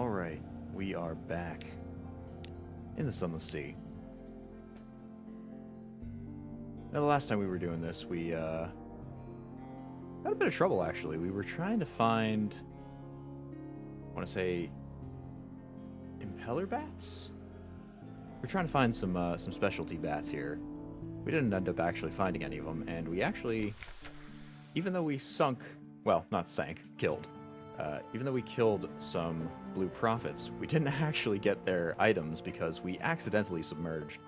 Alright, we are back in the Sunless Sea. Now, the last time we were doing this, we had a bit of trouble, actually. We were trying to find, I want to say, impeller bats? We're trying to find some specialty bats here. We didn't end up actually finding any of them, and we actually, even though we sunk, well, not sank, killed, even though we killed some blue prophets, we didn't actually get their items because we accidentally submerged,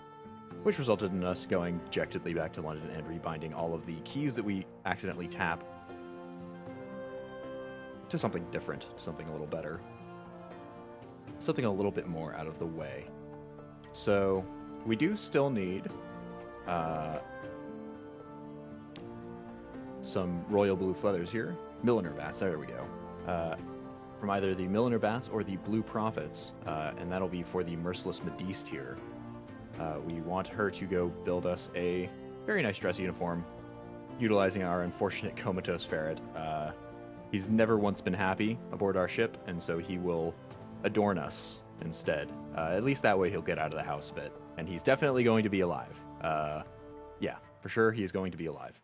which resulted in us going dejectedly back to London and rebinding all of the keys that we accidentally tap to something different, something a little better, something a little bit more out of the way. So we do still need some royal blue feathers here. Milliner bats, there we go. From either the Milliner bats or the blue prophets, and that'll be for the merciless Mediste here. We want her to go build us a very nice dress uniform, utilizing our unfortunate comatose ferret. He's never once been happy aboard our ship, and so he will adorn us instead. At least that way he'll get out of the house a bit. And he's definitely going to be alive. Yeah, for sure he is going to be alive.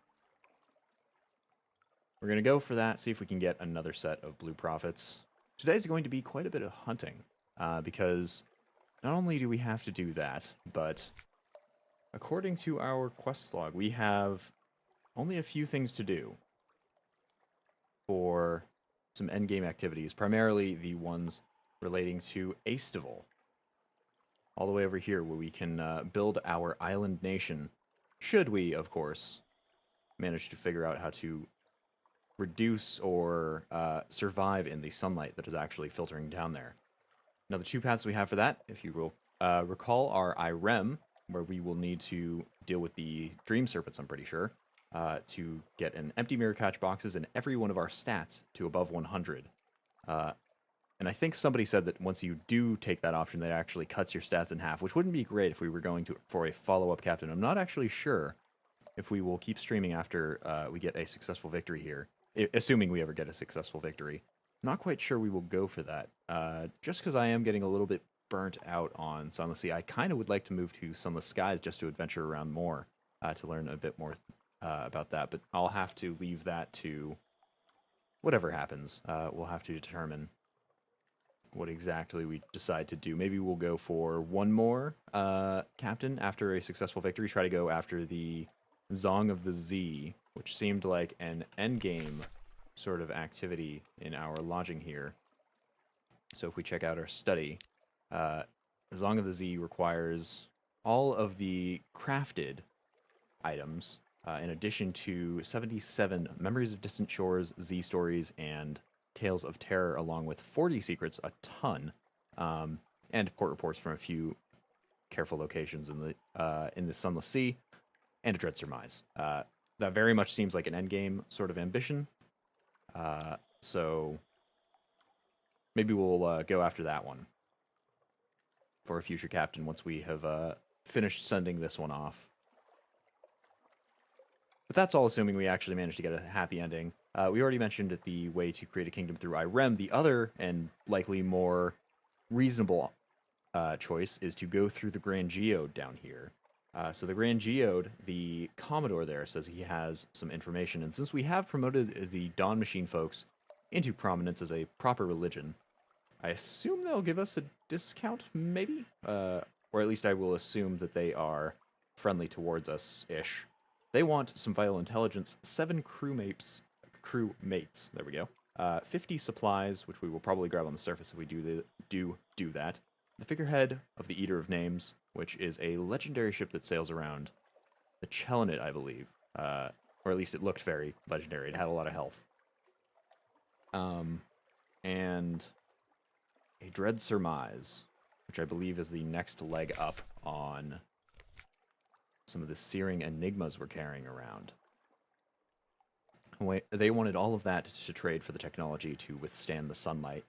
We're going to go for that, see if we can get another set of blue prophets. Today's going to be quite a bit of hunting, because not only do we have to do that, but according to our quest log, we have only a few things to do for some endgame activities, primarily the ones relating to Aestival. All the way over here where we can build our island nation, should we, of course, manage to figure out how to reduce or survive in the sunlight that is actually filtering down there. Now, the two paths we have for that, if you will recall, are Irem, where we will need to deal with the dream serpents, I'm pretty sure, to get an empty mirror catch boxes and every one of our stats to above 100. And I think somebody said that once you do take that option, that actually cuts your stats in half, which wouldn't be great if we were going for a follow-up captain. I'm not actually sure if we will keep streaming after we get a successful victory here, assuming we ever get a successful victory. Not quite sure we will go for that, just because I am getting a little bit burnt out on Sunless Sea. I kind of would like to move to Sunless Skies just to adventure around more, to learn a bit more about that, but I'll have to leave that to whatever happens. We'll have to determine what exactly we decide to do. Maybe we'll go for one more captain after a successful victory, try to go after the Zong of the Z, which seemed like an endgame sort of activity in our lodging here. So if we check out our study, Zong of the Z requires all of the crafted items, in addition to 77 Memories of Distant Shores, Z Stories, and Tales of Terror, along with 40 secrets, a ton, and port reports from a few careful locations in the Sunless Sea, and a Dread Surmise. That very much seems like an endgame sort of ambition, so maybe we'll go after that one for a future captain once we have finished sending this one off. But that's all assuming we actually manage to get a happy ending. We already mentioned the way to create a kingdom through Irem. The other, and likely more reasonable choice, is to go through the Grand Geode down here. So the Grand Geode, the Commodore there says he has some information, and since we have promoted the Dawn Machine folks into prominence as a proper religion, I assume they'll give us a discount, maybe? Or at least I will assume that they are friendly towards us-ish. They want some vital intelligence, 7 crew mates, there we go, 50 supplies, which we will probably grab on the surface if we do that. The figurehead of the Eater of Names, which is a legendary ship that sails around the Chelonit, I believe, or at least it looked very legendary. It had a lot of health. And a Dread Surmise, which I believe is the next leg up on some of the searing enigmas we're carrying around. They wanted all of that to trade for the technology to withstand the sunlight.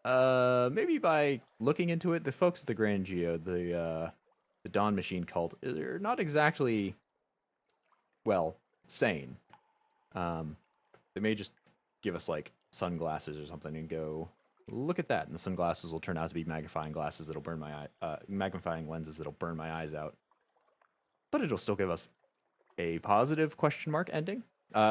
Maybe by looking into it, the folks at the Grand Geode, the Dawn Machine cult, they're not exactly, well, sane. They may just give us, like, sunglasses or something and go look at that. And the sunglasses will turn out to be magnifying glasses that'll burn my magnifying lenses that'll burn my eyes out. But it'll still give us a positive question mark ending.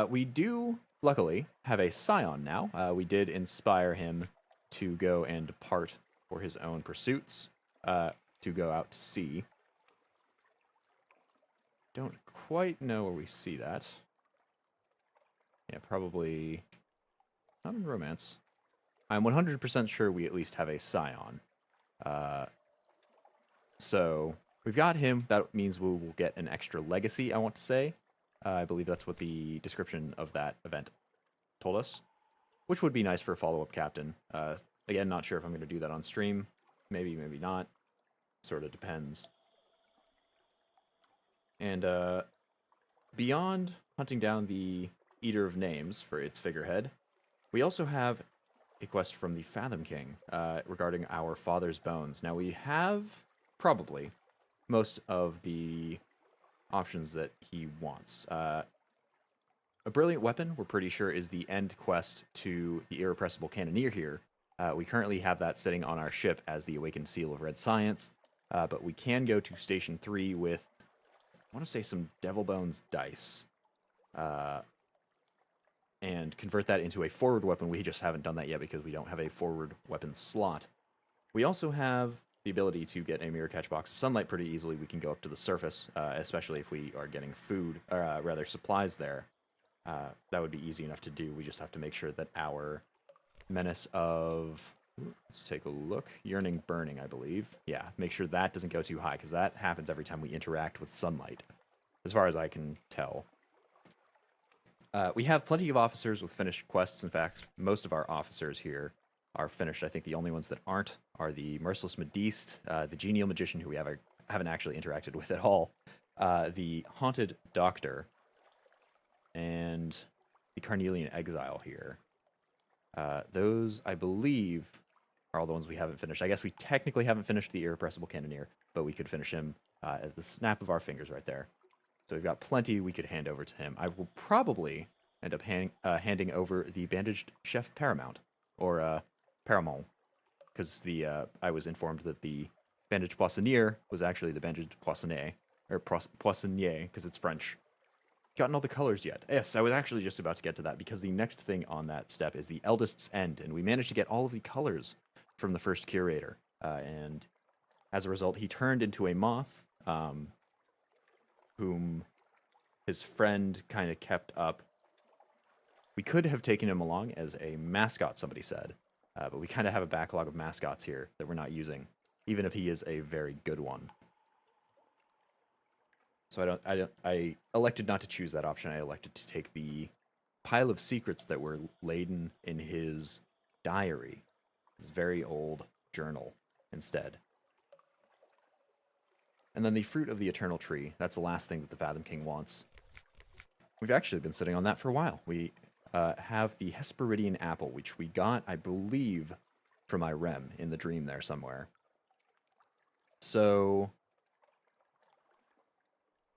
We do, luckily, have a scion now. We did inspire him to go and depart for his own pursuits, to go out to sea. Don't quite know where we see that. Yeah, probably not in romance. I'm 100% sure we at least have a scion. So we've got him. That means we will get an extra legacy, I want to say. I believe that's what the description of that event told us, which would be nice for a follow-up captain. Again, not sure if I'm going to do that on stream. Maybe, maybe not. Sort of depends. And beyond hunting down the Eater of Names for its figurehead, we also have a quest from the Fathom King regarding our father's bones. Now, we have probably most of the options that he wants. A brilliant weapon, we're pretty sure, is the end quest to the Irrepressible Cannoneer here. We currently have that sitting on our ship as the Awakened Seal of Red Science, but we can go to Station 3 with, I want to say, some Devil Bones dice, and convert that into a forward weapon. We just haven't done that yet because we don't have a forward weapon slot. We also have the ability to get a mirror catch box of sunlight pretty easily. We can go up to the surface, especially if we are getting food, or rather supplies there. That would be easy enough to do. We just have to make sure that our menace of, let's take a look, yearning burning, I believe. Yeah, make sure that doesn't go too high, because that happens every time we interact with sunlight, as far as I can tell. We have plenty of officers with finished quests. In fact, most of our officers here are finished. I think the only ones that aren't are the Merciless Modiste, the Genial Magician, who we haven't actually interacted with at all, the Haunted Doctor, and the Carnelian Exile here. Those, I believe, are all the ones we haven't finished. I guess we technically haven't finished the Irrepressible Cannoneer, but we could finish him at the snap of our fingers right there. So we've got plenty we could hand over to him. I will probably end up handing over the Bandaged Chef Paramount, or Paramount, because I was informed that the Bandaged Poissonnier was actually the Bandaged Poissonnier, or Poissonnier, because it's French. Gotten all the colors yet? Yes, I was actually just about to get to that, because the next thing on that step is the Eldest's End, and we managed to get all of the colors from the first curator. And as a result, he turned into a moth, whom his friend kind of kept up. We could have taken him along as a mascot, somebody said, but we kind of have a backlog of mascots here that we're not using, even if he is a very good one. So I elected not to choose that option. I elected to take the pile of secrets that were laden in his diary, his very old journal, instead. And then the Fruit of the Eternal Tree. That's the last thing that the Fathom King wants. We've actually been sitting on that for a while. We have the Hesperidian Apple, which we got, I believe, from Irem in the dream there somewhere. So,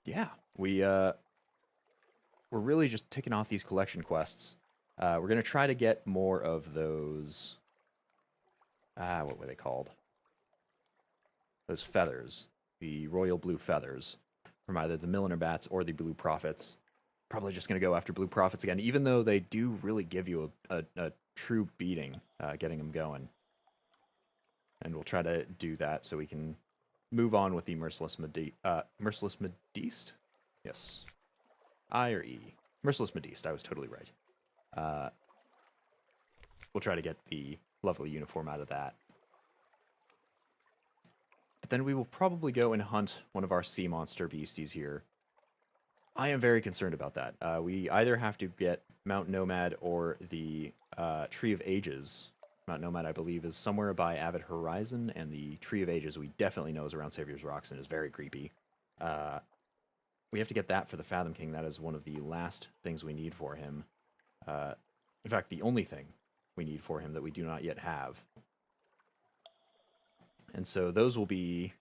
yeah, we're really just ticking off these collection quests. We're going to try to get more of those, what were they called? Those feathers. The royal blue feathers from either the Milliner Bats or the Blue Prophets. Probably just going to go after Blue Prophets again, even though they do really give you a true beating, getting them going. And we'll try to do that so we can move on with the Merciless Modiste? Yes. I or E? Merciless Modiste, I was totally right. We'll try to get the lovely uniform out of that. But then we will probably go and hunt one of our sea monster beasties here. I am very concerned about that. We either have to get Mount Nomad or the Tree of Ages. Mount Nomad, I believe, is somewhere by Avid Horizon, and the Tree of Ages we definitely know is around Savior's Rocks and is very creepy. We have to get that for the Fathom King. That is one of the last things we need for him. In fact, the only thing we need for him that we do not yet have. And so those will be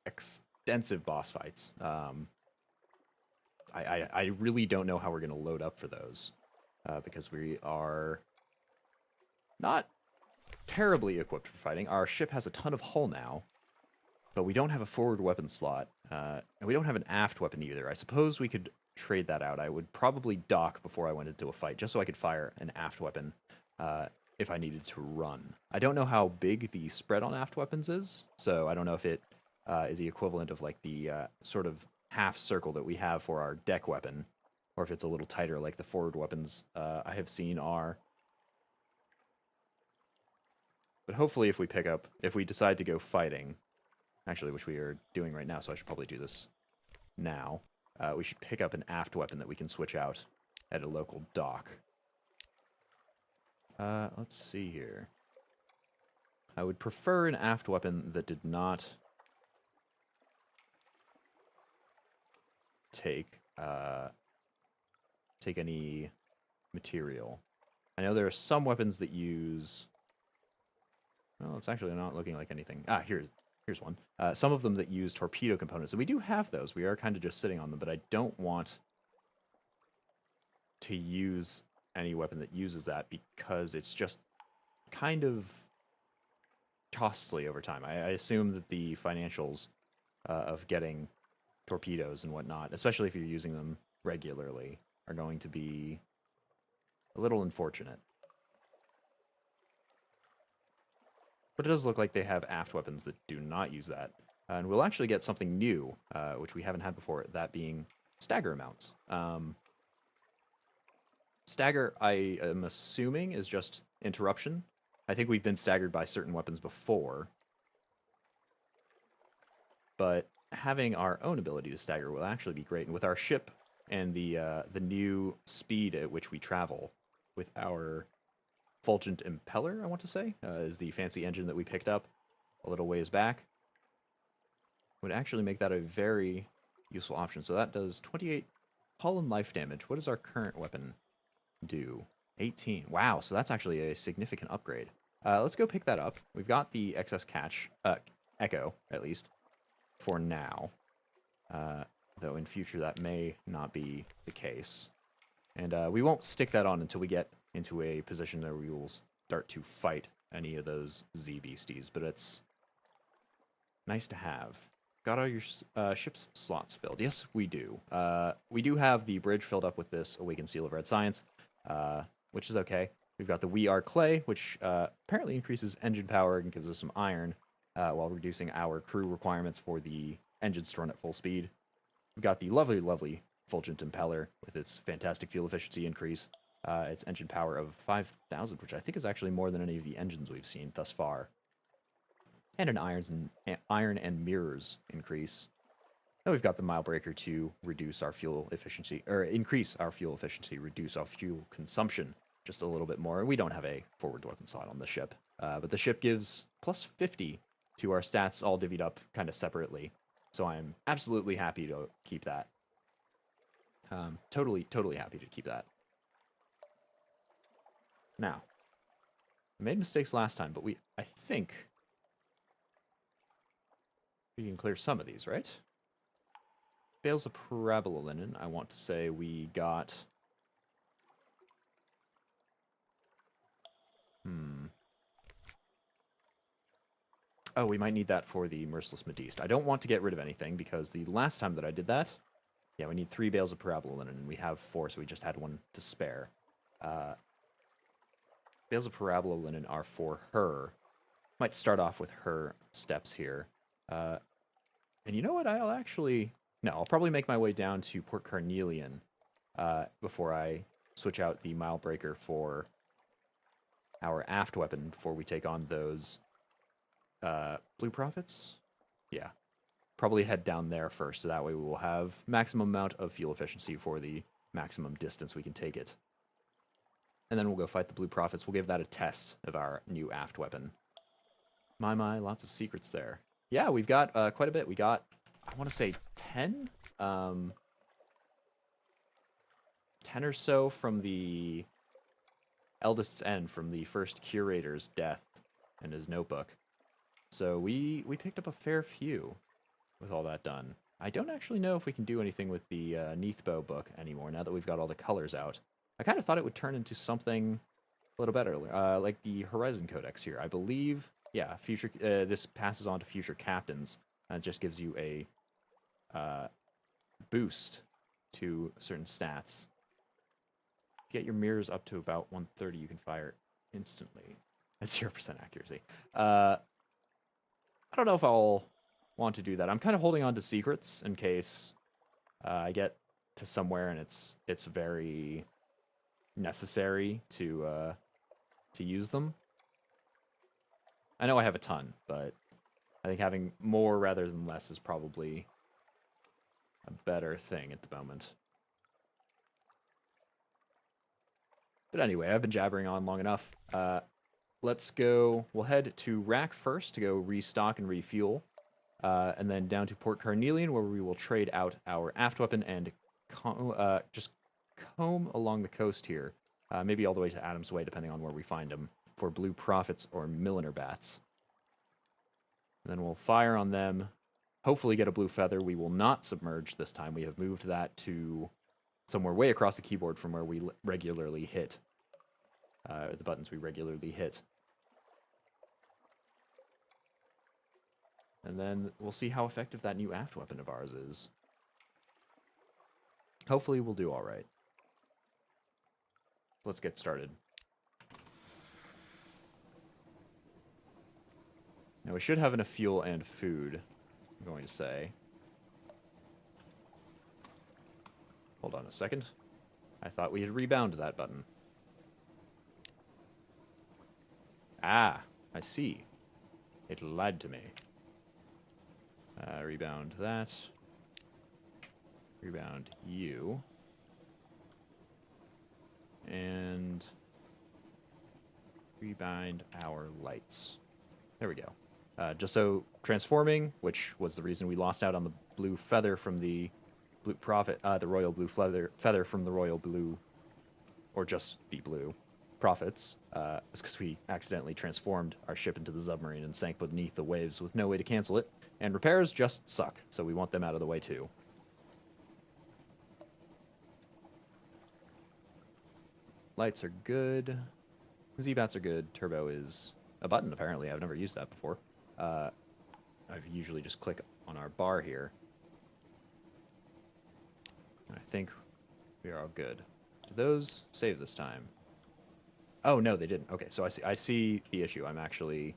extensive boss fights. I really don't know how we're going to load up for those, because we are not terribly equipped for fighting. Our ship has a ton of hull now, but we don't have a forward weapon slot, and we don't have an aft weapon either. I suppose we could trade that out. I would probably dock before I went into a fight, just so I could fire an aft weapon if I needed to run. I don't know how big the spread on aft weapons is, so I don't know if it is the equivalent of like the sort of half circle that we have for our deck weapon, or if it's a little tighter like the forward weapons I have seen are. But hopefully if we decide to go fighting, actually, which we are doing right now, so I should probably do this now. We should pick up an aft weapon that we can switch out at a local dock. Let's see here. I would prefer an aft weapon that did not take any material. I know there are some weapons that use... Well, it's actually not looking like anything. Here's one. Some of them that use torpedo components. And we do have those. We are kind of just sitting on them, but I don't want to use any weapon that uses that because it's just kind of costly over time. I assume that the financials of getting torpedoes and whatnot, especially if you're using them regularly, are going to be a little unfortunate. But it does look like they have aft weapons that do not use that. And we'll actually get something new, which we haven't had before, that being stagger mounts. Stagger, I am assuming, is just interruption. I think we've been staggered by certain weapons before. But having our own ability to stagger will actually be great. And with our ship and the new speed at which we travel with our fulgent impeller, I want to say, is the fancy engine that we picked up a little ways back, would actually make that a very useful option. So that does 28 hull and life damage. What does our current weapon do? 18. Wow, so that's actually a significant upgrade. Let's go pick that up. We've got the excess echo, at least, for now. Though in future that may not be the case. And we won't stick that on until we get into a position where we will start to fight any of those Z beasties, but it's nice to have. Got all your ship's slots filled? Yes, we do. We do have the bridge filled up with this Awakened Seal of Red Science, which is okay. We've got the We Are Clay, which apparently increases engine power and gives us some iron, while reducing our crew requirements for the engines to run at full speed. We've got the lovely, lovely Fulgent Impeller with its fantastic fuel efficiency increase. Its engine power of 5,000, which I think is actually more than any of the engines we've seen thus far. And an iron and mirrors increase. And we've got the Mile Breaker to reduce our fuel efficiency, or increase our fuel efficiency, reduce our fuel consumption just a little bit more. We don't have a forward weapon slot on the ship, but the ship gives plus 50 to our stats, all divvied up kind of separately. So I'm absolutely happy to keep that. Totally happy to keep that. Now, we made mistakes last time, but I think we can clear some of these, right? Bales of parabola linen, I want to say we got... Oh, we might need that for the Merciless Modiste. I don't want to get rid of anything, because the last time that I did that, yeah, we need 3 bales of parabola linen, and we have 4, so we just had 1 to spare. Bales of parabola linen are for her. Might start off with her steps here. And you know what? I'll probably make my way down to Port Carnelian before I switch out the Mile Breaker for our aft weapon before we take on those Blue Prophets? Yeah. Probably head down there first, so that way we will have maximum amount of fuel efficiency for the maximum distance we can take it. And then we'll go fight the Blue Prophets. We'll give that a test of our new aft weapon. My, lots of secrets there. Yeah, we've got quite a bit. We got, I want to say 10? 10 or so from the Eldest's End, from the first curator's death and his notebook. So we picked up a fair few with all that done. I don't actually know if we can do anything with the Neathbow book anymore now that we've got all the colors out. I kind of thought it would turn into something a little better. Like the Horizon Codex here, I believe. Yeah, future. This passes on to future captains. It just gives you a boost to certain stats. Get your mirrors up to about 130, you can fire instantly at 0% accuracy. I don't know if I'll want to do that. I'm kind of holding on to secrets in case I get to somewhere and it's very necessary to use them. I know I have a ton, but I think having more rather than less is probably a better thing at the moment. But anyway, I've been jabbering on long enough. Let's go. We'll head to Rack first to go restock and refuel. And then down to Port Carnelian, where we will trade out our aft weapon and just comb along the coast here. Maybe all the way to Adam's Way, depending on where we find them, for blue profits or milliner bats. And then we'll fire on them, hopefully get a blue feather. We will not submerge this time. We have moved that to somewhere way across the keyboard from where we regularly hit. The buttons we regularly hit. And then we'll see how effective that new aft weapon of ours is. Hopefully we'll do all right. Let's get started. Now we should have enough fuel and food, I'm going to say. Hold on a second. I thought we had rebound that button. Ah, I see. It lied to me. Rebound that. Rebound you. And rebind our lights. There we go. Just so transforming, which was the reason we lost out on the blue feather from the blue prophet, the royal blue feather from the royal blue, or just the blue profits, is because we accidentally transformed our ship into the submarine and sank beneath the waves with no way to cancel it. And repairs just suck, so we want them out of the way too. Lights are good. Z-bats are good. Turbo is a button, apparently. I've never used that before. I usually just click on our bar here. I think we are all good. Did those save this time? Oh, no, they didn't. Okay, so I see the issue. I'm actually...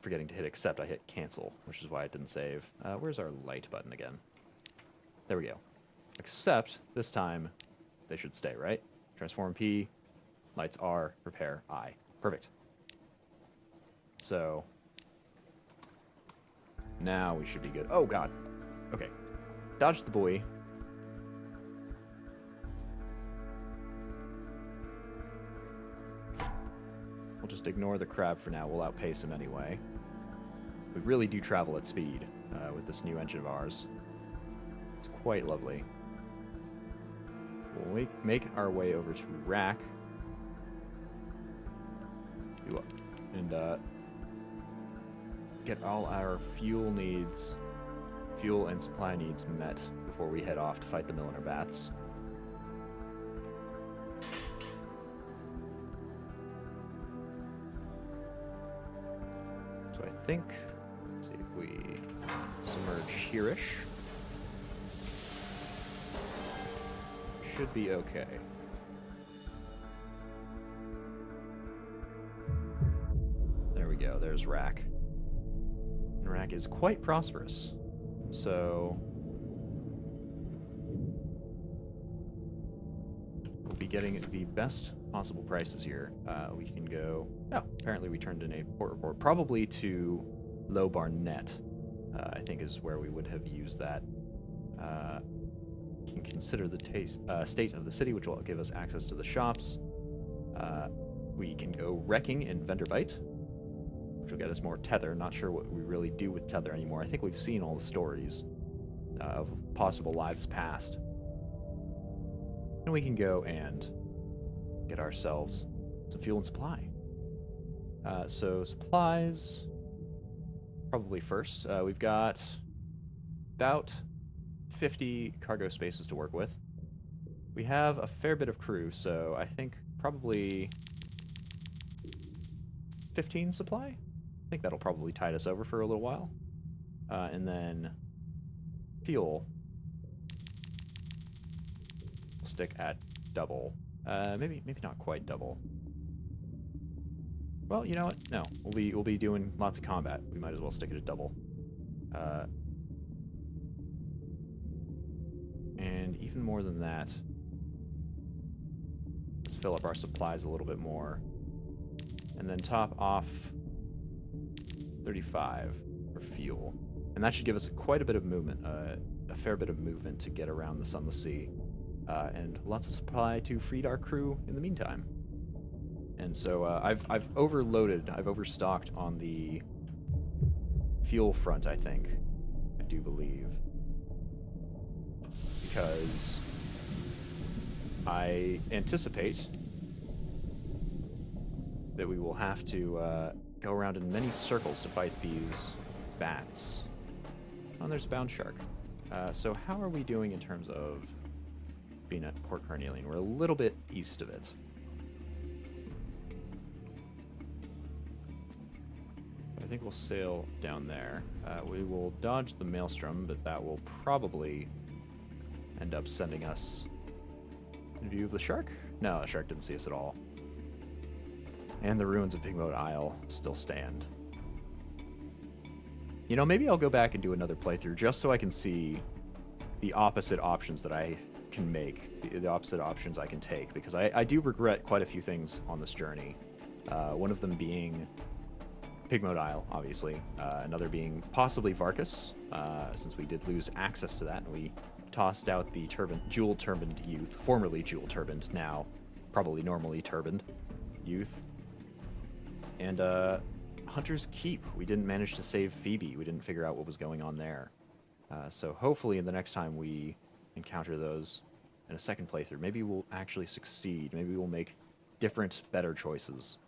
forgetting to hit accept. I hit cancel, which is why it didn't save. Where's our light button again? There we go. Accept, this time, they should stay, right? Transform P, lights R, repair I. Perfect. So, now we should be good. Oh, God. Okay. Dodge the buoy. We'll just ignore the crab for now. We'll outpace him anyway. We really do travel at speed with this new engine of ours. It's quite lovely. We'll make our way over to Rack. And get all our fuel and supply needs met before we head off to fight the milliner bats. So I think, let's see if we submerge here-ish. Should be okay. There we go, there's Rack. And Rack is quite prosperous. So we'll be getting the best possible prices here. We can go... Oh, apparently we turned in a port report. Probably to Low Barnet, I think is where we would have used that. Can consider the state of the city, which will give us access to the shops. We can go wrecking in Venderbite, which will get us more tether. Not sure what we really do with tether anymore. I think we've seen all the stories of possible lives past. And we can go and get ourselves some fuel and supply. So supplies, probably first. We've got about 50 cargo spaces to work with. We have a fair bit of crew, so I think probably 15 supply? I think that'll probably tide us over for a little while. And then fuel. We'll stick at double. Maybe not quite double. Well, you know what? No, we'll be doing lots of combat. We might as well stick it at double. And even more than that, let's fill up our supplies a little bit more. And then top off 35 for fuel. And that should give us quite a bit of movement, a fair bit of movement to get around the Sunless Sea. And lots of supply to feed our crew in the meantime. And so I've overloaded, I've overstocked on the fuel front, I think. I do believe. Because I anticipate that we will have to go around in many circles to fight these bats. Oh, and there's a bound shark. So how are we doing in terms of being at Port Carnelian? We're a little bit east of it. I think we'll sail down there. We will dodge the maelstrom, but that will probably end up sending us in view of the shark. No, the shark didn't see us at all. And the ruins of Pigmoat Isle still stand. You know, maybe I'll go back and do another playthrough just so I can see the opposite options that I can make, the opposite options I can take, because I do regret quite a few things on this journey. One of them being Pigmoat Isle, obviously. Another being possibly Varkas, since we did lose access to that, and we tossed out the jewel-turbaned youth, formerly jewel-turbaned, now probably normally turbaned youth. And Hunter's Keep. We didn't manage to save Phoebe. We didn't figure out what was going on there. So hopefully in the next time we encounter those in a second playthrough, maybe we'll actually succeed. Maybe we'll make different, better choices.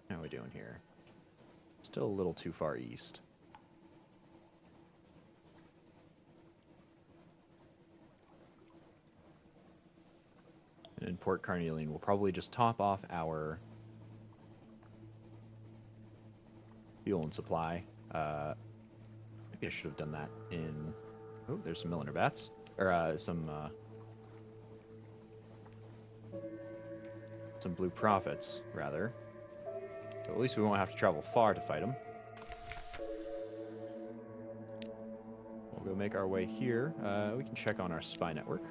How are we doing here? Still a little too far east. And in Port Carnelian, we'll probably just top off our fuel and supply. Maybe I should have done that in... Oh, there's some milliner bats. Or some blue prophets, rather. So at least we won't have to travel far to fight them. We'll go make our way here. We can check on our spy network.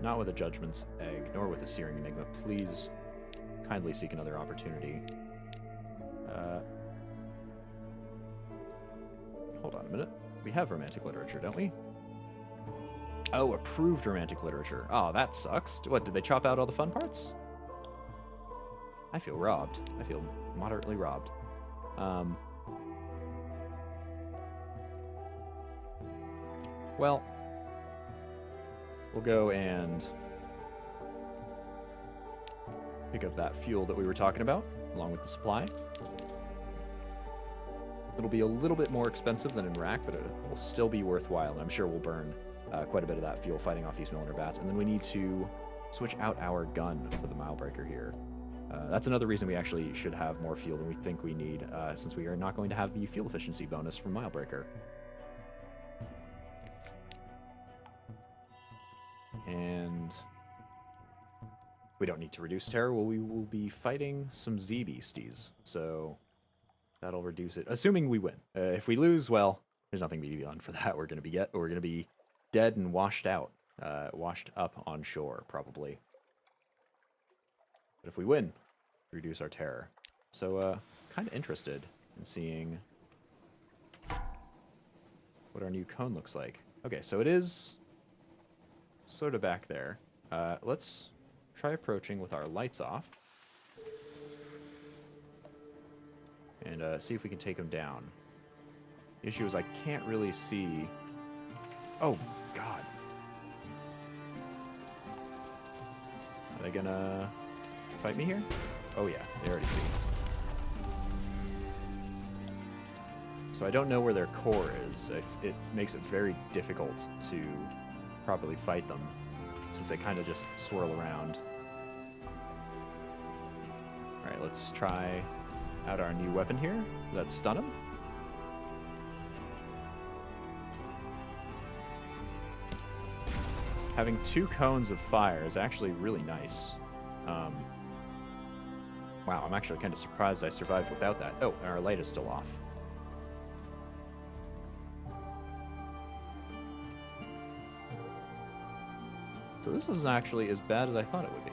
Not with a Judgment's Egg, nor with a Searing Enigma. Please kindly seek another opportunity. Hold on a minute. We have romantic literature, don't we? Oh, approved romantic literature. Oh, that sucks. What, did they chop out all the fun parts? I feel robbed. I feel moderately robbed. Well, we'll go and pick up that fuel that we were talking about, along with the supply. It'll be a little bit more expensive than in Rack, but it will still be worthwhile, and I'm sure we'll burn quite a bit of that fuel fighting off these milliner bats. And then we need to switch out our gun for the Milebreaker here. That's another reason we actually should have more fuel than we think we need, since we are not going to have the fuel efficiency bonus from Milebreaker. And we don't need to reduce terror. Well, we will be fighting some Z-beasties, so that'll reduce it. Assuming we win. If we lose, well, there's nothing to be done for that. We're gonna be dead and washed out, washed up on shore, probably. But if we win, reduce our terror. So, kind of interested in seeing what our new cone looks like. Okay, so it is sort of back there. Let's try approaching with our lights off. And see if we can take them down. The issue is I can't really see... Oh, God. Are they gonna fight me here? Oh, yeah. They already see. So I don't know where their core is. It makes it very difficult to properly fight them, since they kind of just swirl around. Alright, let's try out our new weapon here. Let's stun him. Having 2 cones of fire is actually really nice. Wow, I'm actually kind of surprised I survived without that. Oh, and our light is still off. So this isn't actually as bad as I thought it would be.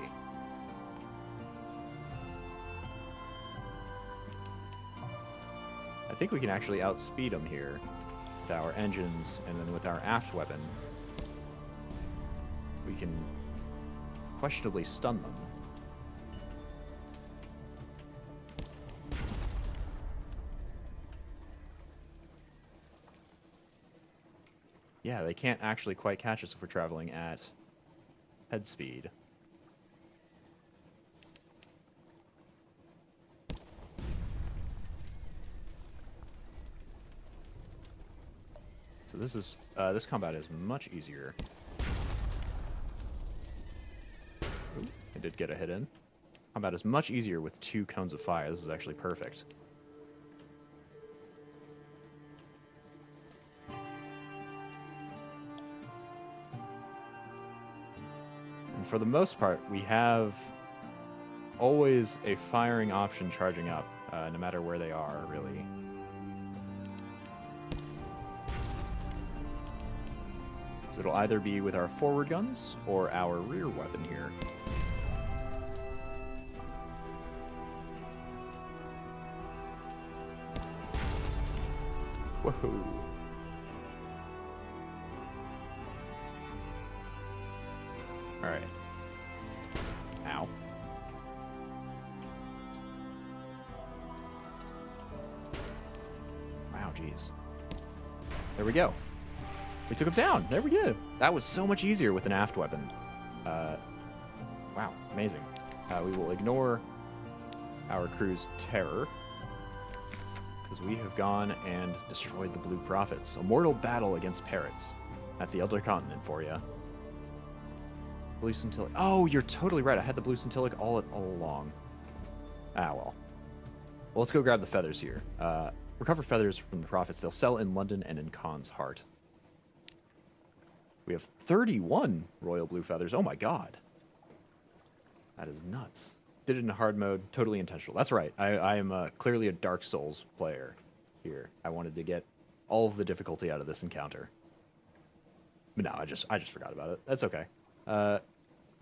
I think we can actually outspeed them here with our engines, and then with our aft weapon, we can questionably stun them. Yeah, they can't actually quite catch us if we're traveling at head speed. So this combat is much easier. Ooh, I did get a hit in. Combat is much easier with 2 cones of fire. This is actually perfect. And for the most part, we have always a firing option charging up, no matter where they are, really. So it'll either be with our forward guns or our rear weapon here. Woohoo! Alright. Ow. Wow, jeez. There we go. We took him down. There we go. That was so much easier with an aft weapon. Wow, amazing. We will ignore our crew's terror, because we have gone and destroyed the Blue Prophets. A mortal battle against parrots. That's the Elder Continent for you. Blue Scintilla. Oh, you're totally right. I had the Blue Scintilla all along. Ah, well. Well, let's go grab the feathers here. Recover feathers from the Prophets. They'll sell in London and in Khan's Heart. We have 31 royal blue feathers. Oh my god. That is nuts. Did it in hard mode. Totally intentional. That's right. I am clearly a Dark Souls player here. I wanted to get all of the difficulty out of this encounter. But no, I just forgot about it. That's okay.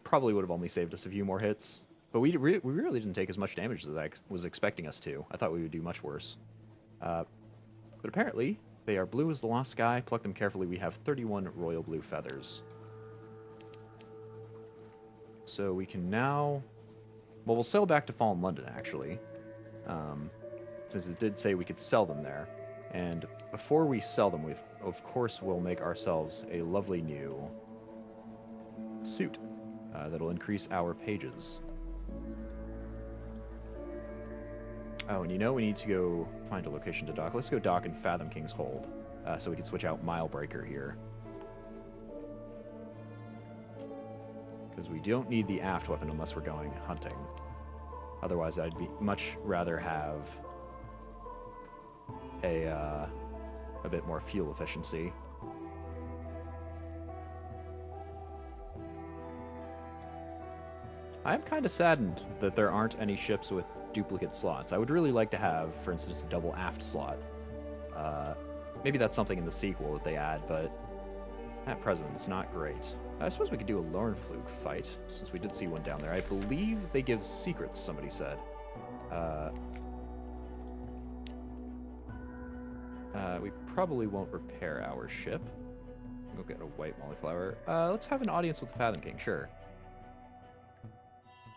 Probably would have only saved us a few more hits. But we really didn't take as much damage as I was expecting us to. I thought we would do much worse. But apparently, they are blue as the lost sky. Pluck them carefully. We have 31 royal blue feathers. So we can now... Well, we'll sail back to Fallen London, actually. Since it did say we could sell them there. And before we sell them, of course, we'll make ourselves a lovely new suit that'll increase our pages. Oh, and you know we need to go find a location to dock. Let's go dock in Fathom King's Hold, so we can switch out Milebreaker here. Because we don't need the aft weapon unless we're going hunting. Otherwise, I'd much rather have a bit more fuel efficiency. I'm kind of saddened that there aren't any ships with duplicate slots. I would really like to have, for instance, a double aft slot. Maybe that's something in the sequel that they add, but at present, it's not great. I suppose we could do a Lornfluke fight, since we did see one down there. I believe they give secrets, somebody said. We probably won't repair our ship. Go get a white Mollyflower. Let's have an audience with the Fathom King, sure.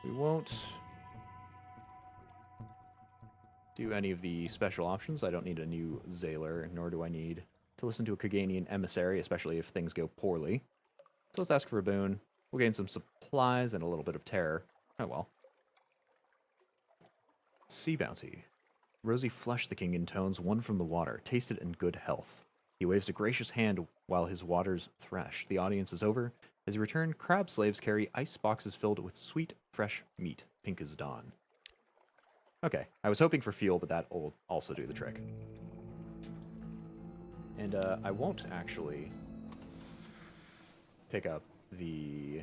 We won't do any of the special options. I don't need a new Zailor, nor do I need to listen to a Kaganian emissary, especially if things go poorly. So let's ask for a boon. We'll gain some supplies and a little bit of terror. Oh well. Sea bounty. Rosy flush the king intones, one from the water, tasted in good health. He waves a gracious hand while his waters thresh. The audience is over. As he return, crab slaves carry ice boxes filled with sweet, fresh meat, pink as dawn. Okay, I was hoping for fuel, but that will also do the trick. And I won't actually pick up the...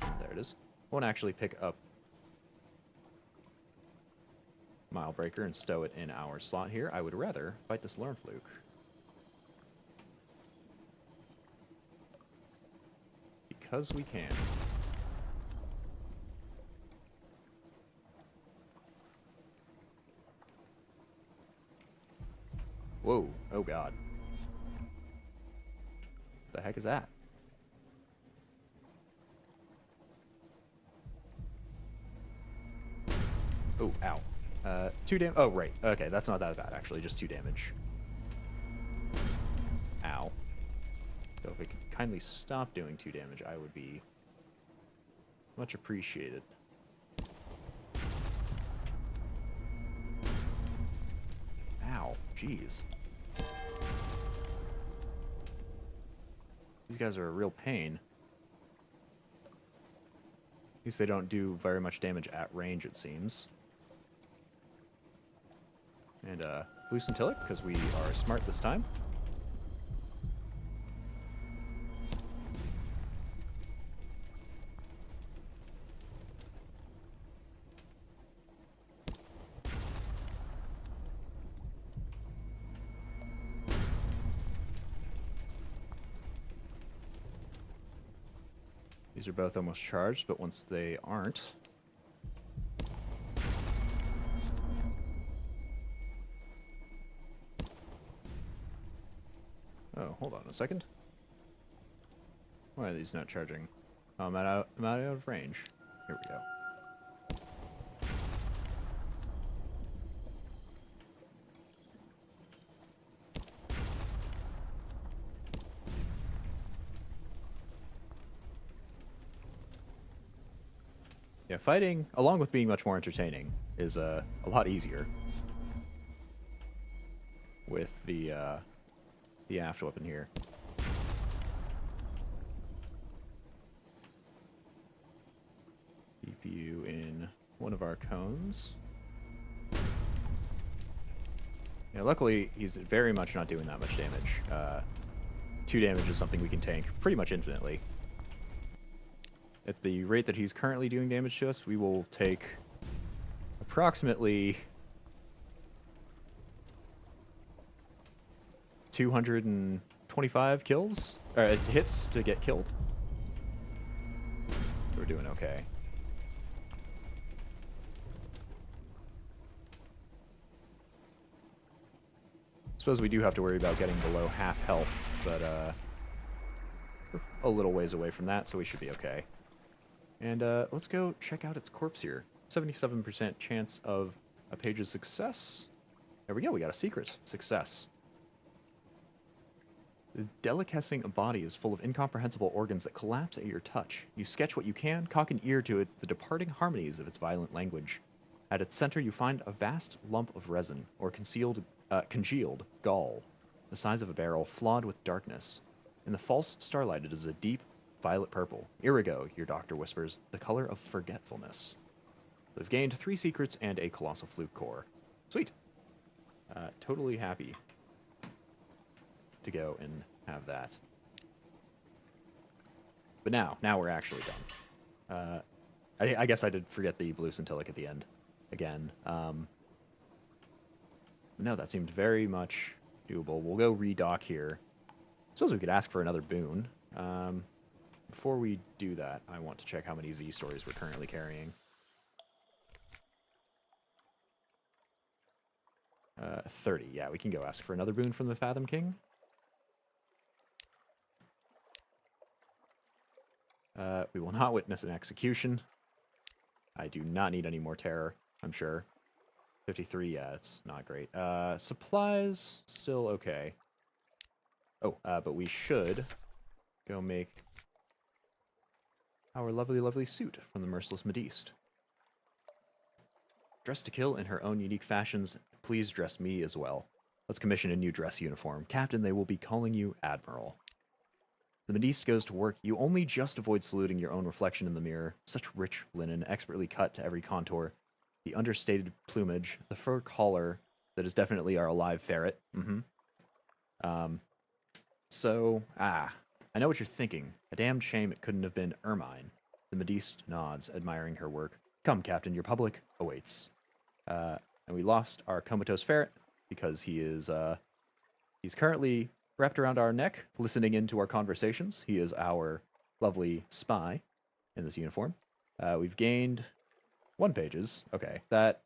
There it is. Won't actually pick up Milebreaker and stow it in our slot here. I would rather fight this Learn Fluke. Because we can. Whoa. Oh, God. What the heck is that? Oh, ow. 2 damage. Oh, right. Okay, that's not that bad, actually. Just 2 damage. Ow. So if it could kindly stop doing 2 damage, I would be much appreciated. Ow. Jeez. These guys are a real pain. At least they don't do very much damage at range, it seems. And, Blue Scintilla, because we are smart this time. These are both almost charged, but once they aren't... Oh, hold on a second. Why are these not charging? Oh, I'm out of range. Here we go. Yeah, fighting, along with being much more entertaining, is a lot easier with the aft weapon here. Keep you in one of our cones. Yeah, luckily, he's very much not doing that much damage. 2 damage is something we can tank pretty much infinitely. At the rate that he's currently doing damage to us, we will take approximately 225 kills, or hits to get killed. We're doing okay. Suppose we do have to worry about getting below half health, but we're a little ways away from that, so we should be okay. And let's go check out its corpse here. 77% chance of a page's success. There we go, we got a secret. Success. The delicating body is full of incomprehensible organs that collapse at your touch. You sketch what you can, cock an ear to it, the departing harmonies of its violent language. At its center you find a vast lump of resin, or congealed gall, the size of a barrel, flawed with darkness. In the false starlight it is a deep, violet purple. Irigo, your doctor whispers, the color of forgetfulness. We've gained 3 secrets and a colossal fluke core. Sweet. Totally happy to go and have that. But now we're actually done. I guess I did forget the blue scintillic at the end again. No, that seemed very much doable. We'll go redock here. Suppose we could ask for another boon. Before we do that, I want to check how many Z stories we're currently carrying. 30. Yeah, we can go ask for another boon from the Fathom King. We will not witness an execution. I do not need any more terror, I'm sure. 53, yeah, it's not great. Supplies, still okay. Oh, but we should go make our lovely, lovely suit from the Merciless Modiste. Dressed to kill in her own unique fashions, please dress me as well. Let's commission a new dress uniform. Captain, they will be calling you Admiral. The modiste goes to work. You only just avoid saluting your own reflection in the mirror. Such rich linen, expertly cut to every contour. The understated plumage, the fur collar that is definitely our alive ferret. I know what you're thinking. A damned shame it couldn't have been Ermine. The modiste nods, admiring her work. Come, Captain, your public awaits. And we lost our comatose ferret because he's currently wrapped around our neck, listening into our conversations. He is our lovely spy in this uniform. We've gained 1 pages. Okay, that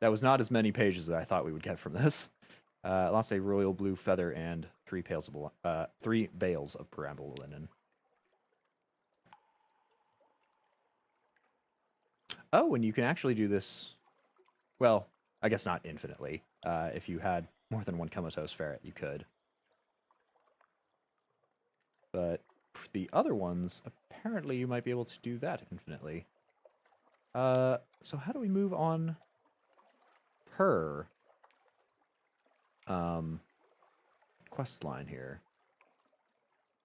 was not as many pages as I thought we would get from this. Lost a royal blue feather and 3 bales of perambul linen. Oh, and you can actually do this. Well, I guess not infinitely. If you had more than 1 comatose ferret, you could. But the other ones, apparently you might be able to do that infinitely. So how do we move on her quest line here?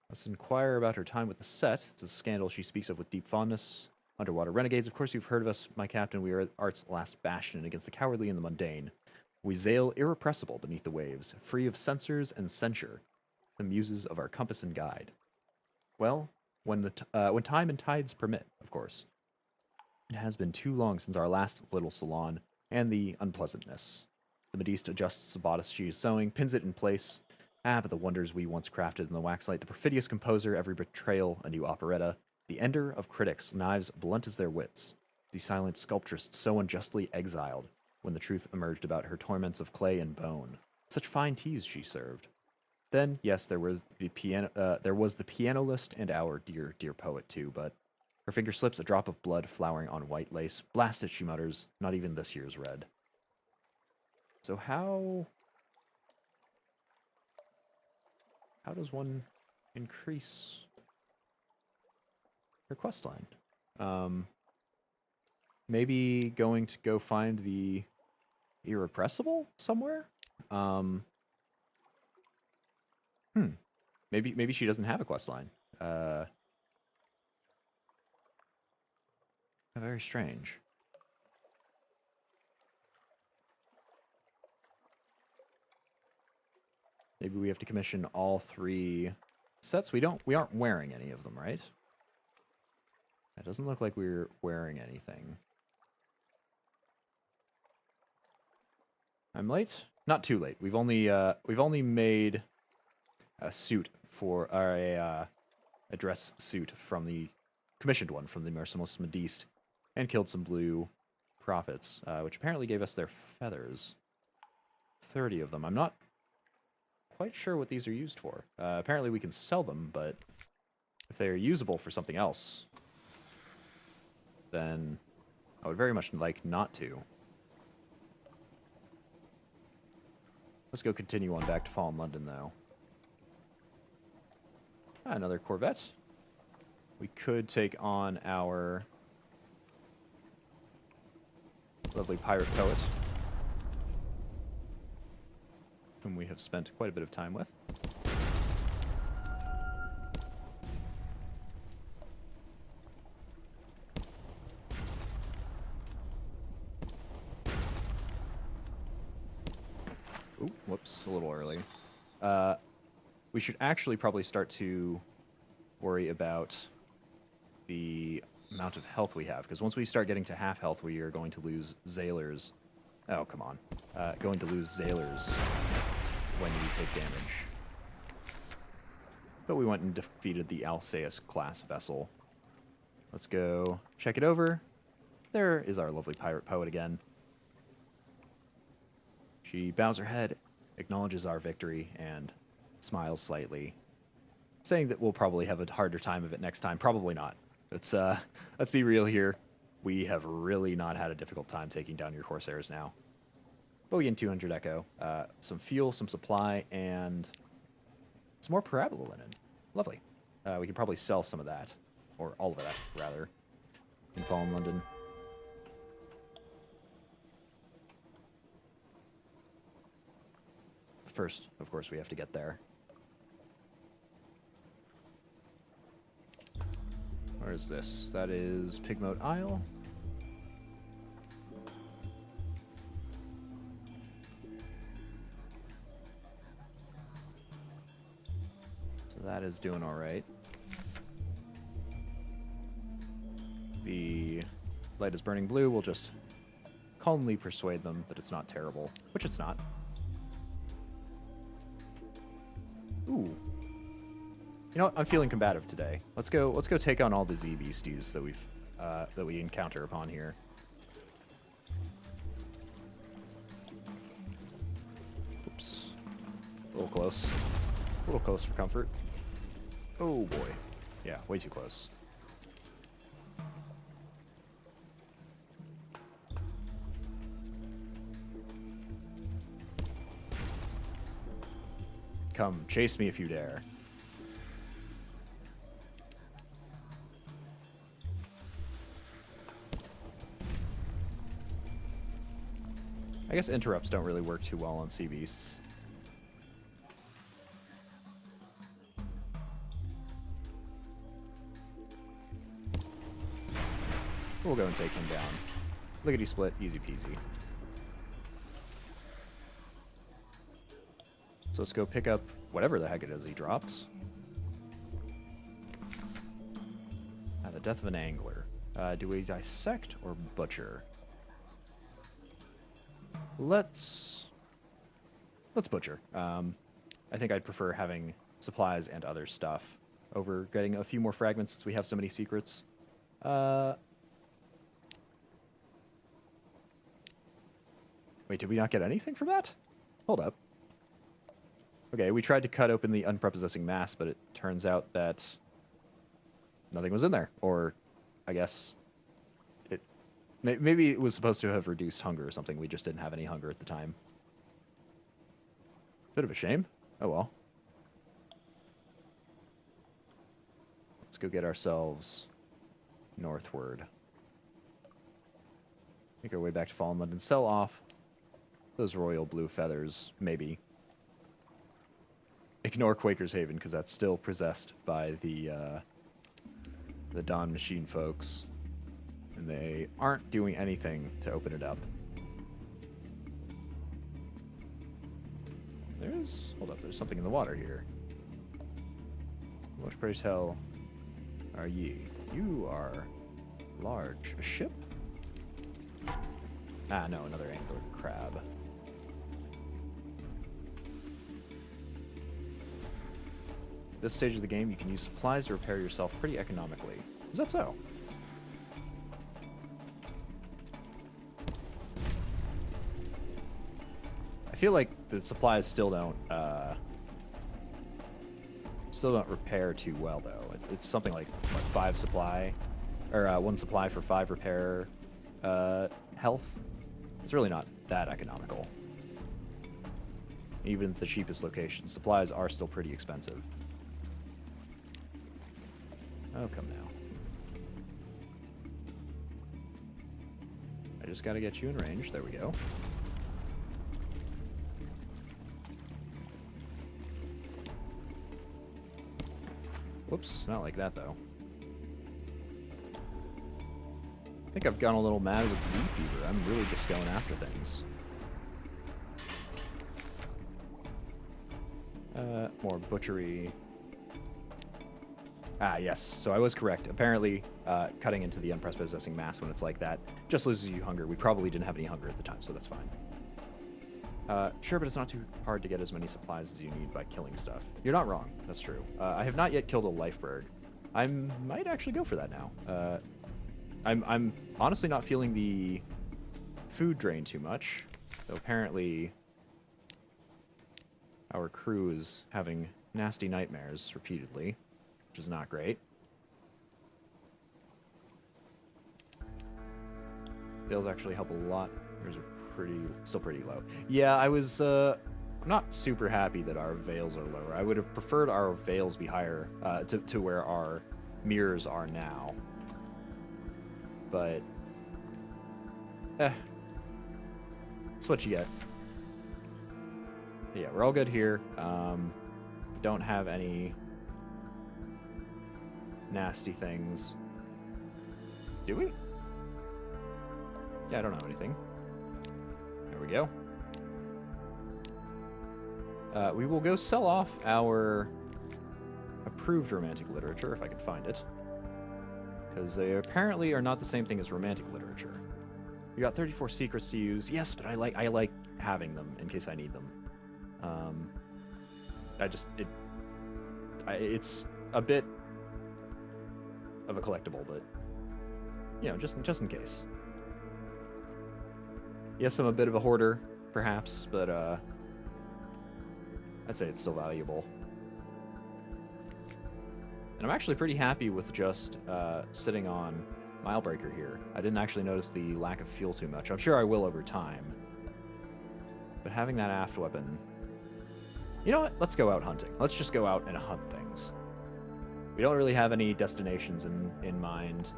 Let's inquire about her time with the set. It's a scandal she speaks of with deep fondness. Underwater renegades, of course you've heard of us, my captain. We are art's last bastion against the cowardly and the mundane. We sail irrepressible beneath the waves, free of censors and censure, the muses of our compass and guide. Well, when time and tides permit, of course. It has been too long since our last little salon, and the unpleasantness. The modiste adjusts the bodice she is sewing, pins it in place. But the wonders we once crafted in the waxlight, the perfidious composer, every betrayal a new operetta, the ender of critics, knives blunt as their wits, the silent sculptress so unjustly exiled, when the truth emerged about her torments of clay and bone. Such fine teas she served. Then, yes, there was the pianolist and our dear, dear poet too, but her finger slips, a drop of blood flowering on white lace. Blast it, she mutters, not even this year's red. So how does one increase her quest line? Maybe going to go find the Irrepressible somewhere? Maybe she doesn't have a quest line. Very strange. Maybe we have to commission all 3 sets. We aren't wearing any of them, right? It doesn't look like we're wearing anything. I'm late? Not too late. We've only made a suit for a dress suit from the commissioned one from the merciless modiste, and killed some blue prophets, which apparently gave us their feathers. 30 of them. I'm not quite sure what these are used for. Apparently we can sell them, but if they're usable for something else, then I would very much like not to. Let's go continue on back to Fallen London, though. Another Corvette. We could take on our lovely pirate poet, whom we have spent quite a bit of time with. Ooh, whoops, a little early. We should actually probably start to worry about the amount of health we have, because once we start getting to half health, we are going to lose zailors. Oh, come on. Going to lose zailors when we take damage. But we went and defeated the Alcaeus class vessel. Let's go check it over. There is our lovely pirate poet again. She bows her head, acknowledges our victory, and smiles slightly, saying that we'll probably have a harder time of it next time. Probably not. Let's be real here. We have really not had a difficult time taking down your Corsairs now. Bogey and 200 Echo. Some fuel, some supply, and some more parabola linen. Lovely. We could probably sell some of that, or all of that, rather, in Fallen London. first, of course, we have to get there. Where is this? That is Pigmote Isle. So that is doing all right. The light is burning blue. We'll just calmly persuade them that it's not terrible, which it's not. Ooh. You know what? I'm feeling combative today. Let's go take on all the Z beasties that we encounter upon here. Oops. A little close. A little close for comfort. Oh boy. Yeah, way too close. Come, chase me if you dare. I guess interrupts don't really work too well on sea beasts. We'll go and take him down. Lickety split, easy peasy. So let's go pick up whatever the heck it is he dropped. The death of an angler. Do we dissect or butcher? Let's butcher. I think I'd prefer having supplies and other stuff over getting a few more fragments since we have so many secrets. Wait, did we not get anything from that? Hold up. Okay, we tried to cut open the unprepossessing mass, but it turns out that nothing was in there. Or, I guess, maybe it was supposed to have reduced hunger or something. We just didn't have any hunger at the time. Bit of a shame. Oh well. Let's go get ourselves northward. Make our way back to Fallenland and sell off those royal blue feathers, maybe. Ignore Quaker's Haven, because that's still possessed by the Dawn Machine folks. And they aren't doing anything to open it up. Hold up, there's something in the water here. What, pray tell, are ye? You are large. A ship? Ah, no, another angler crab. At this stage of the game, you can use supplies to repair yourself pretty economically. Is that so? I feel like the supplies still don't repair too well though. It's something like what, 5 supply, or 1 supply for 5 repair health. It's really not that economical. Even at the cheapest locations, supplies are still pretty expensive. Oh, come now. I just gotta get you in range. There we go. Whoops, not like that, though. I think I've gone a little mad with Z fever. I'm really just going after things. More butchery. Ah, yes. So I was correct. Apparently, cutting into the unprepossessing mass when it's like that just loses you hunger. We probably didn't have any hunger at the time, so that's fine. Sure, but it's not too hard to get as many supplies as you need by killing stuff. You're not wrong. That's true. I have not yet killed a lifeberg. I might actually go for that now. I'm honestly not feeling the food drain too much, though apparently our crew is having nasty nightmares repeatedly, which is not great. They'll actually help a lot. Yours are still pretty low. Yeah, I was not super happy that our veils are lower. I would have preferred our veils be higher to where our mirrors are now. But, it's what you get. Yeah, we're all good here. Don't have any nasty things. Do we? Yeah, I don't know anything. There we go. We will go sell off our approved romantic literature, if I can find it. Because they apparently are not the same thing as romantic literature. We got 34 secrets to use. Yes, but I like having them in case I need them. It's a bit of a collectible, but you know, just in case. Yes, I'm a bit of a hoarder, perhaps, but I'd say it's still valuable. And I'm actually pretty happy with just sitting on Milebreaker here. I didn't actually notice the lack of fuel too much. I'm sure I will over time. But having that aft weapon... You know what? Let's go out hunting. Let's just go out and hunt things. We don't really have any destinations in mind.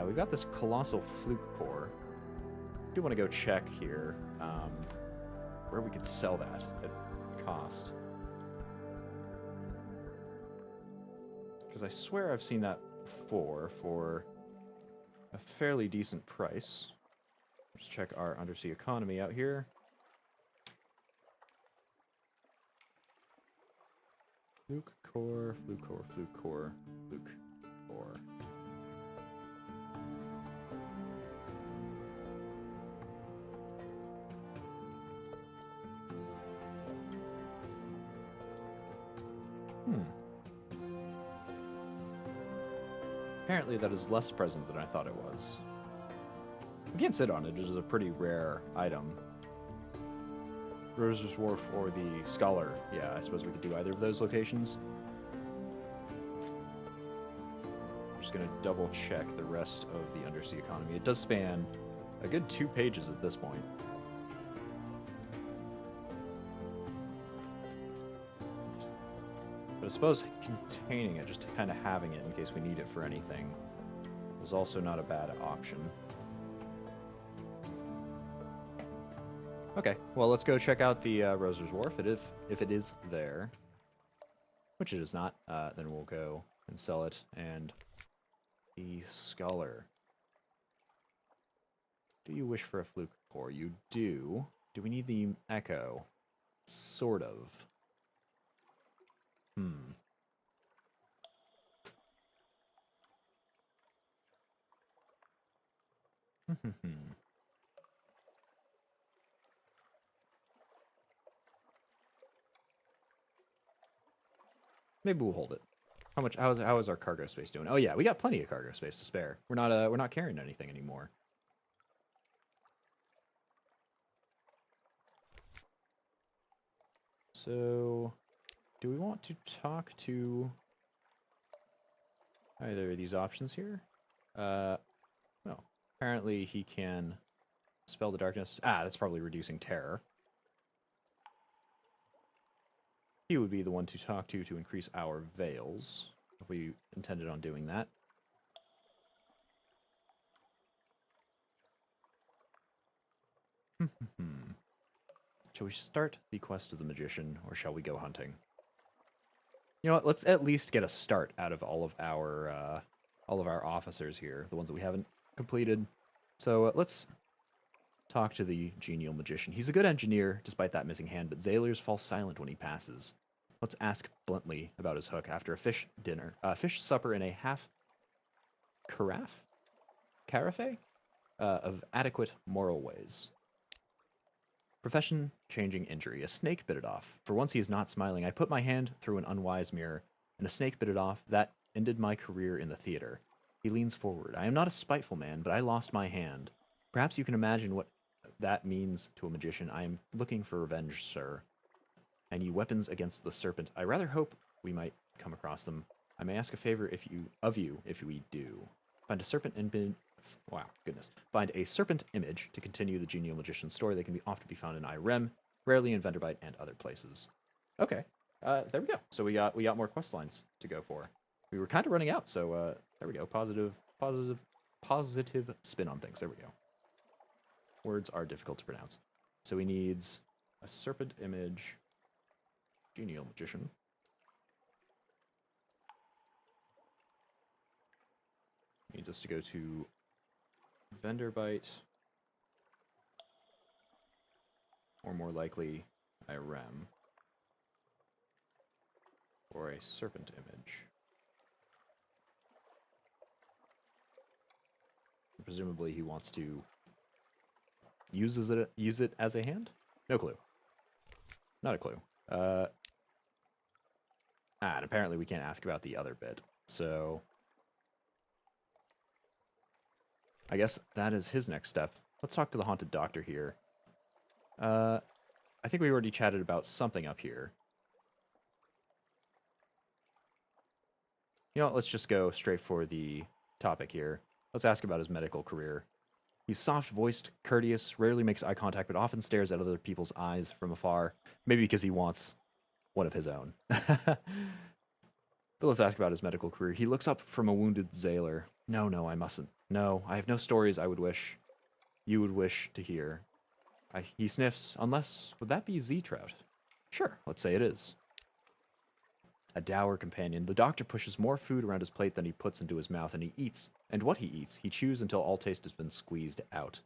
We've got this colossal fluke core. I do want to go check here where we could sell that at cost. Because I swear I've seen that before for a fairly decent price. Let's check our undersea economy out here. Fluke core, fluke core, fluke core, fluke core. Apparently that is less present than I thought it was. We can't sit on it, it is a pretty rare item. Roser's Wharf or the Scholar. Yeah, I suppose we could do either of those locations. I'm just going to double check the rest of the undersea economy. It does span a good 2 pages at this point. But I suppose containing it, just kind of having it in case we need it for anything, is also not a bad option. Okay, well, let's go check out the Roser's Wharf. If it is there, which it is not, then we'll go and sell it. And the Scholar. Do you wish for a fluke core? You do. Do we need the Echo? Sort of. Maybe we'll hold it. How is our cargo space doing? Oh yeah, we got plenty of cargo space to spare. We're not carrying anything anymore. So, do we want to talk to either of these options here? No. Apparently he can spell the darkness. Ah, that's probably reducing terror. He would be the one to talk to increase our veils, if we intended on doing that. Shall we start the quest of the magician, or shall we go hunting? You know what? Let's at least get a start out of all of our officers here, the ones that we haven't completed. So let's talk to the genial magician. He's a good engineer, despite that missing hand, but zailors fall silent when he passes. Let's ask bluntly about his hook after a fish supper in a half carafe of adequate moral ways. Profession, changing injury. A snake bit it off. For once he is not smiling. I put my hand through an unwise mirror, and a snake bit it off. That ended my career in the theater. He leans forward. I am not a spiteful man, but I lost my hand. Perhaps you can imagine what that means to a magician. I am looking for revenge, sir. I need weapons against the serpent. I rather hope we might come across them. I may ask a favor of you if we do. Find a serpent Find a serpent image to continue the genial magician's story. They can often be found in Irem, rarely in Venderbite and other places. Okay, there we go. So we got more quest lines to go for. We were kind of running out, so there we go. Positive spin on things. There we go. Words are difficult to pronounce. So he needs a serpent image. Genial magician. Needs us to go to vendor bite. Or more likely, Irem. Or a serpent image. Presumably he wants to use it as a hand? No clue. Not a clue. And apparently we can't ask about the other bit. So I guess that is his next step. Let's talk to the haunted doctor here. I think we already chatted about something up here. You know what, let's just go straight for the topic here. Let's ask about his medical career. He's soft-voiced, courteous, rarely makes eye contact, but often stares at other people's eyes from afar. Maybe because he wants one of his own. But let's ask about his medical career. He looks up from a wounded zailor. No, I mustn't. No, I have no stories you would wish to hear. He sniffs, unless, would that be Z-Trout? Sure, let's say it is. A dour companion, the doctor pushes more food around his plate than he puts into his mouth, and he eats. And what he eats, he chews until all taste has been squeezed out.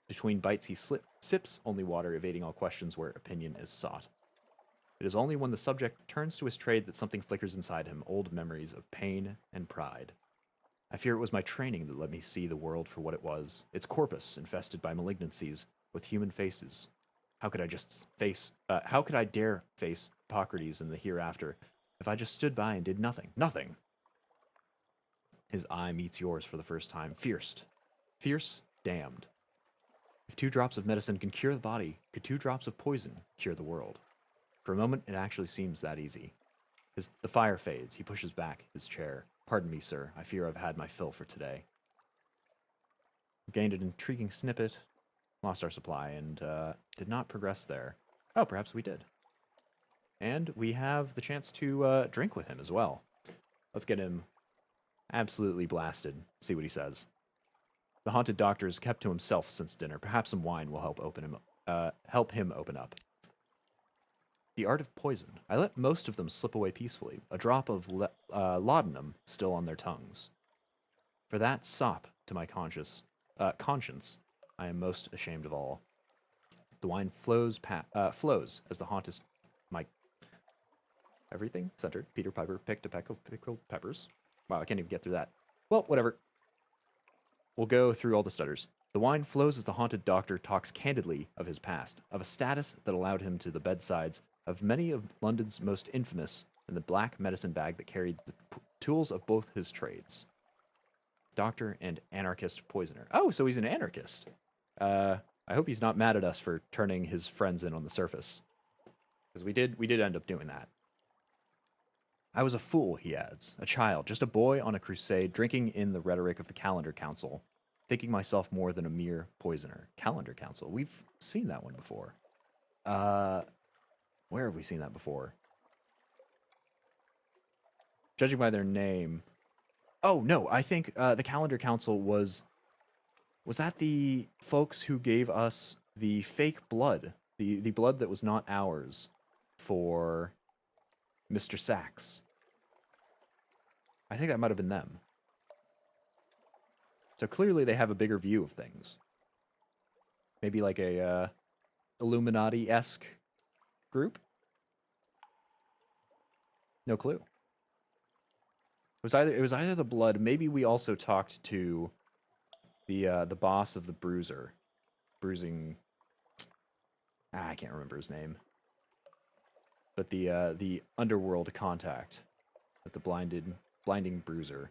Between bites, he sips only water, evading all questions where opinion is sought. It is only when the subject turns to his trade that something flickers inside him, old memories of pain and pride. I fear it was my training that let me see the world for what it was, its corpus infested by malignancies, with human faces. How could I dare face Hippocrates in the hereafter if I just stood by and did nothing? Nothing! His eye meets yours for the first time. Fierce, damned. If 2 drops of medicine can cure the body, could 2 drops of poison cure the world? For a moment, it actually seems that easy. The fire fades. He pushes back his chair. Pardon me, sir. I fear I've had my fill for today. Gained an intriguing snippet, lost our supply, and did not progress there. Oh, perhaps we did. And we have the chance to drink with him as well. Let's get him absolutely blasted. See what he says. The haunted doctor has kept to himself since dinner. Perhaps some wine will help him open up. The art of poison. I let most of them slip away peacefully, a drop of laudanum still on their tongues. For that sop to my conscience, I am most ashamed of all. The wine flows as the hauntest everything centered. Peter Piper picked a peck of pickled peppers. Wow, I can't even get through that. Well, whatever. We'll go through all the stutters. The wine flows as the haunted doctor talks candidly of his past, of a status that allowed him to the bedsides of many of London's most infamous, and the black medicine bag that carried the tools of both his trades. Doctor and anarchist poisoner. Oh, so he's an anarchist. I hope he's not mad at us for turning his friends in on the surface. Because we did end up doing that. I was a fool, he adds, a child, just a boy on a crusade, drinking in the rhetoric of the Calendar Council, thinking myself more than a mere poisoner. Calendar Council. We've seen that one before. Where have we seen that before? Judging by their name. Oh, no, I think the Calendar Council was that the folks who gave us the fake blood, the blood that was not ours for Mr. Sachs? I think that might have been them. So clearly they have a bigger view of things. Maybe like a Illuminati-esque group? No clue. It was either the blood. Maybe we also talked to the boss of the bruising. I can't remember his name. But the underworld contact that the blinding bruiser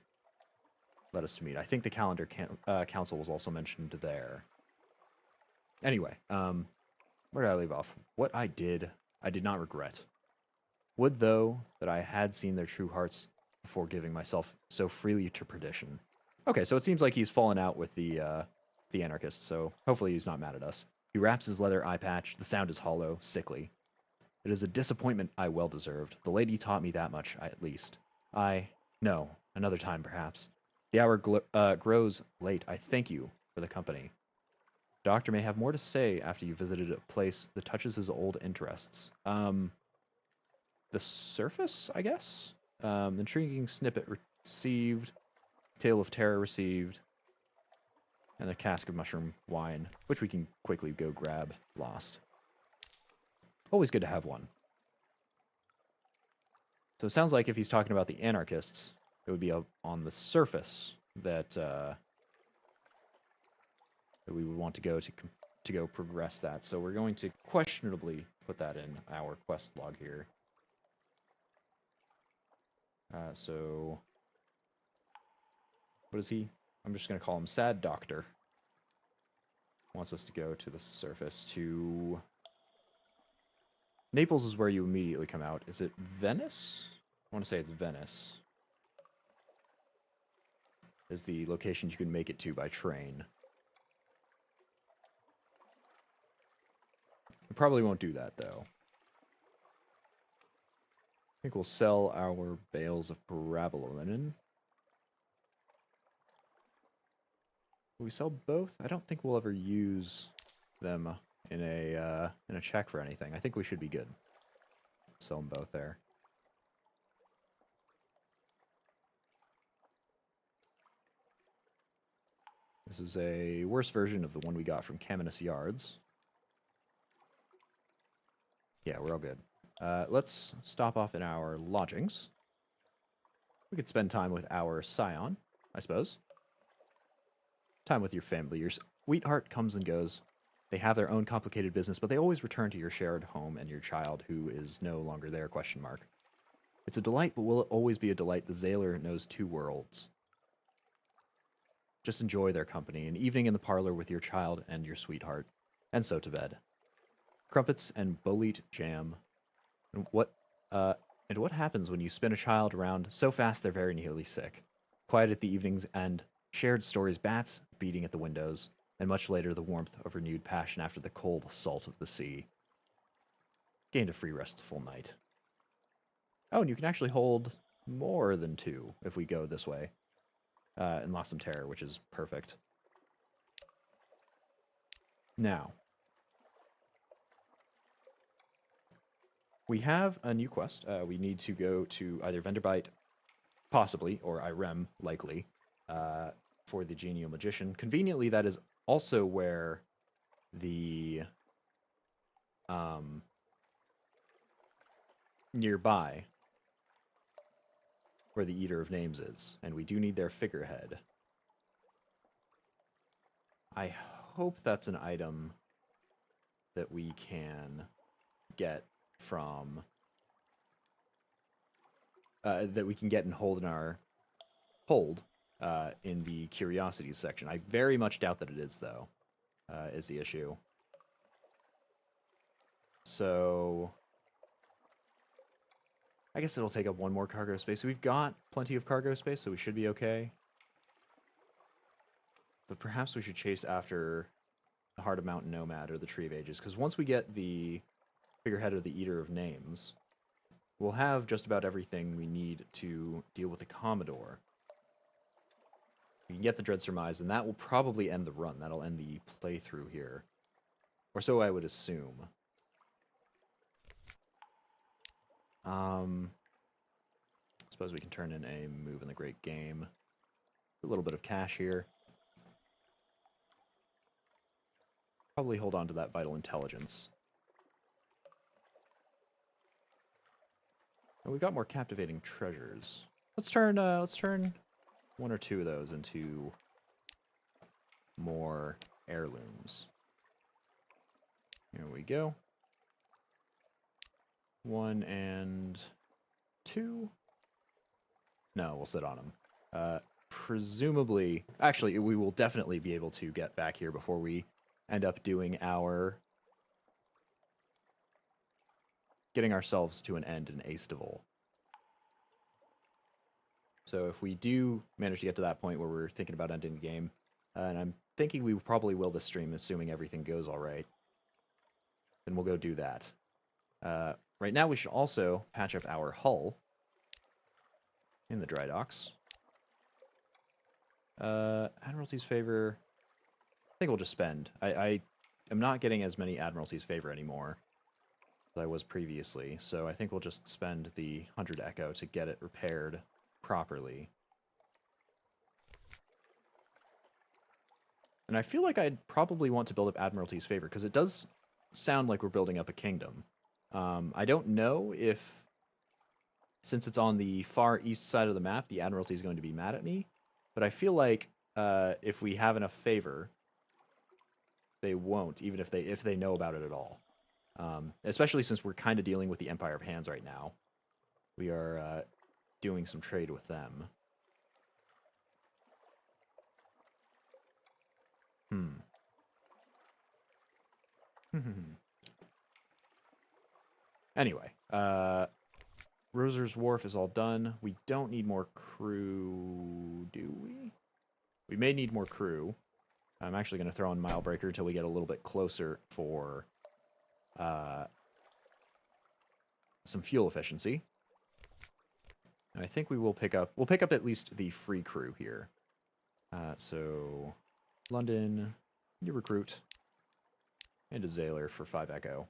led us to meet. I think the Calendar Council was also mentioned there. Anyway, where did I leave off? What I did not regret. Would, though, that I had seen their true hearts before giving myself so freely to perdition. Okay, so it seems like he's fallen out with the anarchist, so hopefully he's not mad at us. He wraps his leather eye patch. The sound is hollow, sickly. It is a disappointment I well deserved. The lady taught me that much, at least. No, another time perhaps. The hour grows late. I thank you for the company. Doctor may have more to say after you visited a place that touches his old interests. the surface, I guess. Intriguing snippet received, tale of terror received, and a cask of mushroom wine, which we can quickly go grab. Lost. Always good to have one. So it sounds like if he's talking about the anarchists, it would be on the surface that that we would want to go to go progress that. So we're going to questionably put that in our quest log here. So what is he? I'm just going to call him Sad Doctor. Wants us to go to the surface to... Naples is where you immediately come out. Is it Venice? I want to say it's Venice. Is the location you can make it to by train. We probably won't do that, though. I think we'll sell our bales of parabola linen. Will we sell both? I don't think we'll ever use them in a check for anything. I think we should be good. Sell them both there. This is a worse version of the one we got from Caminus Yards. Yeah, we're all good. Let's stop off in our lodgings. We could spend time with our scion, I suppose. Time with your family. Your sweetheart comes and goes. They have their own complicated business, but they always return to your shared home and your child, who is no longer there, question mark. It's a delight, but will it always be a delight? The Zailer knows two worlds. Just enjoy their company, an evening in the parlor with your child and your sweetheart, and so to bed. Crumpets and bolete jam. And what happens when you spin a child around so fast they're very nearly sick? Quiet at the evening's end, shared stories, bats beating at the windows, and much later the warmth of renewed passion after the cold salt of the sea. Gained a free restful night. Oh, and you can actually hold more than two if we go this way. And lost some terror, which is perfect. Now, we have a new quest. We need to go to either Venderbite, possibly, or Irem, likely, for the Genial Magician. Conveniently, that is also where the nearby, where the Eater of Names is, and we do need their figurehead. I hope that's an item that we can get from... that we can get and hold in our hold in the Curiosities section. I very much doubt that it is, though, is the issue. So... I guess it'll take up one more cargo space. We've got plenty of cargo space, so we should be okay. But perhaps we should chase after the Heart of Mountain Nomad or the Tree of Ages, because once we get the figurehead of the Eater of Names, we'll have just about everything we need to deal with the Commodore. We can get the Dread Surmise, and that will probably end the run. That'll end the playthrough here. Or so I would assume. Suppose we can turn in a move in the Great Game. A little bit of cash here. Probably hold on to that Vital Intelligence. And we've got more captivating treasures. Let's turn one or two of those into more heirlooms. Here we go. 1 and 2. No, we'll sit on them. Presumably, actually, we will definitely be able to get back here before we end up doing our... getting ourselves to an end in Aestival. So if we do manage to get to that point where we're thinking about ending the game, and I'm thinking we probably will this stream, assuming everything goes all right, then we'll go do that. Right now, we should also patch up our hull in the dry docks. Admiralty's favor. I think we'll just spend. I am not getting as many Admiralty's favor anymore. as I was previously. So I think we'll just spend the 100 echo to get it repaired properly. And I feel like I'd probably want to build up Admiralty's favor, because it does sound like we're building up a kingdom. I don't know if, since it's on the far east side of the map, the Admiralty is going to be mad at me. But I feel like if we have enough favor, they won't, even if they know about it at all. Especially since we're kind of dealing with the Empire of Hands right now. We are doing some trade with them. Anyway, Roser's Wharf is all done. We don't need more crew, do we? We may need more crew. I'm actually going to throw in Milebreaker until we get a little bit closer for some fuel efficiency. And I think we'll pick up at least the free crew here. So London, new recruit, and a Zailor for 5 echo.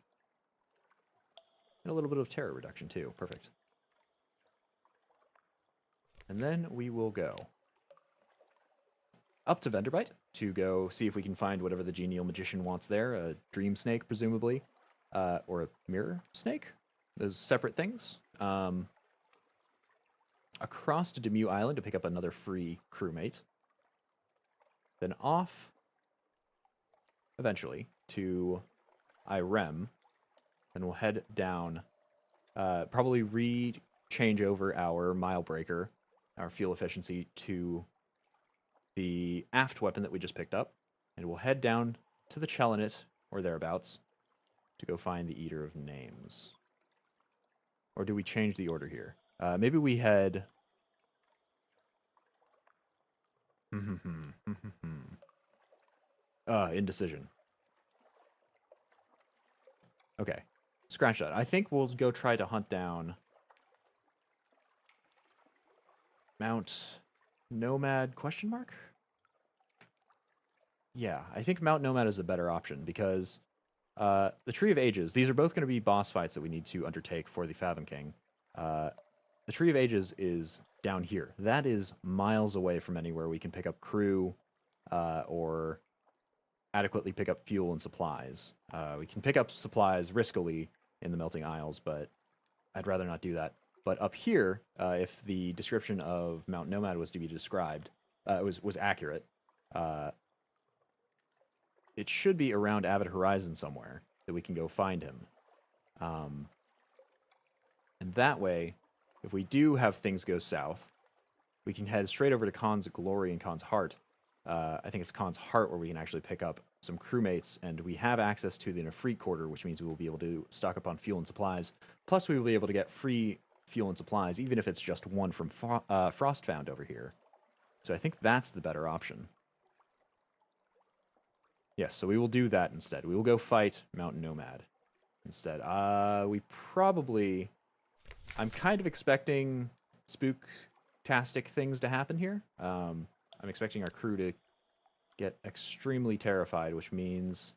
And a little bit of terror reduction too. Perfect. And then we will go up to Venderbite to go see if we can find whatever the genial magician wants there. A dream snake, presumably. Or a mirror snake. Those separate things. Across to Demuth Island to pick up another free crewmate. Then off, eventually, to Irem. Then we'll head down, probably change over our Milebreaker, our fuel efficiency, to the aft weapon that we just picked up. And we'll head down to the Chelonit, or thereabouts, to go find the Eater of Names. Or do we change the order here? Maybe we head... indecision. Okay. Scratch that. I think we'll go try to hunt down Mount Nomad ? Yeah, I think Mount Nomad is a better option because the Tree of Ages, these are both going to be boss fights that we need to undertake for the Fathom King. The Tree of Ages is down here. That is miles away from anywhere we can pick up crew or adequately pick up fuel and supplies. We can pick up supplies riskily in the Melting Isles, but I'd rather not do that. But up here, if the description of Mount Nomad was to be described, was accurate, it should be around Avid Horizon somewhere that we can go find him. And that way, if we do have things go south, we can head straight over to Khan's Glory and Khan's Heart. I think it's Khan's Heart where we can actually pick up some crewmates, and we have access to the Nefrit Quarter, which means we will be able to stock up on fuel and supplies. Plus, we will be able to get free fuel and supplies, even if it's just one from Frostfound over here. So I think that's the better option. Yes, so we will do that instead. We will go fight Mount Nomad instead. We probably... I'm kind of expecting spook-tastic things to happen here. I'm expecting our crew to get extremely terrified, which means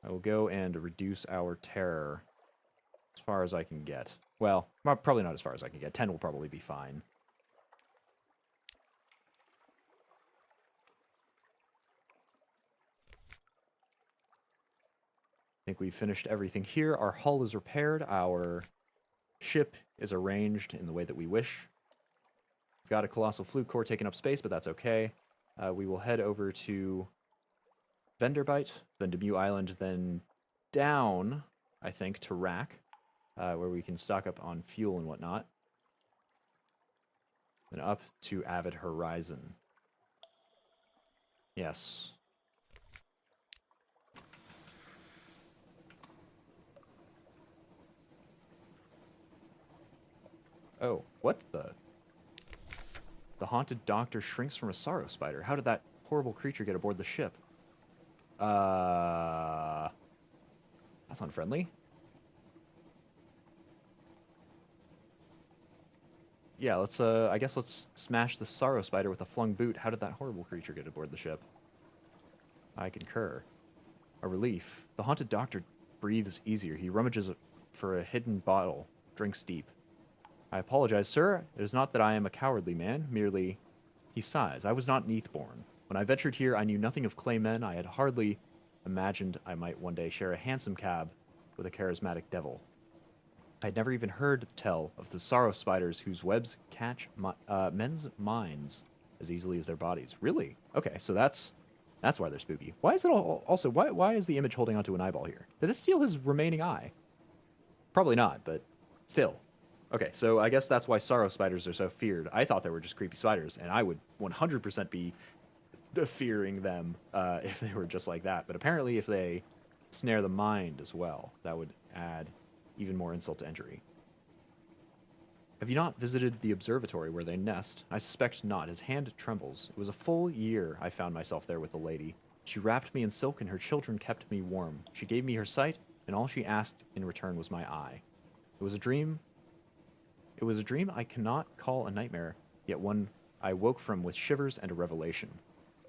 I will go and reduce our terror as far as I can get. Well, probably not as far as I can get. 10 will probably be fine. I think we've finished everything here. Our hull is repaired. Our ship is arranged in the way that we wish. We've got a Colossal Fluke Core taking up space, but that's okay. We will head over to Venderbite, then Demuth Island, then down, I think, to Rack, where we can stock up on fuel and whatnot. Then up to Avid Horizon. Yes. Oh, what the... The haunted doctor shrinks from a sorrow spider. How did that horrible creature get aboard the ship? That's unfriendly. Yeah, let's, I guess let's smash the sorrow spider with a flung boot. How did that horrible creature get aboard the ship? I concur. A relief. The haunted doctor breathes easier. He rummages for a hidden bottle, drinks deep. I apologize, sir. It is not that I am a cowardly man, merely... He sighs. I was not Neathborn. When I ventured here, I knew nothing of clay men. I had hardly imagined I might one day share a hansom cab with a charismatic devil. I had never even heard tell of the sorrow spiders whose webs catch men's minds as easily as their bodies. Really? Okay, so that's why they're spooky. Why is it also why is the image holding onto an eyeball here? Did it steal his remaining eye? Probably not, but still. Okay, so I guess that's why sorrow spiders are so feared. I thought they were just creepy spiders, and I would 100% be fearing them if they were just like that. But apparently if they snare the mind as well, that would add even more insult to injury. Have you not visited the observatory where they nest? I suspect not. His hand trembles. It was a full year I found myself there with the lady. She wrapped me in silk, and her children kept me warm. She gave me her sight, and all she asked in return was my eye. It was a dream. It was a dream I cannot call a nightmare, yet one I woke from with shivers and a revelation.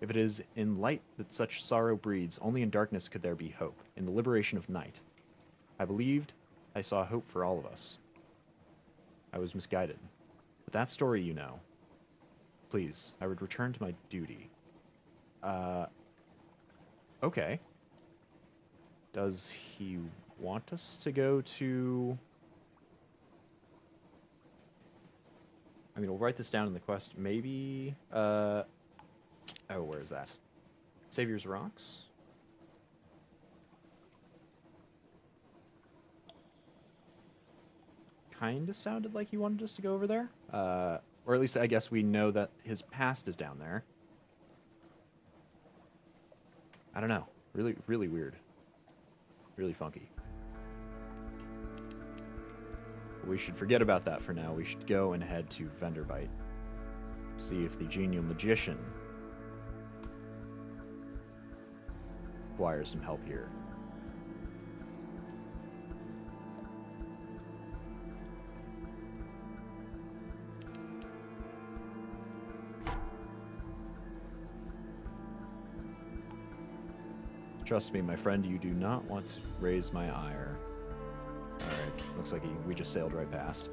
If it is in light that such sorrow breeds, only in darkness could there be hope, in the liberation of night. I believed I saw hope for all of us. I was misguided. But that story you know. Please, I would return to my duty. Okay. Does he want us to go to... I mean, we'll write this down in the quest. Maybe, oh, where is that? Savior's Rocks? Kinda sounded like he wanted us to go over there. Or at least I guess we know that his past is down there. I don't know. Really, really weird. Really funky. We should forget about that for now. We should go and head to Venderbite. See if the genial magician requires some help here. Trust me, my friend, you do not want to raise my ire. Alright, looks like we just sailed right past.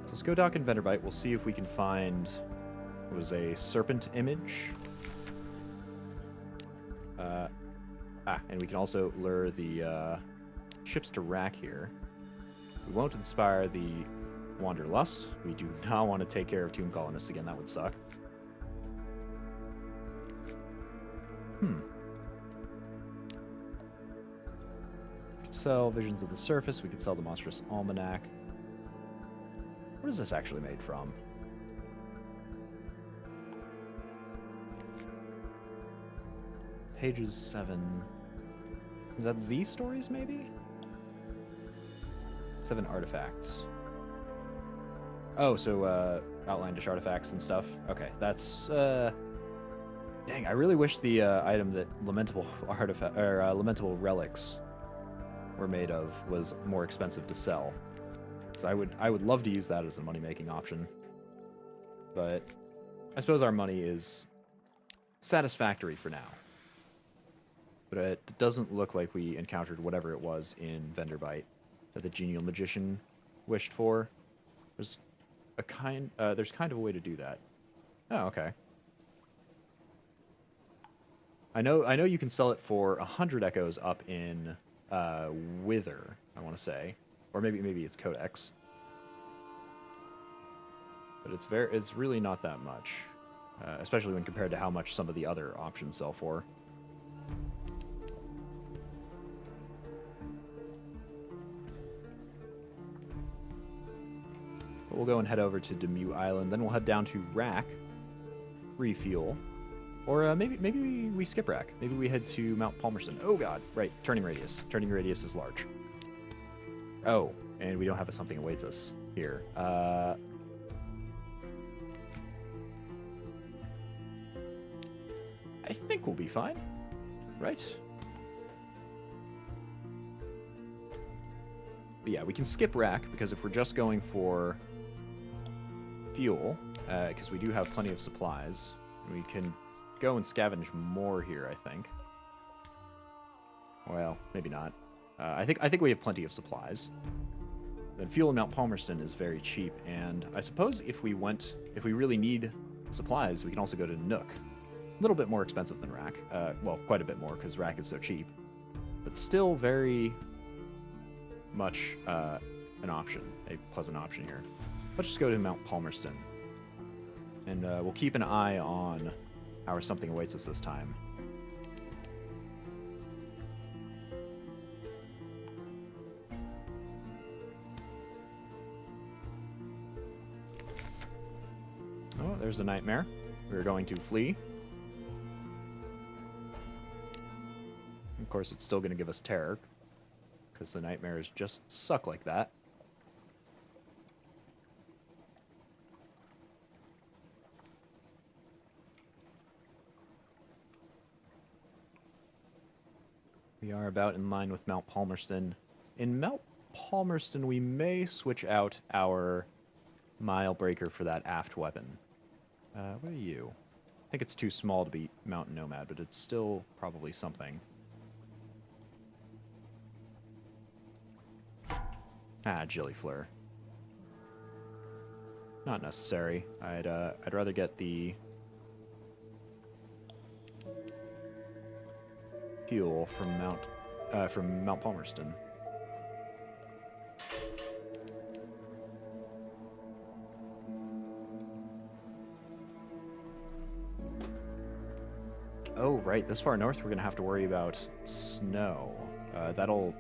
So let's go dock in Venderbite. We'll see if we can find... It was a serpent image. And we can also lure the ships to Rack here. We won't inspire the Wanderlust. We do not want to take care of tomb colonists again. That would suck. We could sell Visions of the Surface. We could sell the Monstrous Almanac. What is this actually made from? Pages 7. Is that Z stories, maybe? 7 artifacts. Oh, so, outlandish artifacts and stuff. Okay, that's, Dang, I really wish the, item that lamentable artifact, or, lamentable relics were made of was more expensive to sell. So I would love to use that as a money-making option. But I suppose our money is satisfactory for now. But it doesn't look like we encountered whatever it was in Venderbite that the genial magician wished for. There's kind of a way to do that. Oh, okay. I know you can sell it for 100 echoes up in Wither, I want to say, or maybe it's Codex. But it's really not that much, especially when compared to how much some of the other options sell for. But we'll go and head over to Demew Island, then we'll head down to Rack, refuel. Or maybe we skip Rack. Maybe we head to Mount Palmerston. Oh god, right, turning radius. Turning radius is large. Oh, and we don't have a something awaits us here. I think we'll be fine, right? But yeah, we can skip Rack, because if we're just going for fuel, because we do have plenty of supplies, we can go and scavenge more here, I think. Well, maybe not. I think we have plenty of supplies. Then fuel in Mount Palmerston is very cheap, and I suppose if we really need supplies, we can also go to Nook. A little bit more expensive than Rack. Well, quite a bit more, because Rack is so cheap. But still very much an option, a pleasant option here. Let's just go to Mount Palmerston. And we'll keep an eye on how something awaits us this time. Oh, there's the nightmare. We're going to flee. Of course, it's still going to give us terror, because the nightmares just suck like that. We are about in line with Mount Palmerston. In Mount Palmerston, we may switch out our mile breaker for that aft weapon. What are you? I think it's too small to be Mountain Nomad, but it's still probably something. Gillifleur. Not necessary. I'd rather get the fuel from Mount Palmerston. Oh, right. This far north, we're going to have to worry about snow. That'll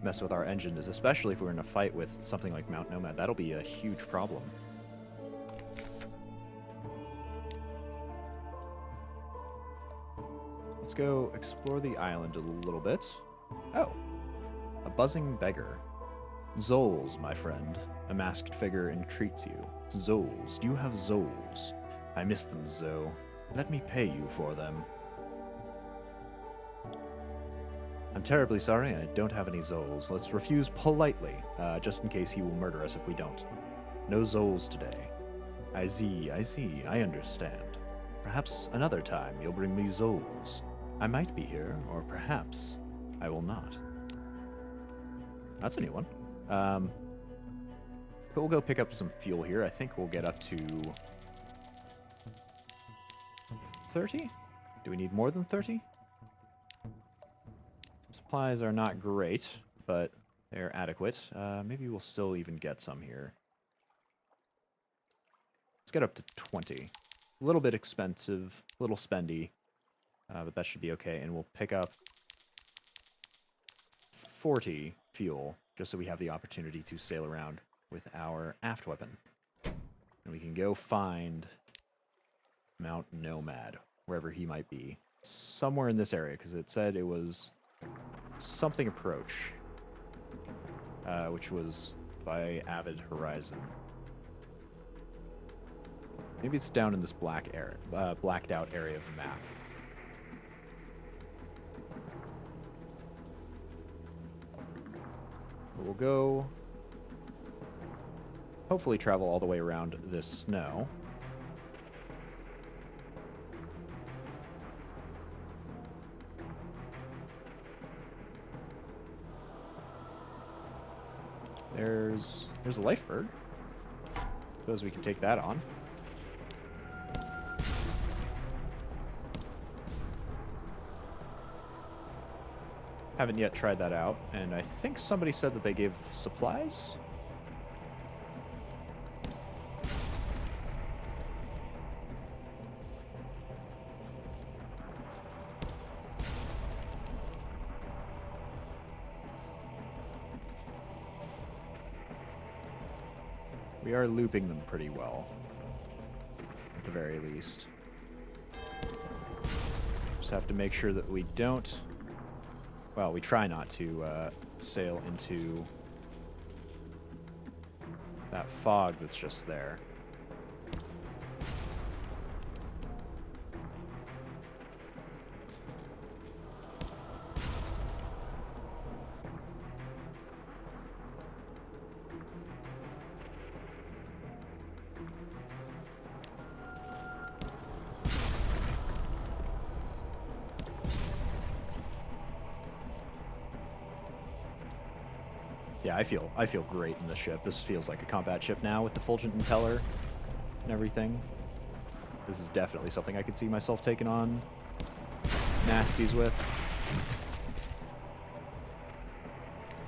mess with our engine, especially if we're in a fight with something like Mount Nomad. That'll be a huge problem. Let's go explore the island a little bit. Oh, a buzzing beggar. Zoles, my friend. A masked figure entreats you. Zoles, do you have Zoles? I miss them, Zo. Let me pay you for them. I'm terribly sorry, I don't have any Zoles. Let's refuse politely, just in case he will murder us if we don't. No Zoles today. I see, I understand. Perhaps another time you'll bring me Zoles. I might be here, or perhaps I will not. That's a new one. But we'll go pick up some fuel here. I think we'll get up to 30? Do we need more than 30? Supplies are not great, but they're adequate. Maybe we'll still even get some here. Let's get up to 20. A little bit expensive, a little spendy, but that should be okay. And we'll pick up 40 fuel, just so we have the opportunity to sail around with our aft weapon. And we can go find Mount Nomad, wherever he might be. Somewhere in this area, because it said it was something approach, which was by Avid Horizon. Maybe it's down in this blacked out area of the map. We'll go, hopefully travel all the way around this snow. There's a lifeberg. Suppose we can take that on. Haven't yet tried that out, and I think somebody said that they gave supplies? We are looping them pretty well, at the very least. Just have to make sure that we don't... Well, we try not to sail into that fog that's just there. Yeah, I feel great in this ship. This feels like a combat ship now with the fulgent impeller and everything. This is definitely something I could see myself taking on nasties with.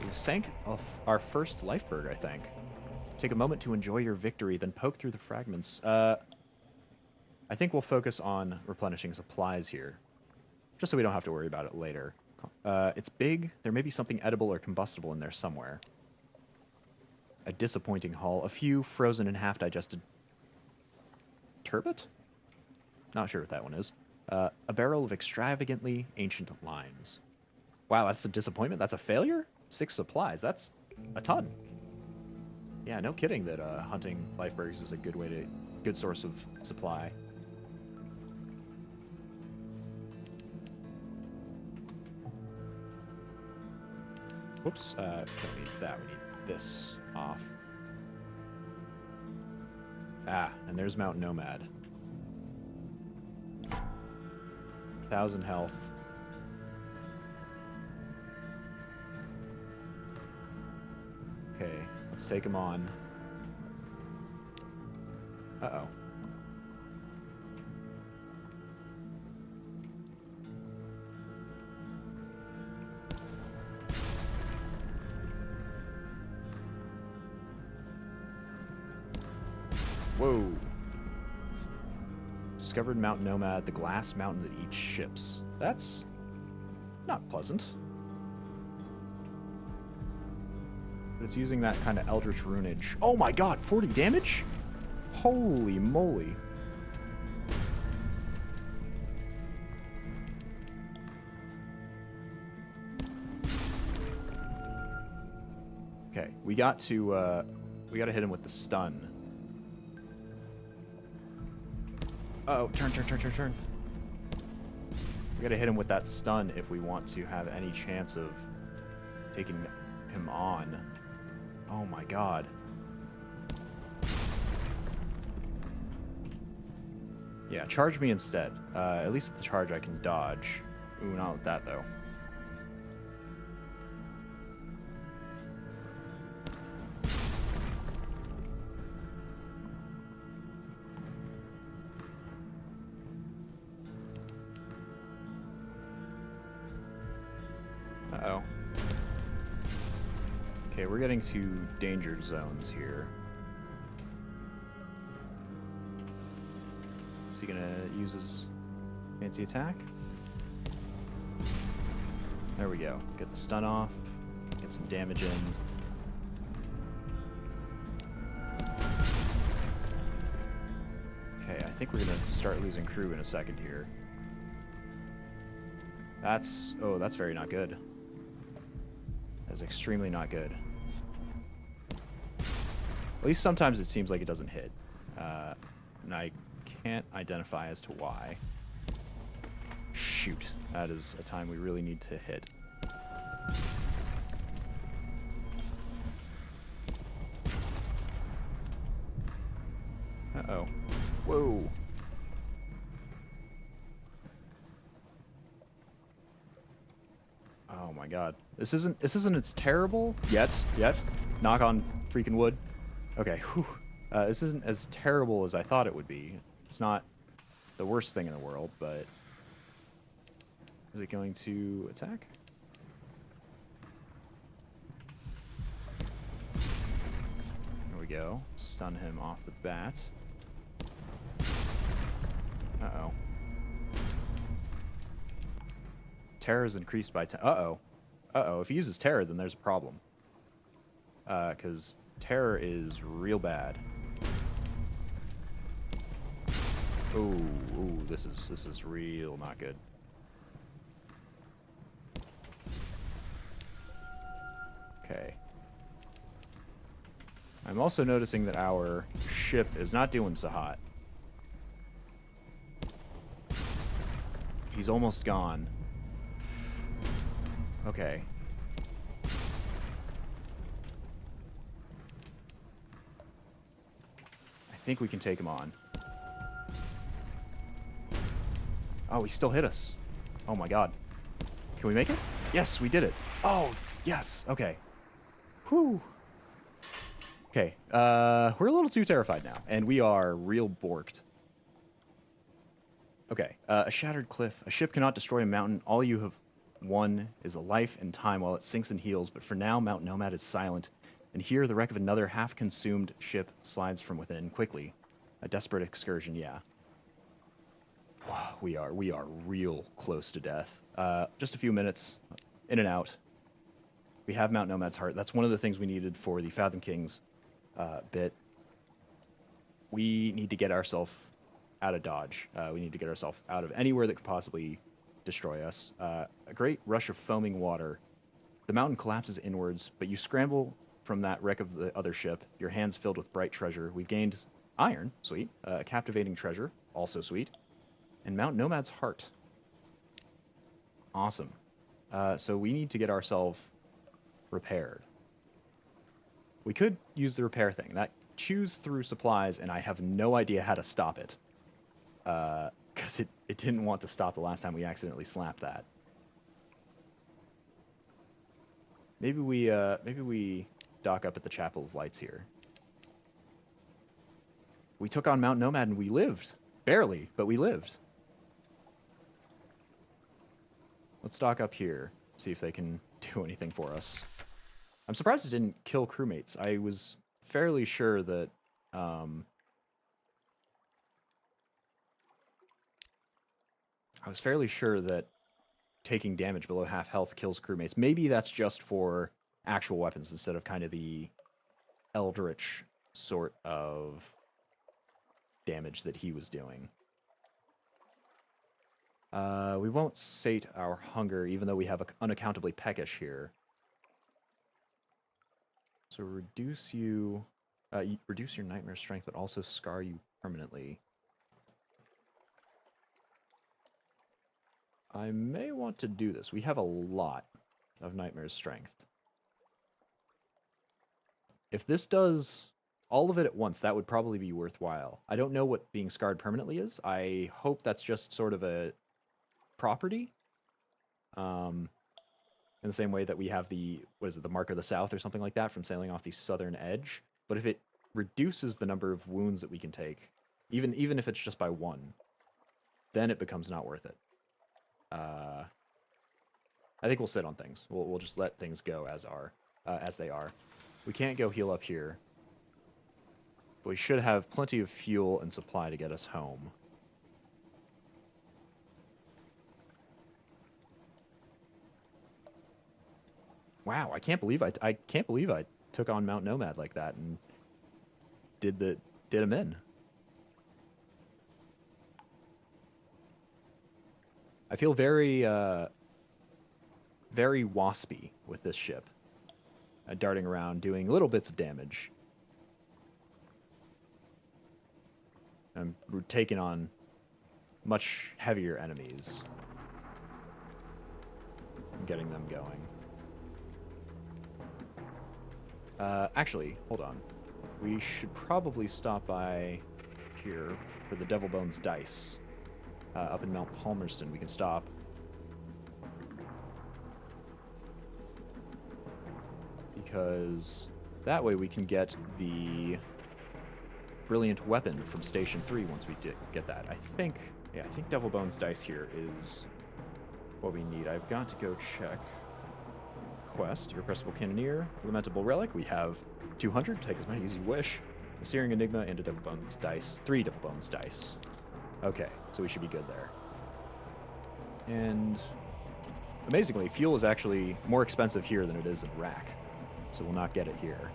We've sank our first lifeberg, I think. Take a moment to enjoy your victory, then poke through the fragments. I think we'll focus on replenishing supplies here, just so we don't have to worry about it later. It's big. There may be something edible or combustible in there somewhere. A disappointing haul. A few frozen and half-digested turbot? Not sure what that one is. A barrel of extravagantly ancient limes. Wow, that's a disappointment? That's a failure? 6 supplies. That's a ton. Yeah, no kidding that hunting lifebergs is a good source of supply. Whoops, don't need that. We need this off. Ah, and there's Mount Nomad. 1,000 health. Okay, let's take him on. Uh-oh. Whoa. Discovered Mount Nomad, the glass mountain that eats ships. That's not pleasant. But it's using that kind of Eldritch runage. Oh my god, 40 damage? Holy moly. Okay, we got to hit him with the stun. Uh-oh, turn. We gotta hit him with that stun if we want to have any chance of taking him on. Oh my god. Yeah, charge me instead. At least with the charge I can dodge. Ooh, not with that though. Uh-oh. Okay, we're getting to danger zones here. Is he gonna use his fancy attack? There we go. Get the stun off. Get some damage in. Okay, I think we're gonna start losing crew in a second here. That's very not good. That's extremely not good. At least sometimes it seems like it doesn't hit. And I can't identify as to why. Shoot. That is a time we really need to hit. Uh-oh. Whoa. Oh my god. This isn't as terrible yet. Knock on freaking wood. Okay, whew. This isn't as terrible as I thought it would be. It's not the worst thing in the world, but is it going to attack? There we go. Stun him off the bat. Uh-oh. Terror is increased by 10. Uh-oh. Uh-oh. If he uses terror, then there's a problem. Because terror is real bad. Ooh, this is real not good. Okay. I'm also noticing that our ship is not doing so hot. He's almost gone. Okay. I think we can take him on. Oh, he still hit us. Oh my god. Can we make it? Yes, we did it. Oh, yes. Okay. Whew. Okay, we're a little too terrified now, and we are real borked. Okay, a shattered cliff. A ship cannot destroy a mountain. All you have won is a life and time while it sinks and heals, but for now, Mount Nomad is silent. And here, the wreck of another half-consumed ship slides from within quickly. A desperate excursion, yeah. We are real close to death. Just a few minutes, in and out. We have Mount Nomad's heart. That's one of the things we needed for the Fathom Kings bit. We need to get ourselves out of Dodge. We need to get ourselves out of anywhere that could possibly destroy us. A great rush of foaming water. The mountain collapses inwards, but you scramble from that wreck of the other ship, your hands filled with bright treasure. We've gained iron, sweet. A captivating treasure, also sweet. And Mount Nomad's heart. Awesome. So we need to get ourselves repaired. We could use the repair thing. That chews through supplies, and I have no idea how to stop it. Because it didn't want to stop the last time we accidentally slapped that. Maybe we dock up at the Chapel of Lights here. We took on Mount Nomad and we lived. Barely, but we lived. Let's dock up here, see if they can do anything for us. I'm surprised it didn't kill crewmates. I was fairly sure that taking damage below half health kills crewmates. Maybe that's just for actual weapons instead of kind of the Eldritch sort of damage that he was doing. We won't sate our hunger, even though we have unaccountably peckish here. So reduce your nightmare strength, but also scar you permanently. I may want to do this. We have a lot of nightmare's strength. If this does all of it at once, that would probably be worthwhile. I don't know what being scarred permanently is. I hope that's just sort of a property. In the same way that we have the Mark of the South or something like that from sailing off the southern edge. But if it reduces the number of wounds that we can take, even if it's just by one, then it becomes not worth it. I think we'll sit on things. We'll just let things go as they are. We can't go heal up here. But we should have plenty of fuel and supply to get us home. Wow, I can't believe I took on Mount Nomad like that and did him in. I feel very very waspy with this ship. Darting around, doing little bits of damage. We're taking on much heavier enemies. And getting them going. Actually, hold on. We should probably stop by here for the Devil Bones dice. Up in Mount Palmerston, we can stop. Because that way we can get the brilliant weapon from Station 3 once we get that. I think Devil Bones dice here is what we need. I've got to go check. Quest, Irrepressible Cannoneer, Lamentable Relic. We have 200. Take as many as you wish. A Searing Enigma and a Devil Bones dice. 3 Devil Bones dice. Okay, so we should be good there. And amazingly, fuel is actually more expensive here than it is in Iraq. So we'll not get it here.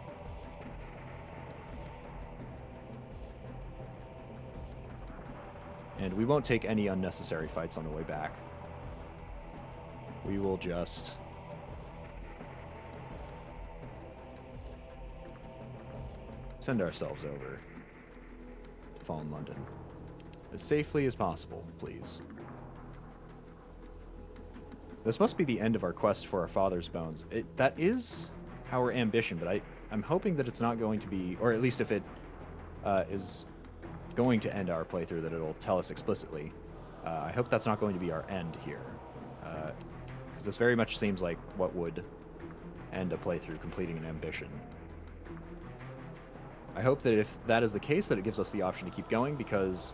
And we won't take any unnecessary fights on the way back. We will just send ourselves over to Fallen London as safely as possible, please. This must be the end of our quest for our father's bones. That is our ambition, but I'm hoping that it's not going to be, or at least if it is going to end our playthrough, that it'll tell us explicitly. I hope that's not going to be our end here, because this very much seems like what would end a playthrough completing an ambition. I hope that if that is the case, that it gives us the option to keep going, because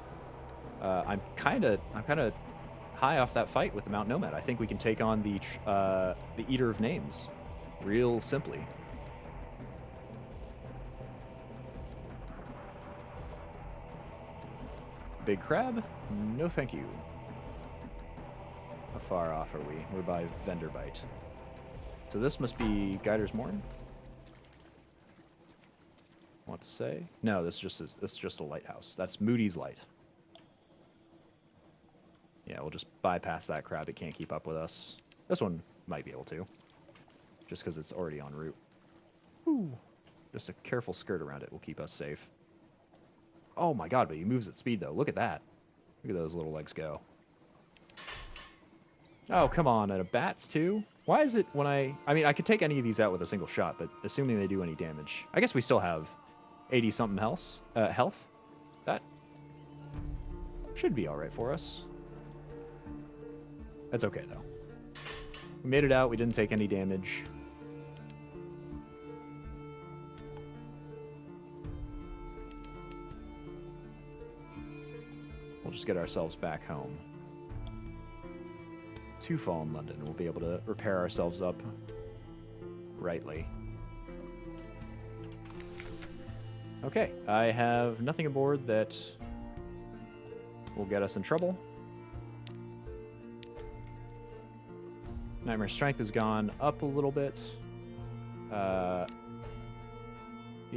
I'm kind of high off that fight with the Mount Nomad. I think we can take on the Eater of Names real simply. Big crab? No thank you. How far off are we? We're by Venderbite. So this must be Guider's Morn? What to say? No, this is just a lighthouse. That's Moody's Light. Yeah, we'll just bypass that crab. It can't keep up with us. This one might be able to, just because it's already en route. Ooh. Just a careful skirt around it will keep us safe. Oh my god, but he moves at speed, though. Look at that. Look at those little legs go. Oh, come on. And a bats, too? Why is it when I mean, I could take any of these out with a single shot, but assuming they do any damage. I guess we still have 80-something health. That should be alright for us. That's okay, though. We made it out. We didn't take any damage. We'll just get ourselves back home. To Fallen London. We'll be able to repair ourselves up rightly. Okay, I have nothing aboard that will get us in trouble. Nightmare Strength has gone up a little bit. The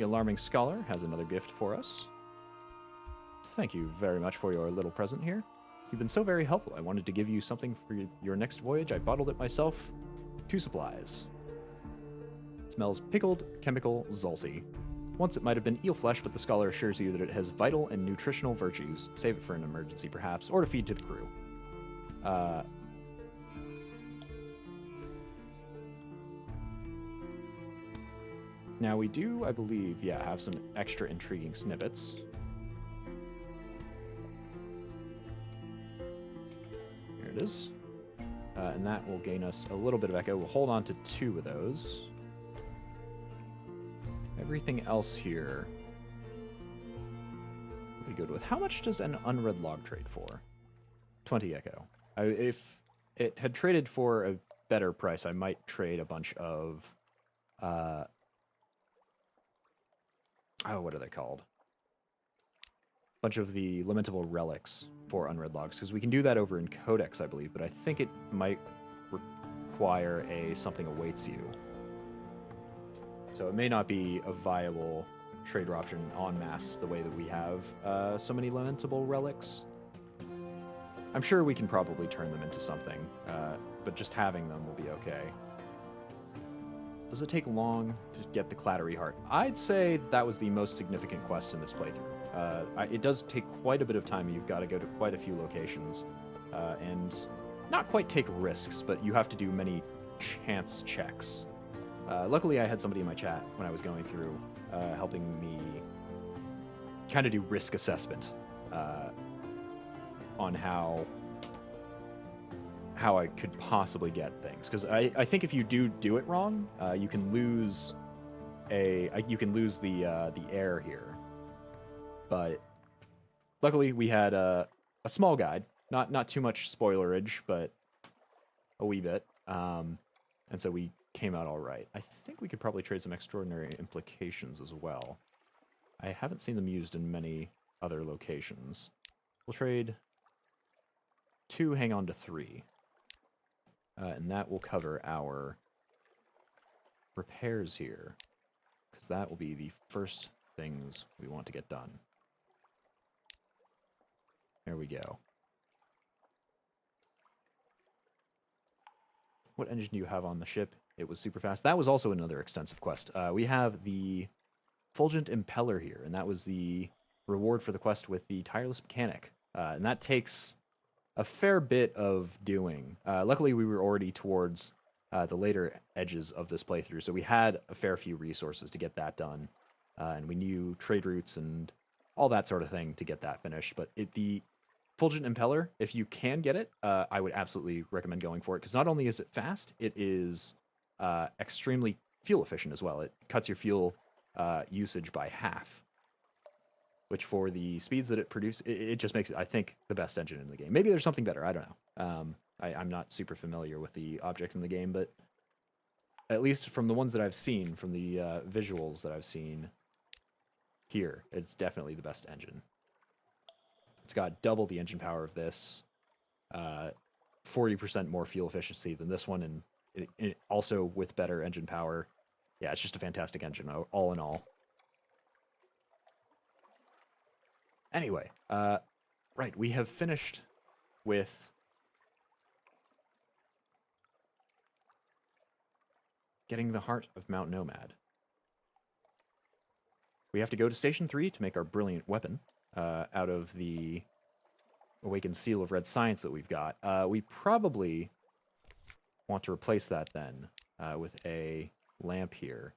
Alarming Scholar has another gift for us. Thank you very much for your little present here. You've been so very helpful. I wanted to give you something for your next voyage. I bottled it myself. 2 supplies. It smells pickled, chemical, salty. Once it might have been eel flesh, but the scholar assures you that it has vital and nutritional virtues. Save it for an emergency, perhaps, or to feed to the crew. Now we do, I believe, yeah, have some extra intriguing snippets. Here it is. And that will gain us a little bit of echo. We'll hold on to 2 of those. Everything else here will be good with. How much does an unread log trade for? 20 echo. If it had traded for a better price, I might trade a bunch of... what are they called? A bunch of the lamentable relics for unread logs, because we can do that over in Codex, I believe, but I think it might require a something awaits you. So it may not be a viable trader option en masse the way that we have so many lamentable relics. I'm sure we can probably turn them into something, but just having them will be okay. Does it take long to get the Clattery Heart? I'd say that was the most significant quest in this playthrough. It does take quite a bit of time. You've got to go to quite a few locations, and not quite take risks, but you have to do many chance checks. Luckily, I had somebody in my chat when I was going through, helping me kind of do risk assessment on how I could possibly get things. Because I think if you do it wrong, you can lose the air here. But luckily, we had a small guide, not too much spoilerage, but a wee bit, and so we came out all right. I think we could probably trade some extraordinary implications as well. I haven't seen them used in many other locations. We'll trade 2, hang on to 3. And that will cover our repairs here, because that will be the first things we want to get done. There we go. What engine do you have on the ship? It was super fast. That was also another extensive quest. We have the Fulgent Impeller here, and that was the reward for the quest with the tireless mechanic. And that takes a fair bit of doing. Luckily, we were already towards the later edges of this playthrough, so we had a fair few resources to get that done. And we knew trade routes and all that sort of thing to get that finished. But the Fulgent Impeller, if you can get it, I would absolutely recommend going for it, because not only is it fast, it is extremely fuel efficient as well. It cuts your fuel usage by half, which for the speeds that it produces, it just makes it, I think, the best engine in the game. Maybe there's something better. I don't know. I'm not super familiar with the objects in the game, but at least from the ones that I've seen, from the visuals that I've seen here, it's definitely the best engine. It's got double the engine power of this, 40% more fuel efficiency than this one, and it also with better engine power. Yeah, it's just a fantastic engine, all in all. Anyway, right, we have finished with getting the heart of Mount Nomad. We have to go to Station 3 to make our brilliant weapon out of the Awakened Seal of Red Science that we've got. We probably want to replace that then with a lamp here.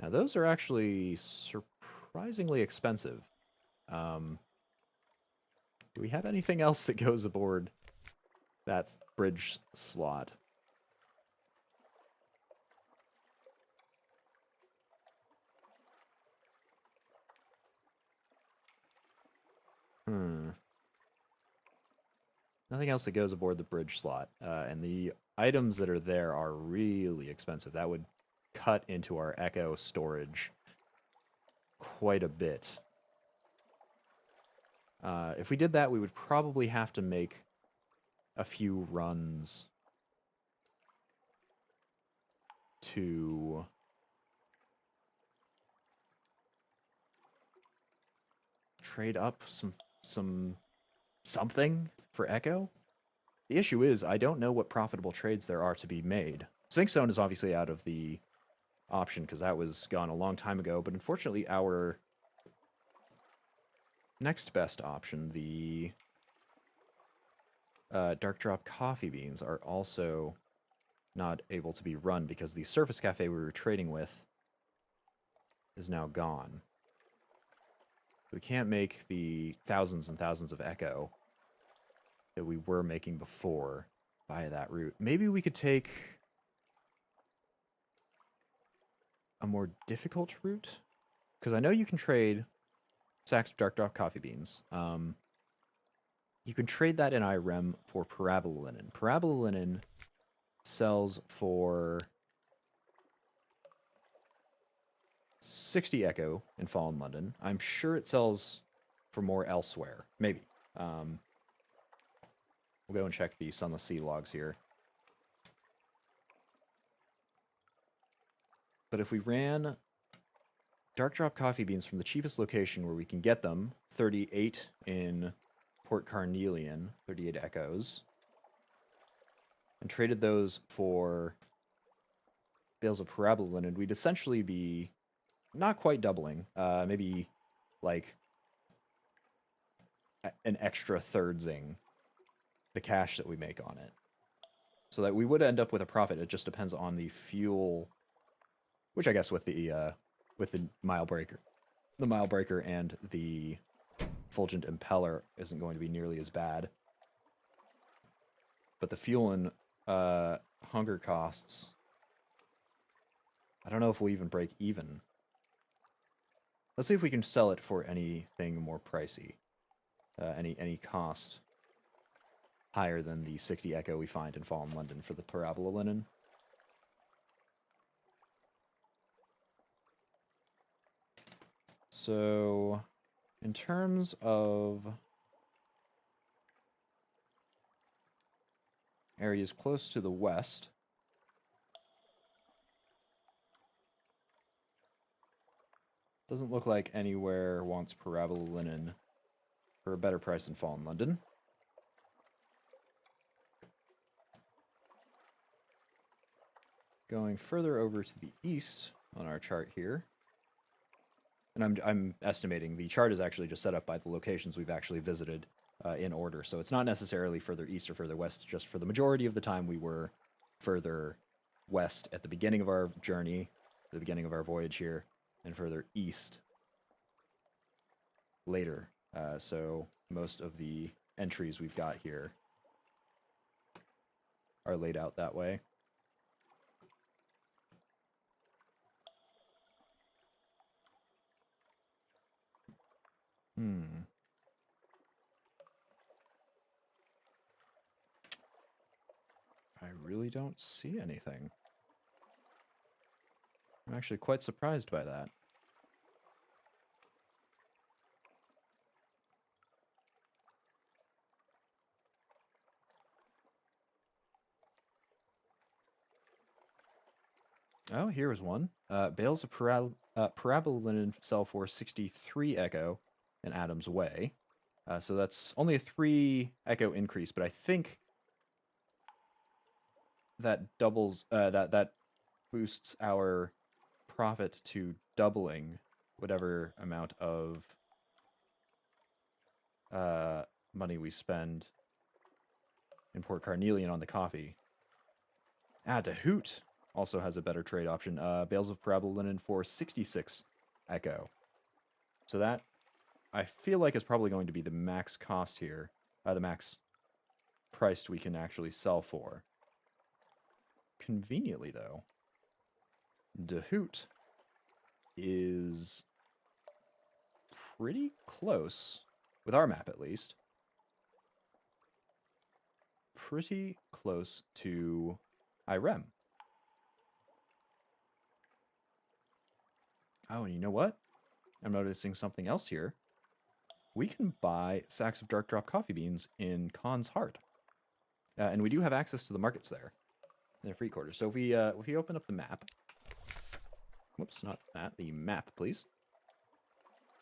Now, those are actually surprisingly expensive. Do we have anything else that goes aboard that bridge slot? Nothing else that goes aboard the bridge slot. And the items that are there are really expensive. That would cut into our echo storage quite a bit. If we did that, we would probably have to make a few runs to trade up something for echo. The issue is I don't know what profitable trades there are to be made. Sphinx Stone is obviously out of the option because that was gone a long time ago, but unfortunately our next best option, the Dark Drop coffee beans, are also not able to be run because the Surface Cafe we were trading with is now gone. We can't make the thousands and thousands of echo that we were making before via that route. Maybe we could take a more difficult route, because I know you can trade sacks of Dark Drop coffee beans. You can trade that in Irem for Parabola Linen. Parabola Linen sells for 60 echo in Fallen London. I'm sure it sells for more elsewhere. Maybe. We'll go and check the Sunless Sea logs here. But if we ran Dark Drop coffee beans from the cheapest location where we can get them, 38 in Port Carnelian, 38 echoes, and traded those for bales of Parabola Linen, we'd essentially be not quite doubling, maybe like an extra thirdsing the cash that we make on it. So that we would end up with a profit. It just depends on the fuel, which I guess with the mile breaker, and the Fulgent Impeller isn't going to be nearly as bad. But the fuel and hunger costs, I don't know if we'll even break even. Let's see if we can sell it for anything more pricey. Any cost higher than the 60 echo we find in Fallen London for the Parabola Linen. So, in terms of areas close to the west, doesn't look like anywhere wants Parabola Linen for a better price than Fallen London. Going further over to the east on our chart here, and I'm estimating the chart is actually just set up by the locations we've actually visited in order, so it's not necessarily further east or further west. Just for the majority of the time we were further west at the beginning of our journey, the beginning of our voyage here, and further east later. So most of the entries we've got here are laid out that way. I really don't see anything. I'm actually quite surprised by that. Oh, here is one. Bales of parabola linen sell for 63 echo in Adam's Way. So that's only a 3 echo increase, but I think that doubles that boosts our profit to doubling whatever amount of money we spend in Port Carnelian on the coffee. Dahoot also has a better trade option. Bales of parabola linen for 66 echo. So that, I feel like, is probably going to be the max cost here. The max price we can actually sell for. Conveniently, though, Dahoot is pretty close, with our map at least, pretty close to Irem. Oh, and you know what? I'm noticing something else here. We can buy sacks of dark drop coffee beans in Khan's Heart. And we do have access to the markets there. They're free quarters. So if we open up the map, whoops, not that, the map, please.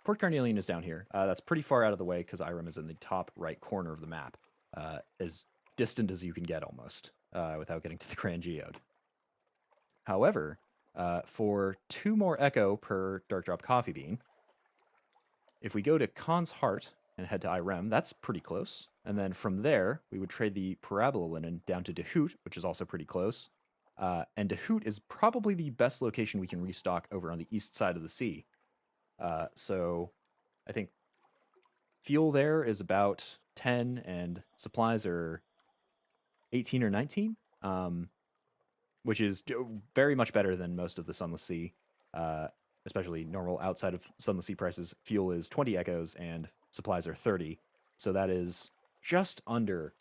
Port Carnelian is down here. That's pretty far out of the way because Irem is in the top right corner of the map, as distant as you can get almost, without getting to the Grand Geode. However, for 2 more echo per dark drop coffee bean, if we go to Khan's Heart and head to Irem, that's pretty close. And then from there, we would trade the parabola linen down to Dahoot, which is also pretty close. And Dahoot is probably the best location we can restock over on the east side of the sea. So I think fuel there is about 10 and supplies are 18 or 19, which is very much better than most of the Sunless Sea, especially normal outside of Sunless Sea prices. Fuel is 20 echoes and supplies are 30. So that is just under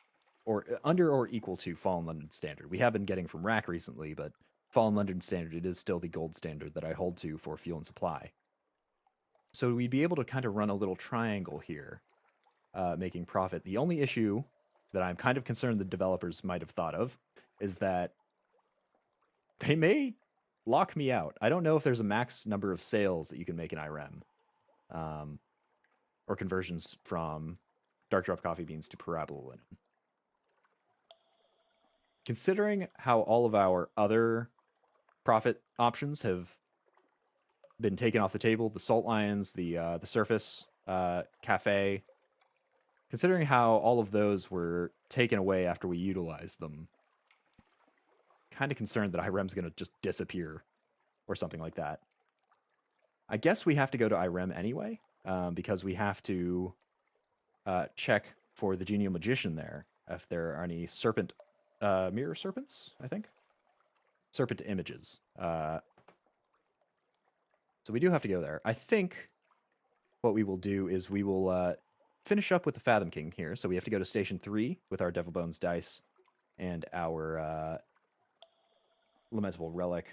or equal to Fallen London Standard. We have been getting from Rack recently, but Fallen London Standard, it is still the gold standard that I hold to for fuel and supply. So we'd be able to kind of run a little triangle here, making profit. The only issue that I'm kind of concerned the developers might have thought of is that they may lock me out. I don't know if there's a max number of sales that you can make in Irem, or conversions from dark drop coffee beans to parabola linen. Considering how all of our other profit options have been taken off the table, the salt lions, the surface cafe, considering how all of those were taken away after we utilized them, kind of concerned that Irem's going to just disappear or something like that. I guess we have to go to Irem anyway, because we have to check for the genial magician there, if there are any serpent, mirror serpents, I think? Serpent images. So we do have to go there. I think what we will do is we will finish up with the Fathom King here. So we have to go to Station 3 with our Devil Bones dice and our Lamentable Relic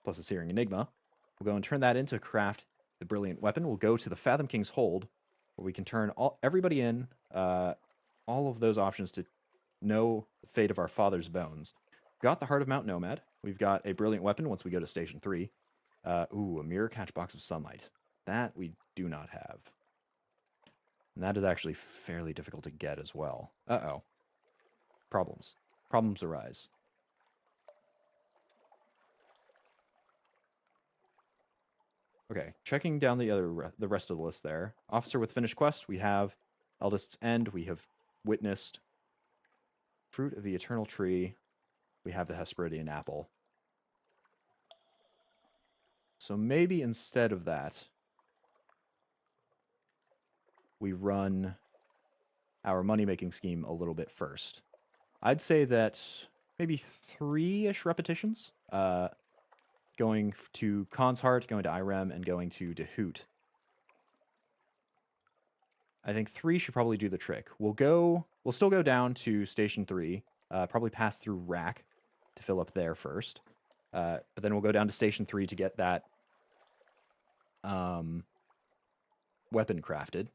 plus a Searing Enigma. We'll go and turn that into craft the Brilliant Weapon. We'll go to the Fathom King's Hold, where we can turn everybody in, all of those options to know the fate of our father's bones. Got the Heart of Mount Nomad. We've got a Brilliant Weapon once we go to Station 3. A Mirror Catch Box of Sunlight. That we do not have. And that is actually fairly difficult to get as well. Uh-oh. Problems. Problems arise. Okay, checking down the rest of the list there. Officer with finished quest, we have Eldest's End, we have Witnessed, Fruit of the Eternal Tree, we have the Hesperidian Apple. So maybe instead of that, we run our money-making scheme a little bit first. I'd say that maybe 3-ish repetitions. Going to Khan's Heart, going to Irem, and going to Dehoot. I think 3 should probably do the trick. We'll still go down to Station 3, probably pass through Rack to fill up there first. But then we'll go down to Station 3 to get that weapon crafted.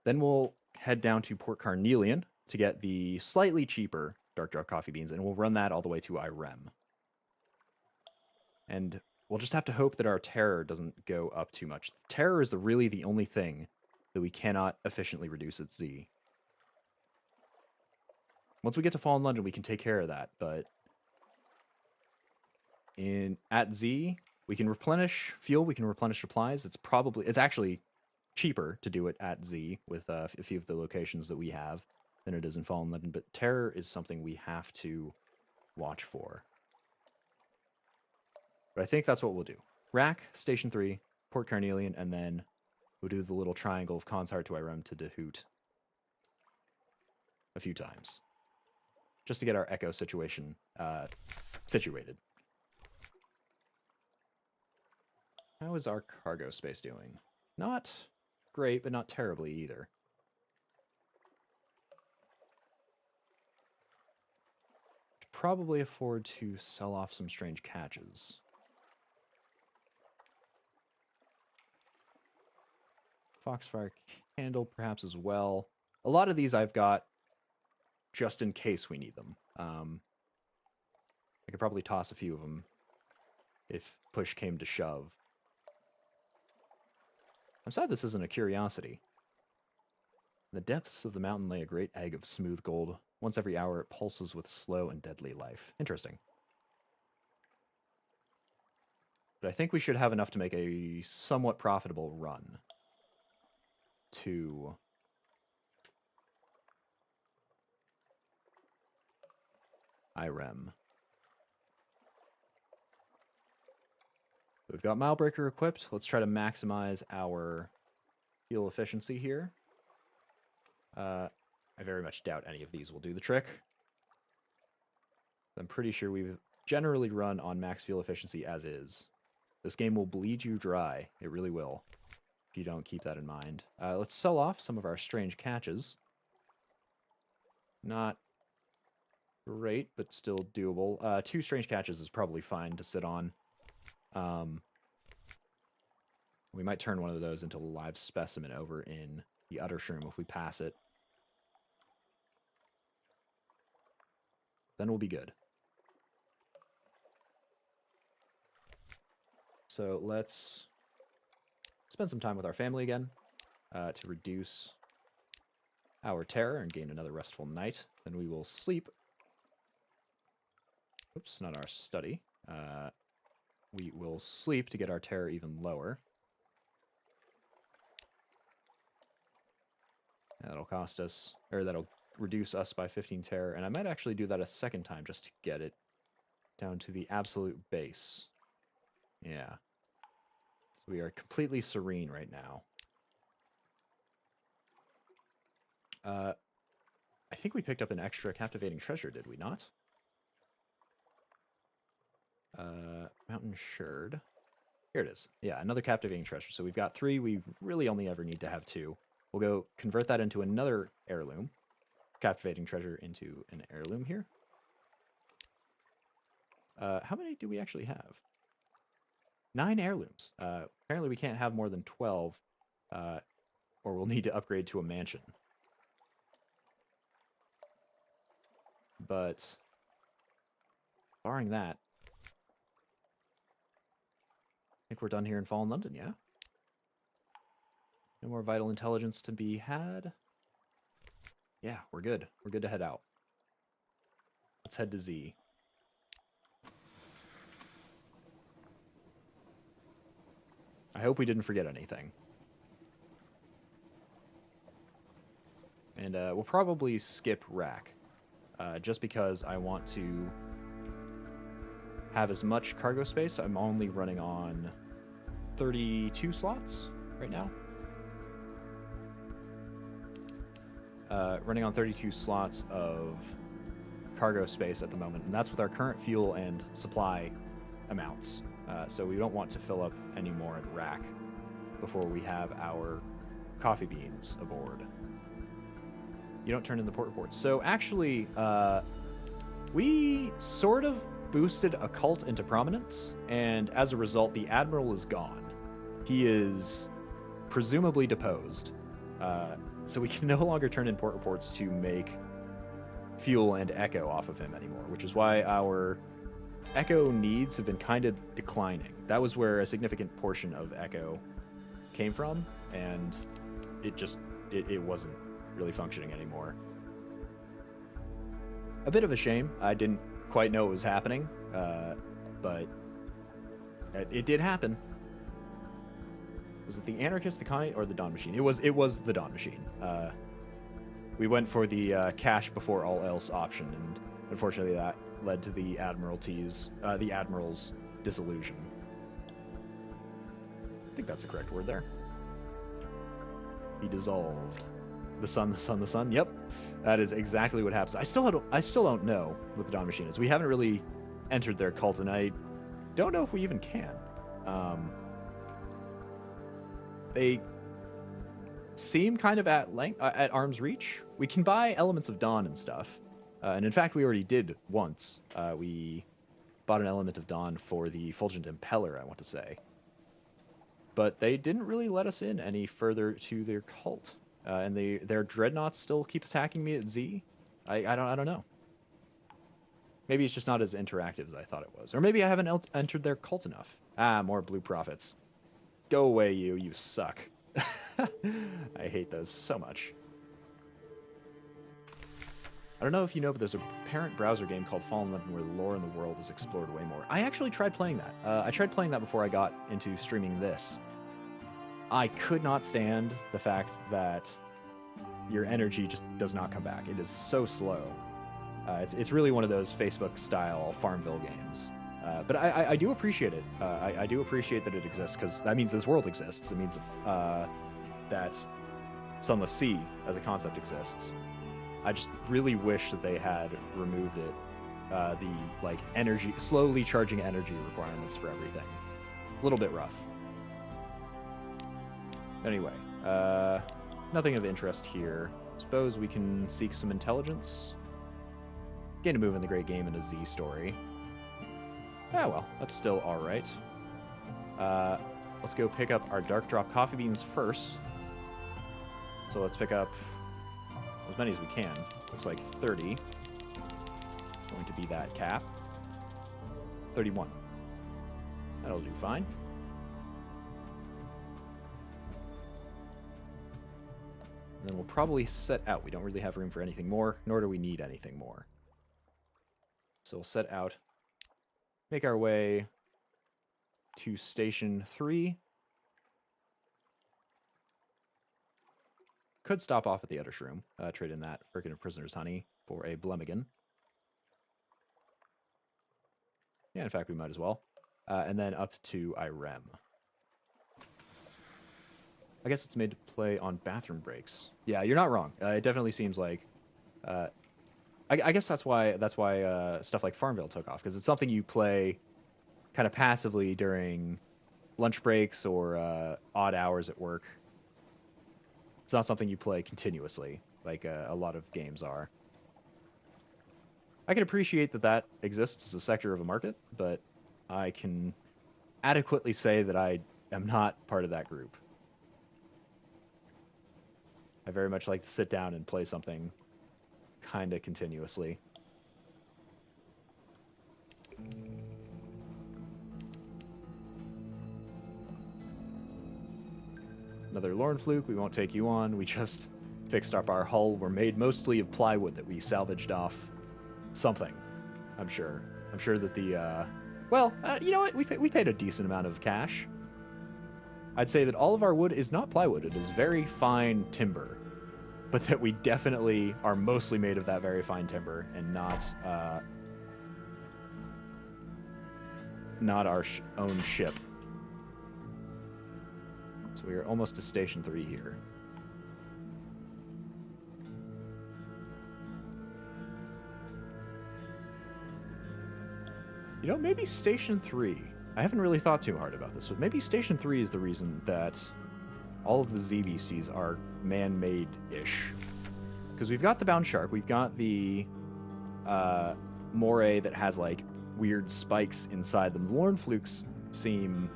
Then we'll head down to Port Carnelian to get the slightly cheaper Dark Draw coffee beans, and we'll run that all the way to Irem. And we'll just have to hope that our terror doesn't go up too much. Terror is really the only thing that we cannot efficiently reduce at Z. Once we get to Fallen London, we can take care of that, but at Z, we can replenish fuel, we can replenish supplies. It's actually cheaper to do it at Z with a few of the locations that we have than it is in Fallen London, but terror is something we have to watch for. But I think that's what we'll do. Rack, Station 3, Port Carnelian, and then we'll do the little triangle of Khan's Heart to Irem to Dehoot a few times. Just to get our echo situation situated. How is our cargo space doing? Not great, but not terribly either. Probably afford to sell off some strange catches. Foxfire Candle perhaps as well. A lot of these I've got just in case we need them. I could probably toss a few of them if push came to shove. I'm sad this isn't a curiosity. In the depths of the mountain lay a great egg of smooth gold. Once every hour it pulses with slow and deadly life. Interesting. But I think we should have enough to make a somewhat profitable run to Irem. We've got Milebreaker equipped. Let's try to maximize our fuel efficiency here. I very much doubt any of these will do the trick. I'm pretty sure we've generally run on max fuel efficiency as is. This game will bleed you dry. It really will, if you don't keep that in mind. Let's sell off some of our strange catches. Not great, but still doable. 2 strange catches is probably fine to sit on. We might turn one of those into a live specimen over in the Utter Shroom if we pass it. Then we'll be good. So let's spend some time with our family again to reduce our terror and gain another restful night. Then we will sleep. Oops, not our study. We will sleep to get our terror even lower. That'll cost us, or that'll reduce us by 15 terror, and I might actually do that a second time just to get it down to the absolute base. Yeah. So we are completely serene right now. I think we picked up an extra captivating treasure, did we not? Mountain Sherd. Here it is. Yeah, another captivating treasure. So we've got 3. We really only ever need to have 2. We'll go convert that into another heirloom. Captivating treasure into an heirloom here. How many do we actually have? 9 heirlooms. Apparently we can't have more than 12, or we'll need to upgrade to a mansion. But barring that, I think we're done here in Fallen London, yeah? No more vital intelligence to be had. Yeah, we're good. We're good to head out. Let's head to Z. I hope we didn't forget anything. And we'll probably skip Rack, just because I want to have as much cargo space. I'm only running on 32 slots right now. running on 32 slots of cargo space at the moment, and that's with our current fuel and supply amounts. So we don't want to fill up any more at rack before we have our coffee beans aboard. You don't turn in the port reports. So actually, we sort of boosted a cult into prominence, and as a result, the admiral is gone. He is presumably deposed. So we can no longer turn in port reports to make fuel and echo off of him anymore, which is why our echo needs have been kind of declining. That was where a significant portion of echo came from, and it wasn't really functioning anymore. A bit of a shame. I didn't quite know what was happening, but it did happen. Was it the Anarchist, the Connie, or the Dawn Machine? It was the Dawn Machine. We went for the cash before all else option, and unfortunately that led to the Admiral's disillusion. I think that's the correct word there. He dissolved. The sun, the sun, the sun. Yep, that is exactly what happens. I still don't know what the Dawn Machine is. We haven't really entered their cult, and I don't know if we even can. They seem kind of at arm's reach. We can buy elements of Dawn and stuff, and in fact, we already did once. We bought an element of Dawn for the Fulgent Impeller, I want to say, but they didn't really let us in any further to their cult. And their dreadnoughts still keep attacking me at Z. I don't know. Maybe it's just not as interactive as I thought it was, or maybe I haven't entered their cult enough. More blue prophets. Go away, you suck. I hate those so much. I don't know if you know, but there's a parent browser game called Fallen Legend where the lore in the world is explored way more. I actually tried playing that. I tried playing that before I got into streaming this. I could not stand the fact that your energy just does not come back. It is so slow. It's really one of those Facebook-style Farmville games. But I do appreciate it. I do appreciate that it exists, because that means this world exists. It means that Sunless Sea as a concept exists. I just really wish that they had removed it. The energy, slowly charging energy requirements for everything. A little bit rough. Anyway, nothing of interest here. Suppose we can seek some intelligence. Gain a move in the Great Game and a Z story. Ah, well, that's still alright. Let's go pick up our Dark Drop coffee beans first. So let's pick up as many as we can. Looks like 30. Going to be that cap. 31. That'll do fine. And then we'll probably set out. We don't really have room for anything more, nor do we need anything more. So we'll set out, make our way to Station 3. Could stop off at the Edish Room, trade in that frickin' Prisoner's Honey for a Blemigan. Yeah, in fact, we might as well. And then up to Irem. I guess it's made to play on bathroom breaks. Yeah, you're not wrong. It definitely seems like... I guess that's why stuff like Farmville took off, because it's something you play kind of passively during lunch breaks or odd hours at work. It's not something you play continuously, like a lot of games are. I can appreciate that exists as a sector of a market, but I can adequately say that I am not part of that group. I very much like to sit down and play something kind of continuously. Another Lorn Fluke, we won't take you on. We just fixed up our hull. We're made mostly of plywood that we salvaged off something, I'm sure. I'm sure that the, you know what? We paid a decent amount of cash. I'd say that all of our wood is not plywood. It is very fine timber. But that we definitely are mostly made of that very fine timber and not our own ship. So we are almost to Station 3 here. You know, maybe Station 3. I haven't really thought too hard about this, but maybe Station 3 is the reason that all of the ZBCs are man-made-ish. Because we've got the Bound Shark, we've got the Moray that has, like, weird spikes inside them. The Lorn Flukes seem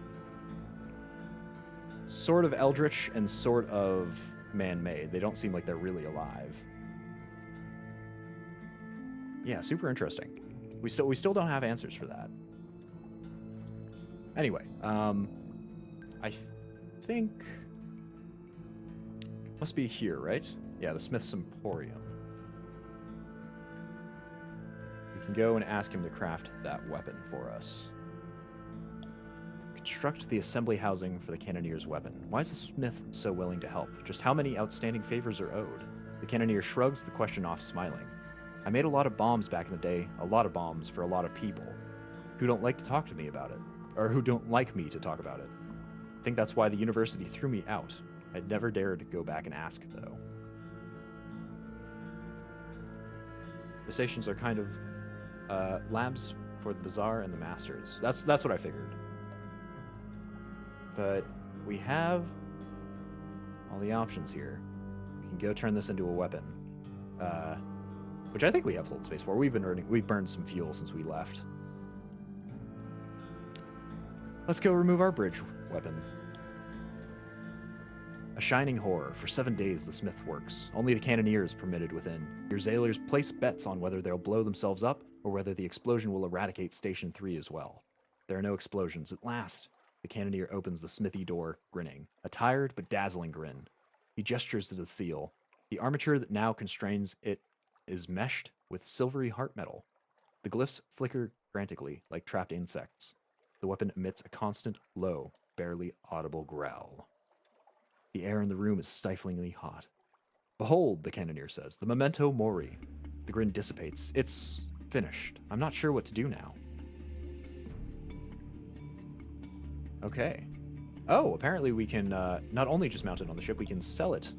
sort of eldritch and sort of man-made. They don't seem like they're really alive. Yeah, super interesting. We still don't have answers for that. Anyway, I think must be here, right? Yeah, the Smith's Emporium. We can go and ask him to craft that weapon for us. Construct the assembly housing for the Cannoneer's weapon. Why is the Smith so willing to help? Just how many outstanding favors are owed? The Cannoneer shrugs the question off, smiling. I made a lot of bombs back in the day, a lot of bombs for a lot of people who don't like to talk to me about it, or who don't like me to talk about it. I think that's why the university threw me out. I'd never dared to go back and ask, though. The stations are kind of labs for the Bazaar and the Masters. That's what I figured. But we have all the options here. We can go turn this into a weapon. Which I think we have float space for. We've burned some fuel since we left. Let's go remove our bridge weapon. A shining horror. For 7 days the smith works. Only the cannoneer is permitted within. Your zailors place bets on whether they'll blow themselves up or whether the explosion will eradicate Station 3 as well. There are no explosions. At last, the cannoneer opens the smithy door, grinning. A tired but dazzling grin. He gestures to the seal. The armature that now constrains it is meshed with silvery heart metal. The glyphs flicker frantically like trapped insects. The weapon emits a constant, low, barely audible growl. The air in the room is stiflingly hot. Behold, the cannoneer says, the memento mori. The grin dissipates. It's finished. I'm not sure what to do now. Okay. Oh, apparently we can not only just mount it on the ship, we can sell it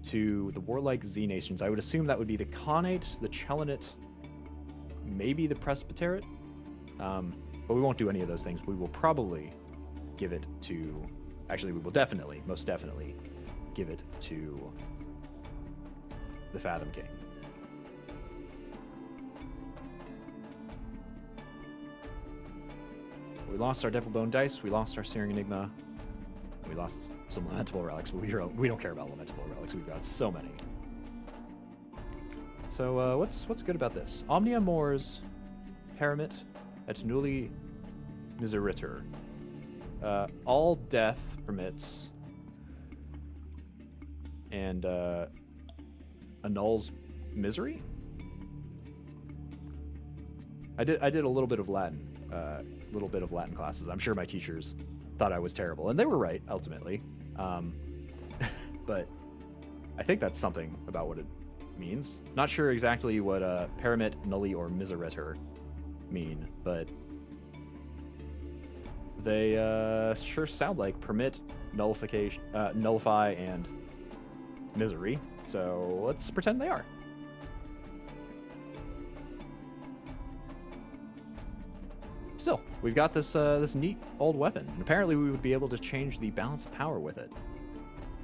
to the warlike Z nations. I would assume that would be the Khanate, the Chelenate, maybe the Presbyterate. But we won't do any of those things. We will probably give it to... Actually, we will definitely, most definitely, give it to the Fathom King. We lost our Devil Bone Dice, we lost our Searing Enigma, we lost some Lamentable Relics, but we don't care about Lamentable Relics, we've got so many. So, what's good about this? Omnia Mors, Paramit, et nulli miseritor. All death permits, and annuls misery? I did a little bit of Latin, classes. I'm sure my teachers thought I was terrible, and they were right ultimately. But I think that's something about what it means. Not sure exactly what paramit, nulli, or miseritor mean, but they sure sound like permit, nullification, nullify, and misery. So let's pretend they are. Still, we've got this this neat old weapon, and apparently we would be able to change the balance of power with it.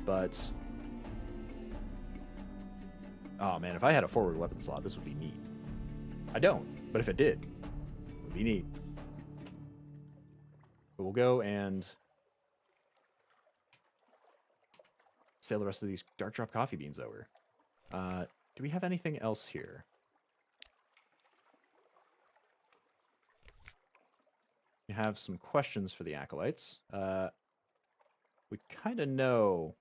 But oh man, if I had a forward weapon slot, this would be neat. I don't, but if it did, it would be neat. But we'll go and sail the rest of these Dark Drop coffee beans over. Do we have anything else here? We have some questions for the Acolytes. We kind of know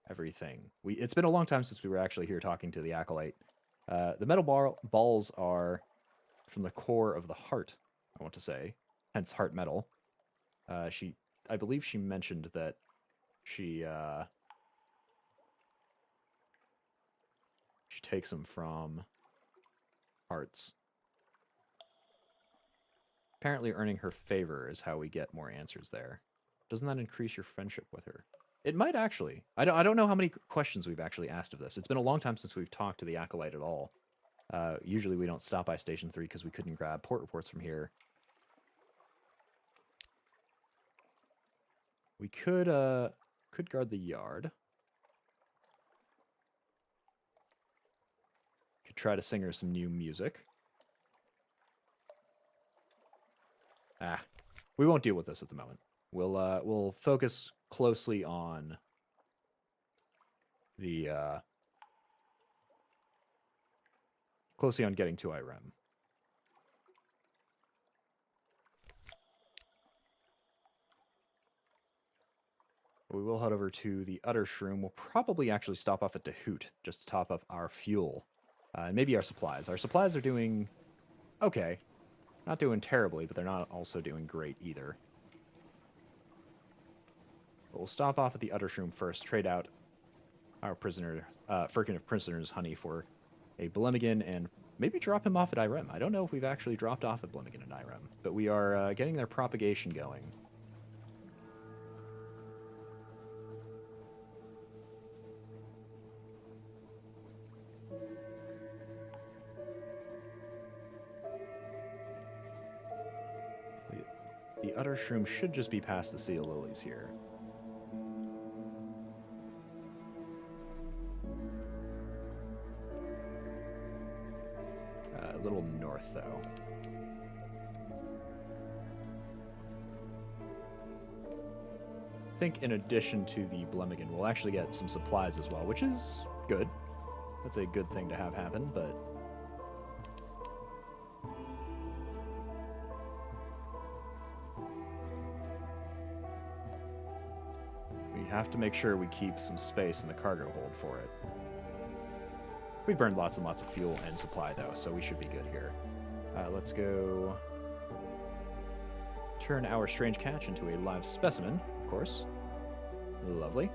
everything. It's been a long time since we were actually here talking to the Acolyte. The metal balls are from the core of the heart, I want to say, hence heart metal. I believe she mentioned that she takes them from hearts. Apparently earning her favor is how we get more answers there. Doesn't that increase your friendship with her? It might actually. I don't know how many questions we've actually asked of this. It's been a long time since we've talked to the Acolyte at all. Usually we don't stop by Station 3 because we couldn't grab port reports from here. We could guard the yard. Could try to sing her some new music. We won't deal with this at the moment. We'll focus closely on the getting to Irem. We will head over to the Utter Shroom. We'll probably actually stop off at Dahoot just to top up our fuel. And maybe our supplies. Our supplies are doing okay. Not doing terribly, but they're not also doing great either. But we'll stop off at the Utter Shroom first, trade out our prisoner, Firkin of Prisoner's Honey for a Blemigan, and maybe drop him off at Irem. I don't know if we've actually dropped off at Blemigan and Irem, but we are getting their propagation going. The Utter Shroom should just be past the Sea of Lilies here. A little north, though. I think in addition to the Blemigan, we'll actually get some supplies as well, which is good. That's a good thing to have happen, but... we have to make sure we keep some space in the cargo hold for it. We've burned lots and lots of fuel and supply, though, so we should be good here. Let's go turn our strange catch into a live specimen, of course. Lovely.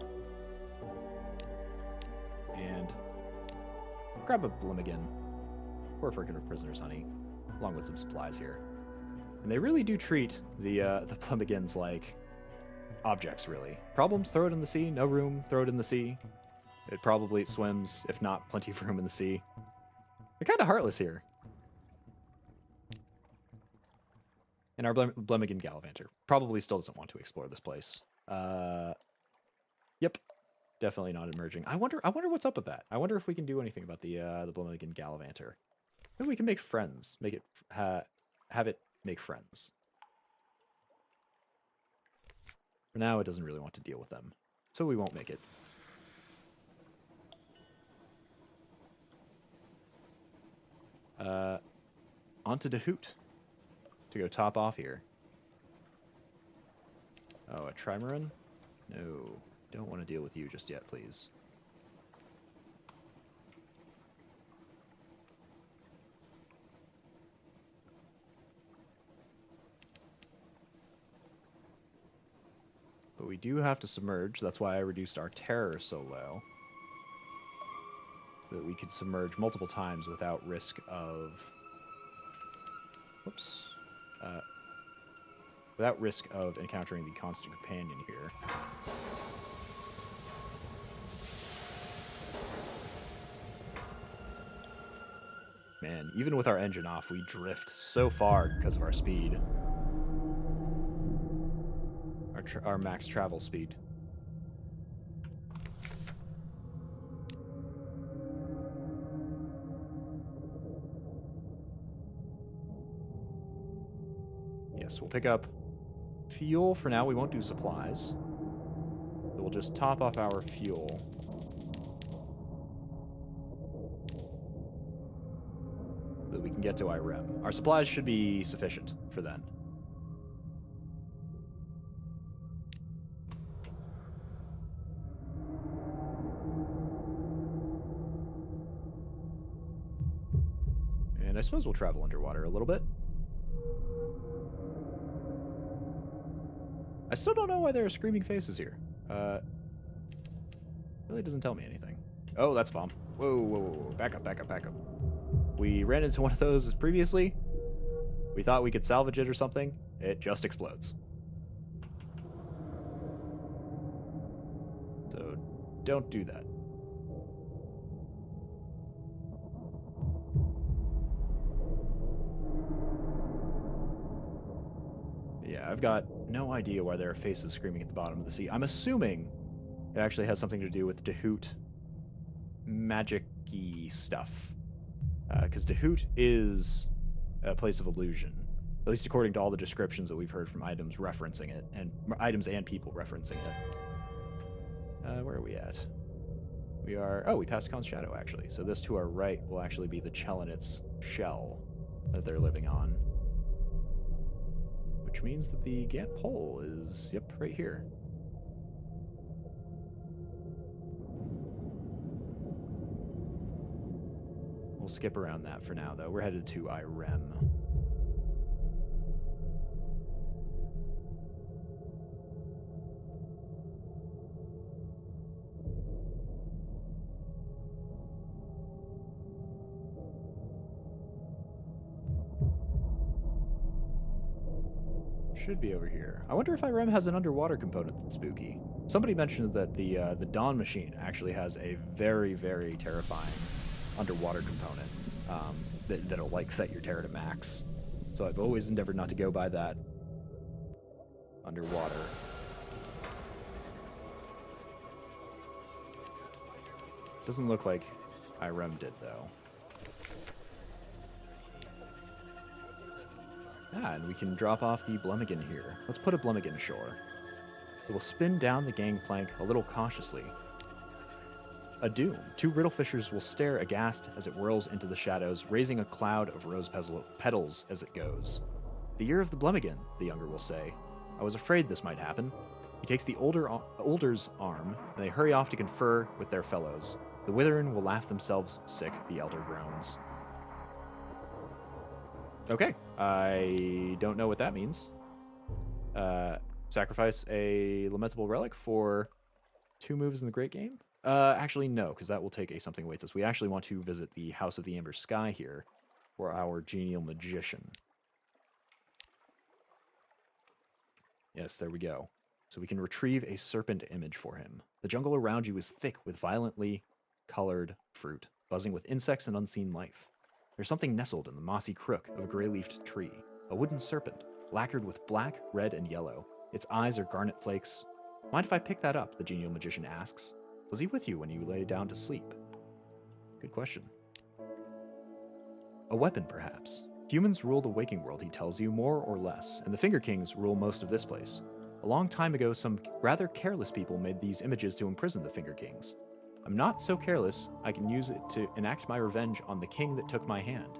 And grab a Blemigan or a Firkin of Prisoner's Honey, along with some supplies here. And they really do treat the Blemigans like objects, really. Problems, throw it in the sea. No room, throw it in the sea. It probably swims, if not plenty of room in the sea. They're kind of heartless here. And our Blemigan Gallivanter probably still doesn't want to explore this place. Yep, definitely not emerging. I wonder what's up with that. I wonder if we can do anything about the Blemigan Gallivanter. Maybe we can make friends. Make it have it make friends. For now, it doesn't really want to deal with them, so we won't make it. Onto Dahoot to go top off here. Oh, a Trimaran? No, don't want to deal with you just yet, please. But we do have to submerge. That's why I reduced our terror so low. So that we could submerge multiple times without risk of... whoops. Without risk of encountering the constant companion here. Man, even with our engine off, we drift so far because of our speed. Our max travel speed. Yes, we'll pick up fuel for now. We won't do supplies. So we'll just top off our fuel. So that we can get to Irem. Our supplies should be sufficient for then. And I suppose we'll travel underwater a little bit. I still don't know why there are screaming faces here. Really doesn't tell me anything. Oh, that's a bomb. Whoa, whoa, whoa. Back up, back up, back up. We ran into one of those previously. We thought we could salvage it or something. It just explodes. So, don't do that. Yeah, I've got no idea why there are faces screaming at the bottom of the sea. I'm assuming it actually has something to do with Dahoot magic-y stuff. Because Dahoot is a place of illusion, at least according to all the descriptions that we've heard from items referencing it, and items and people referencing it. Where are we at? We are... Oh, we passed Khan's Shadow, actually. So this to our right will actually be the Chelonit's shell that they're living on. Which means that the Gant pole is, yep, right here. We'll skip around that for now, though. We're headed to Irem. Should be over here. I wonder if Irem has an underwater component that's spooky. Somebody mentioned that the Dawn Machine actually has a very, very terrifying underwater component that'll like set your terror to max. So I've always endeavored not to go by that underwater. Doesn't look like Irem did, though. Ah, and we can drop off the Blummigan here. Let's put a Blummigan ashore. It will spin down the gangplank a little cautiously. A doom. Two riddlefishers will stare aghast as it whirls into the shadows, raising a cloud of rose petals as it goes. The year of the Blummigan, the younger will say. I was afraid this might happen. He takes the older's arm, and they hurry off to confer with their fellows. The Witherin will laugh themselves sick, the elder groans. Okay, I don't know what that means. Sacrifice a lamentable relic for 2 moves in the Great Game? Actually, no, because that will take a something awaits us. We actually want to visit the House of the Amber Sky here for our genial magician. Yes, there we go. So we can retrieve a serpent image for him. The jungle around you is thick with violently colored fruit, buzzing with insects and unseen life. There's something nestled in the mossy crook of a gray-leafed tree, a wooden serpent, lacquered with black, red, and yellow. Its eyes are garnet flakes. Mind if I pick that up? The genial magician asks. Was he with you when you lay down to sleep? Good question. A weapon, perhaps. Humans rule the waking world, he tells you, more or less, and the Finger Kings rule most of this place. A long time ago, some rather careless people made these images to imprison the Finger Kings. I'm not so careless, I can use it to enact my revenge on the king that took my hand.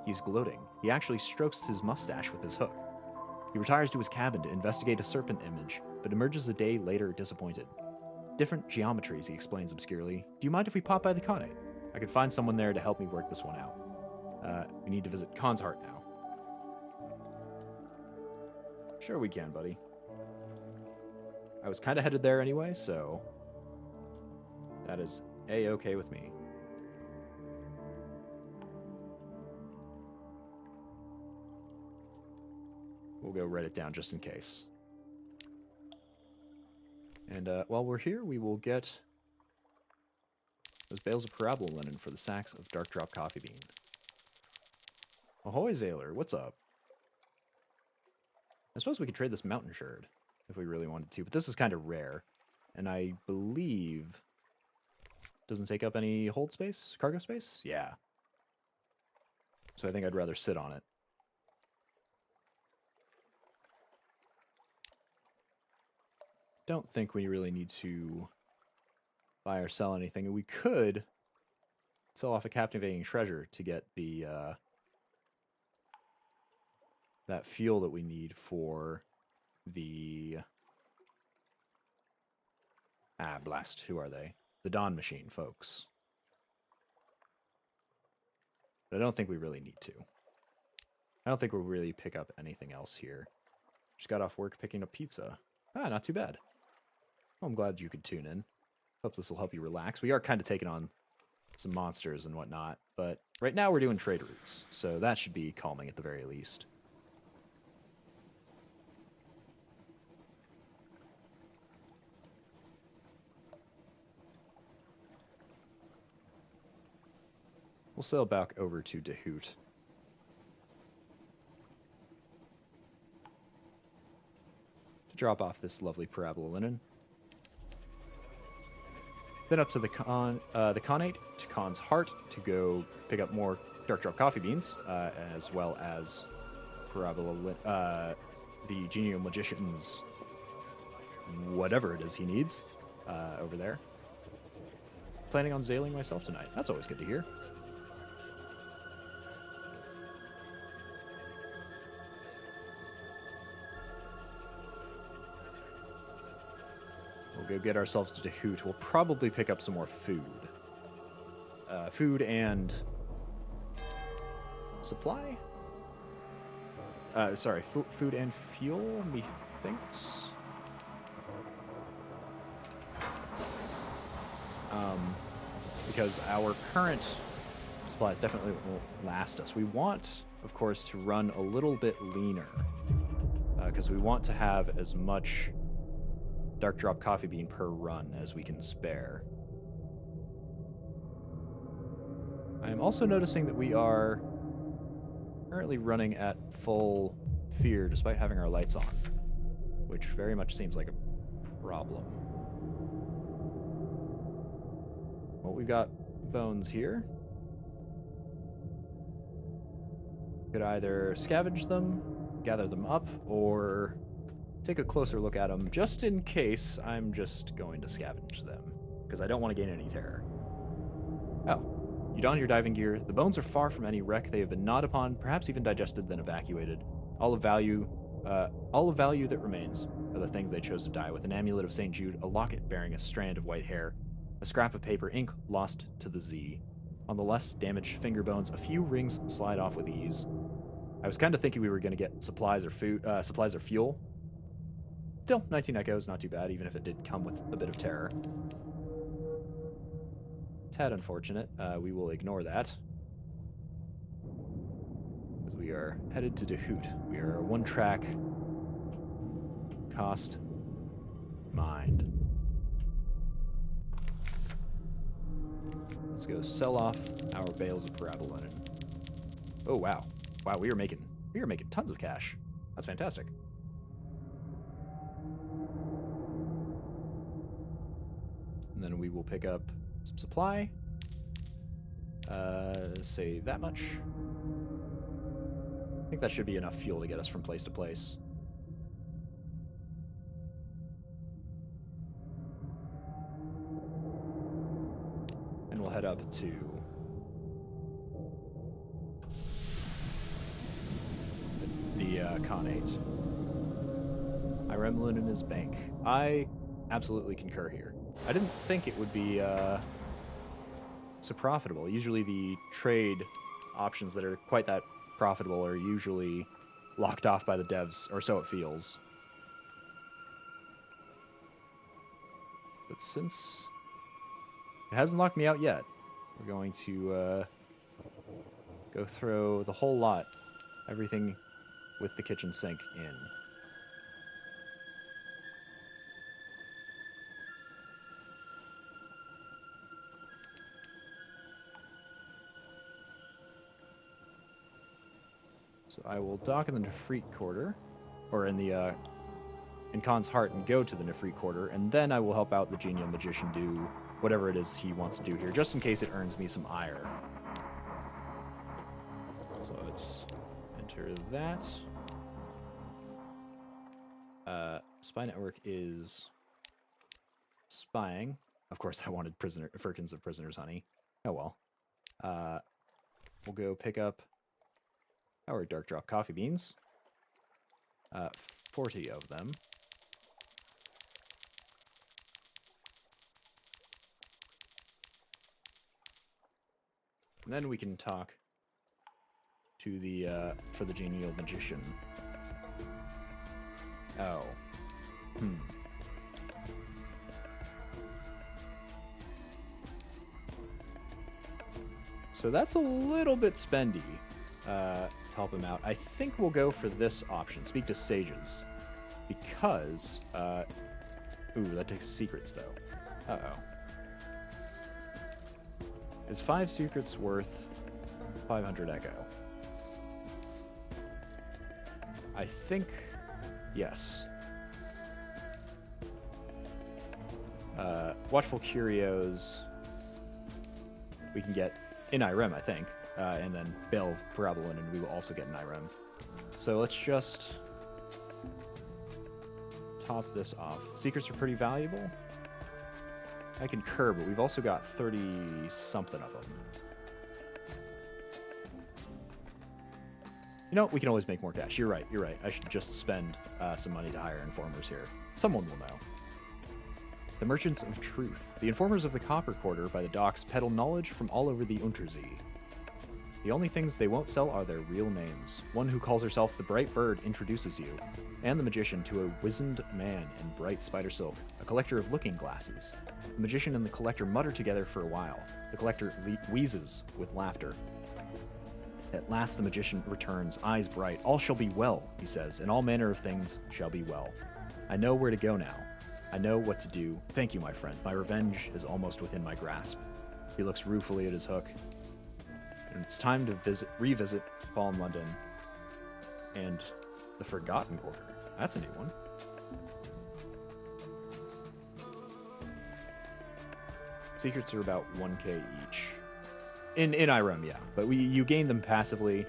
He's gloating. He actually strokes his mustache with his hook. He retires to his cabin to investigate a serpent image, but emerges a day later disappointed. Different geometries, he explains obscurely. Do you mind if we pop by the Khanate? I could find someone there to help me work this one out. We need to visit Khan's Heart now. Sure we can, buddy. I was kind of headed there anyway, so that is A-okay with me. We'll go write it down just in case. And while we're here, we will get those bales of parabola linen for the sacks of dark drop coffee bean. Ahoy, Zailor, what's up? I suppose we could trade this mountain sherd if we really wanted to, but this is kind of rare. And I believe doesn't take up any hold space, cargo space? Yeah. So I think I'd rather sit on it. Don't think we really need to buy or sell anything. We could sell off a captivating treasure to get the that fuel that we need for the blast. Who are they? The Dawn Machine folks. But I don't think we really need to. I don't think we'll really pick up anything else here. Just got off work picking up pizza. Not too bad. Well, I'm glad you could tune in. Hope this will help you relax. We are kind of taking on some monsters and whatnot, but right now we're doing trade routes, so that should be calming at the very least. We'll sail back over to Dahoot. drop off this lovely parabola linen. Then up to the Khanate, to Khan's Heart, to go pick up more Dark Drop coffee beans, as well as the Genial Magician's whatever it is he needs over there. Planning on zailing myself tonight. That's always good to hear. We'll go get ourselves to Hoot. We'll probably pick up some more food. Food and supply? Sorry, food and fuel, methinks? Because our current supplies definitely won't last us. We want, of course, to run a little bit leaner. Because we want to have as much Dark Drop coffee bean per run as we can spare. I am also noticing that we are currently running at full fear despite having our lights on, which very much seems like a problem. Well, we've got bones here. Could either scavenge them, gather them up, or take a closer look at them. Just in case, I'm just going to scavenge them, because I don't want to gain any terror. Oh, you don your diving gear. The bones are far from any wreck. They have been gnawed upon, perhaps even digested, then evacuated. All of value that remains are the things they chose to die with: an amulet of St. Jude, a locket bearing a strand of white hair, a scrap of paper, ink lost to the Z. On the less damaged finger bones, a few rings slide off with ease. I was kind of thinking we were going to get supplies or fuel. Still, 19 echoes, not too bad, even if it did come with a bit of terror. Tad unfortunate. We will ignore that. Because we are headed to Hoot. We are a one-track cost mind. Let's go sell off our bales of parabola linen. Oh wow. Wow, we are making tons of cash. That's fantastic. And then we will pick up some supply. Say that much. I think that should be enough fuel to get us from place to place. And we'll head up to the Khanate. Iremlin in his bank. I absolutely concur here. I didn't think it would be so profitable. Usually the trade options that are quite that profitable are usually locked off by the devs, or so it feels. But since it hasn't locked me out yet, we're going to go throw the whole lot, everything with the kitchen sink in. So I will dock in the Nefrit Quarter, or in the in Khan's Heart, and go to the Nefrit Quarter, and then I will help out the Genial Magician do whatever it is he wants to do here, just in case it earns me some ire. So let's enter that. Spy Network is spying. Of course, I wanted firkins of prisoner's honey. Oh well. We'll go pick up our Dark Drop coffee beans. 40 of them. And then we can talk to the, for the Genial Magician. Oh. So that's a little bit spendy, to help him out. I think we'll go for this option, speak to sages. Because, ooh, that takes secrets, though. Uh-oh. Is 5 secrets worth 500 echo? I think yes. Watchful Curios we can get in Irem, I think. And then Belv Parabolin, and we will also get an Irem. So let's just top this off. Secrets are pretty valuable. I concur, but we've also got 30-something of them. You know, we can always make more cash. You're right, you're right. I should just spend some money to hire informers here. Someone will know. The Merchants of Truth. The informers of the Copper Quarter by the docks peddle knowledge from all over the Untersee. The only things they won't sell are their real names. One who calls herself the Bright Bird introduces you, and the magician to a wizened man in bright spider silk, a collector of looking glasses. The magician and the collector mutter together for a while. The collector wheezes with laughter. At last the magician returns, eyes bright. All shall be well, he says, and all manner of things shall be well. I know where to go now. I know what to do. Thank you, my friend. My revenge is almost within my grasp. He looks ruefully at his hook. And it's time to revisit Fallen London and the Forgotten Quarter. That's a new one. Secrets are about 1k each. In Irem, yeah. But you gain them passively.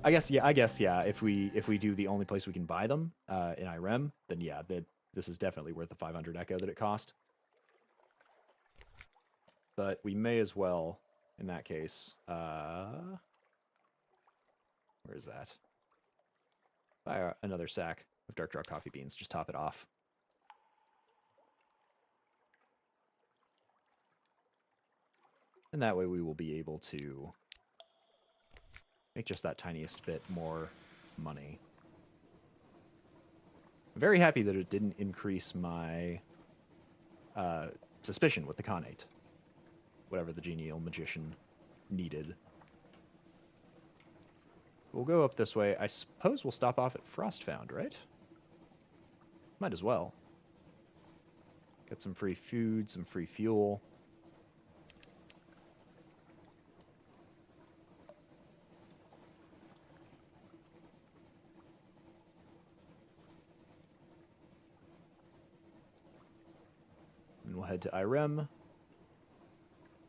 I guess yeah. If we do the only place we can buy them in Irem, then yeah, this is definitely worth the 500 echo that it cost. But we may as well, in that case, where is that? Buy another sack of Dark Draw coffee beans. Just top it off. And that way we will be able to make just that tiniest bit more money. I'm very happy that it didn't increase my suspicion with the Khanate. Whatever the genial magician needed. We'll go up this way. I suppose we'll stop off at Frostfound, right? Might as well. Get some free food, some free fuel. And we'll head to Irem.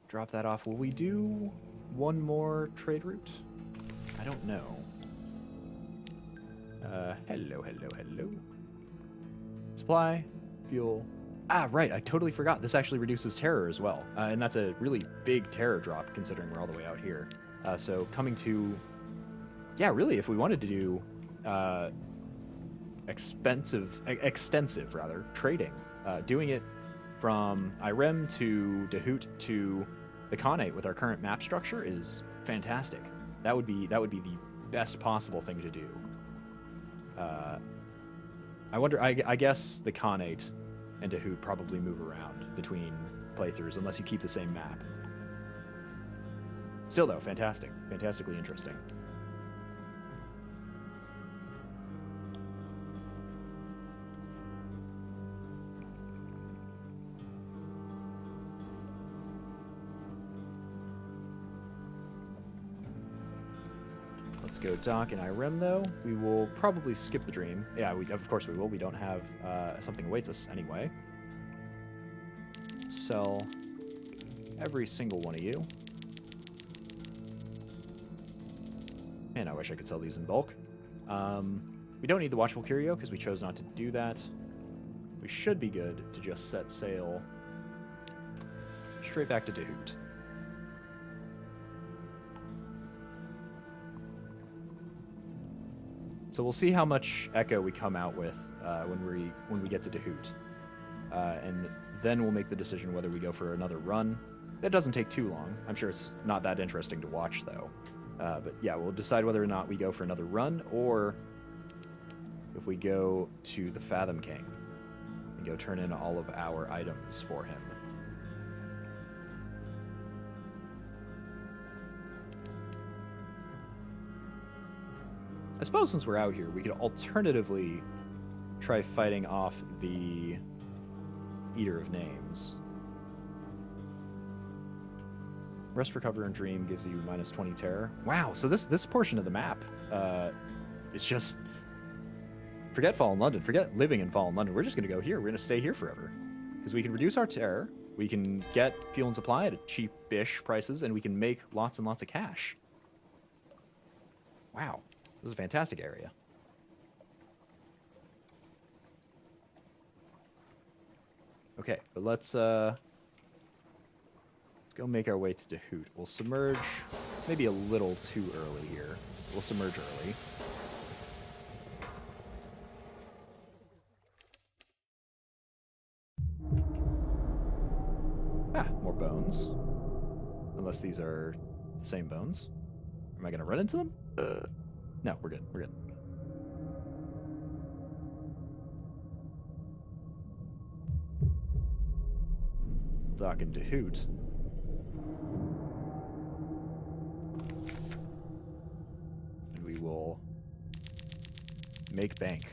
Drop that off. Will we do one more trade route? I don't know. Hello. Supply, fuel. Ah, right. I totally forgot. This actually reduces terror as well. And that's a really big terror drop considering we're all the way out here. So coming to... Yeah, really, if we wanted to do extensive trading, doing it from Irem to Dahoot to the Khanate with our current map structure is fantastic. That would be the best possible thing to do. I wonder. I guess the Khanate and Dahoot probably move around between playthroughs unless you keep the same map. Still though, fantastically interesting. Let's go dock in Irem, though. We will probably skip the dream. Yeah, of course we will. We don't have something awaits us anyway. Sell every single one of you. Man, I wish I could sell these in bulk. We don't need the Watchful Curio because we chose not to do that. We should be good to just set sail straight back to Dahoot. So we'll see how much echo we come out with when we get to Dahoot. And then we'll make the decision whether we go for another run. That doesn't take too long. I'm sure it's not that interesting to watch, though. But yeah, we'll decide whether or not we go for another run, or if we go to the Fathom King and go turn in all of our items for him. I suppose since we're out here, we could alternatively try fighting off the Eater of Names. Rest, Recover, and Dream gives you minus 20 terror. Wow, so this portion of the map is just... Forget Fallen London. Forget living in Fallen London. We're just going to go here. We're going to stay here forever. Because we can reduce our terror, we can get fuel and supply at cheap-ish prices, and we can make lots and lots of cash. Wow, this is a fantastic area. Okay, but let's go make our way to Dahoot. We'll submerge maybe a little too early here. We'll submerge early. Ah, more bones. Unless these are the same bones. Am I going to run into them? No, we're good. We're good. Dock in Dahoot. And we will make bank.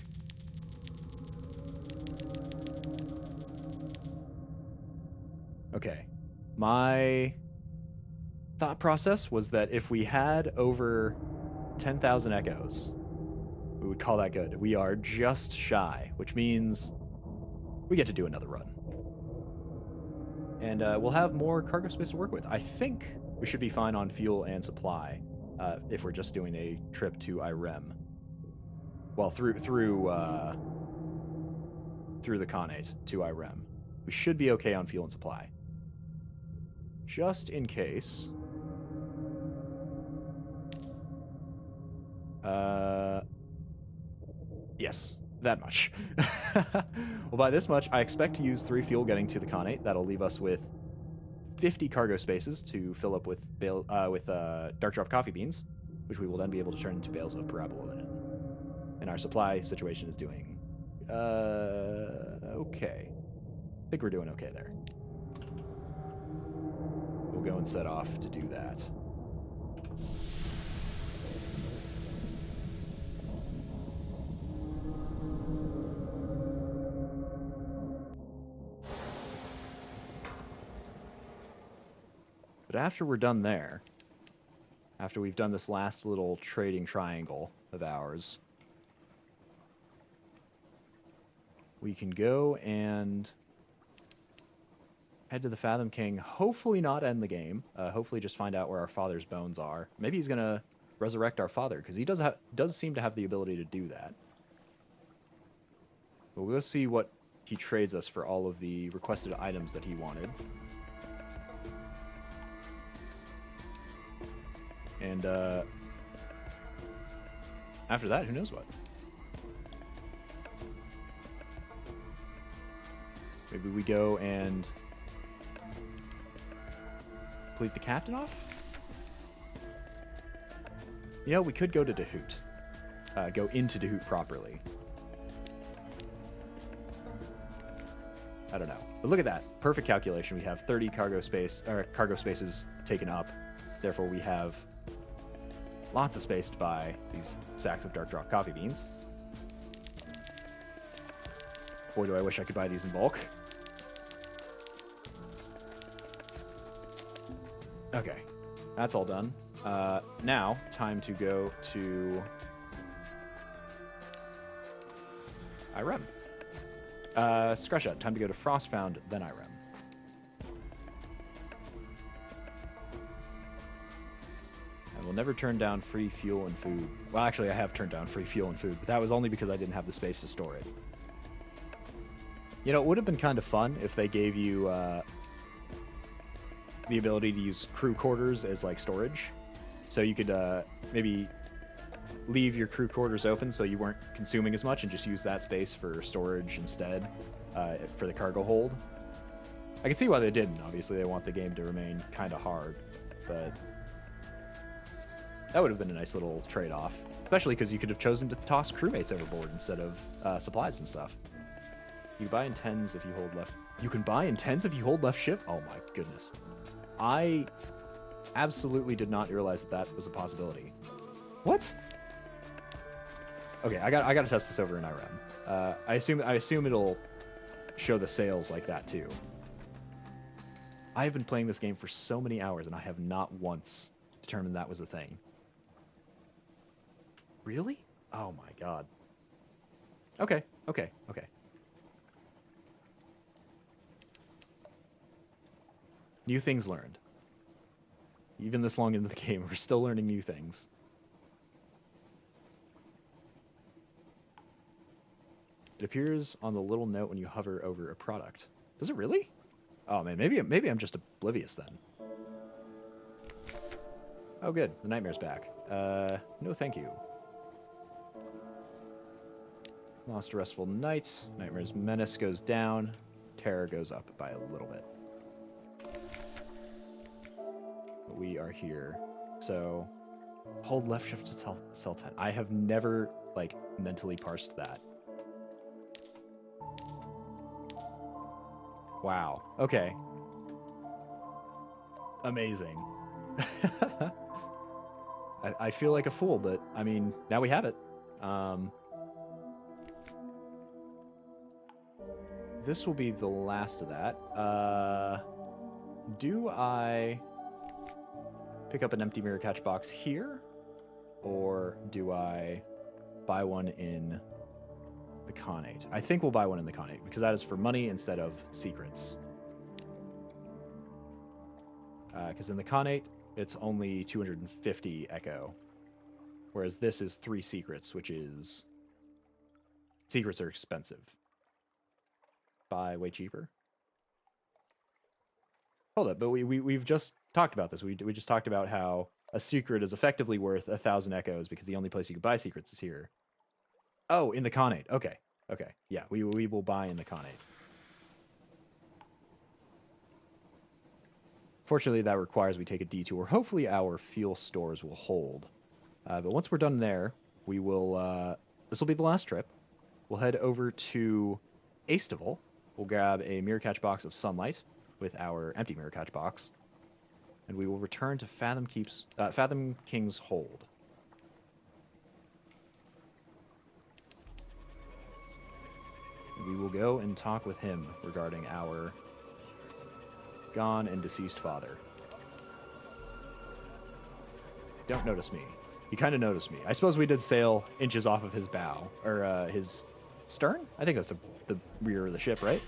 Okay. My thought process was that if we had over 10,000 echoes, we would call that good. We are just shy, which means we get to do another run. And we'll have more cargo space to work with. I think we should be fine on fuel and supply if we're just doing a trip to Irem. Well, through the Khanate to Irem. We should be okay on fuel and supply. Just in case. Yes, that much. Well, by this much, I expect to use 3 fuel getting to the Khanate. That'll leave us with 50 cargo spaces to fill up with dark drop coffee beans, which we will then be able to turn into bales of parabol linen. And our supply situation is doing okay. I think we're doing okay there. We'll go and set off to do that. But after we're done there, after we've done this last little trading triangle of ours, we can go and head to the Fathom King, hopefully not end the game, hopefully just find out where our father's bones are. Maybe he's going to resurrect our father, because he does seem to have the ability to do that. But we'll see what he trades us for all of the requested items that he wanted. And after that, who knows what? Maybe we go and complete the captain off? You know, we could go to Dahoot. Go into Dahoot properly. I don't know. But look at that. Perfect calculation. We have 30 cargo spaces taken up. Therefore, we have lots of space to buy these sacks of dark drop coffee beans. Boy, do I wish I could buy these in bulk. Okay, that's all done. Now, time to go to Irem. Scratch that. Time to go to Frostfound, then Irem. I will never turn down free fuel and food. Well, actually, I have turned down free fuel and food, but that was only because I didn't have the space to store it. You know, it would have been kind of fun if they gave you the ability to use crew quarters as, like, storage. So you could maybe leave your crew quarters open so you weren't consuming as much and just use that space for storage instead for the cargo hold. I can see why they didn't. Obviously, they want the game to remain kind of hard, but that would have been a nice little trade-off, especially because you could have chosen to toss crewmates overboard instead of supplies and stuff. You buy in 10s if you hold left. You can buy in 10s if you hold left shift? Oh my goodness. I absolutely did not realize that that was a possibility. What? Okay, I got to test this over in Irem. I assume it'll show the sales like that too. I have been playing this game for so many hours and I have not once determined that was a thing. Really? Oh my god. Okay. New things learned. Even this long into the game, we're still learning new things. It appears on the little note when you hover over a product. Does it really? Oh man, maybe I'm just oblivious then. Oh good, the nightmare's back. No thank you. Lost a restful night. Nightmare's menace goes down. Terror goes up by a little bit. But we are here. So, hold left shift to cell 10. I have never, like, mentally parsed that. Wow. Okay. Amazing. I feel like a fool, but, I mean, now we have it. This will be the last of that. Do I pick up an empty mirror catch box here? Or do I buy one in the Connate? I think we'll buy one in the Connate, because that is for money instead of secrets. Because in the Connate, it's only 250 echo. Whereas this is 3 secrets, which is... Secrets are expensive. Buy way cheaper. Hold up, but we've just talked about this. We just talked about how a secret is effectively worth 1,000 echoes because the only place you can buy secrets is here. Oh, in the Connate. Okay. Okay. Yeah, we will buy in the Connate. Fortunately, that requires we take a detour. Hopefully our fuel stores will hold. But once we're done there, we will... this will be the last trip. We'll head over to Aestival. We'll grab a mirror catch box of sunlight with our empty mirror catch box. And we will return to Fathom King's Hold. We will go and talk with him regarding our gone and deceased father. Don't notice me. He kind of noticed me. I suppose we did sail inches off of his bow, or his stern? I think that's the rear of the ship, right?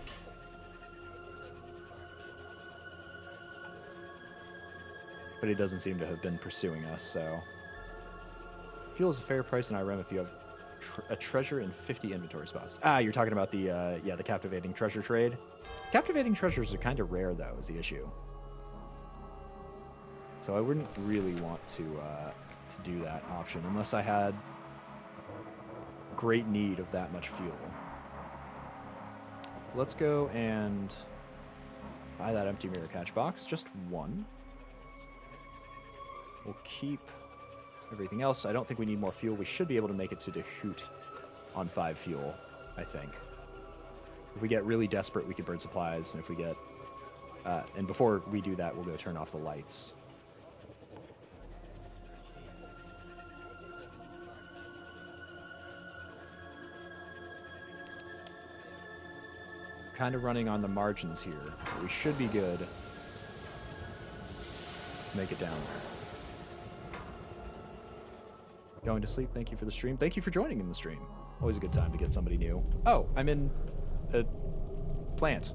But he doesn't seem to have been pursuing us, so... Fuel is a fair price in IRM if you have a treasure and 50 inventory spots. Ah, you're talking about the captivating treasure trade. Captivating treasures are kind of rare, though, is the issue. So I wouldn't really want to do that option unless I had great need of that much fuel. Let's go and buy that empty mirror catch box. Just one. We'll keep everything else. I don't think we need more fuel. We should be able to make it to Dehoot on 5 fuel, I think. If we get really desperate, we can burn supplies. And if we get... and before we do that, we'll go turn off the lights. Kind of running on the margins here. We should be good to make it down there. Going to sleep. Thank you for the stream. Thank you for joining in the stream. Always a good time to get somebody new. Oh, I'm in a plant.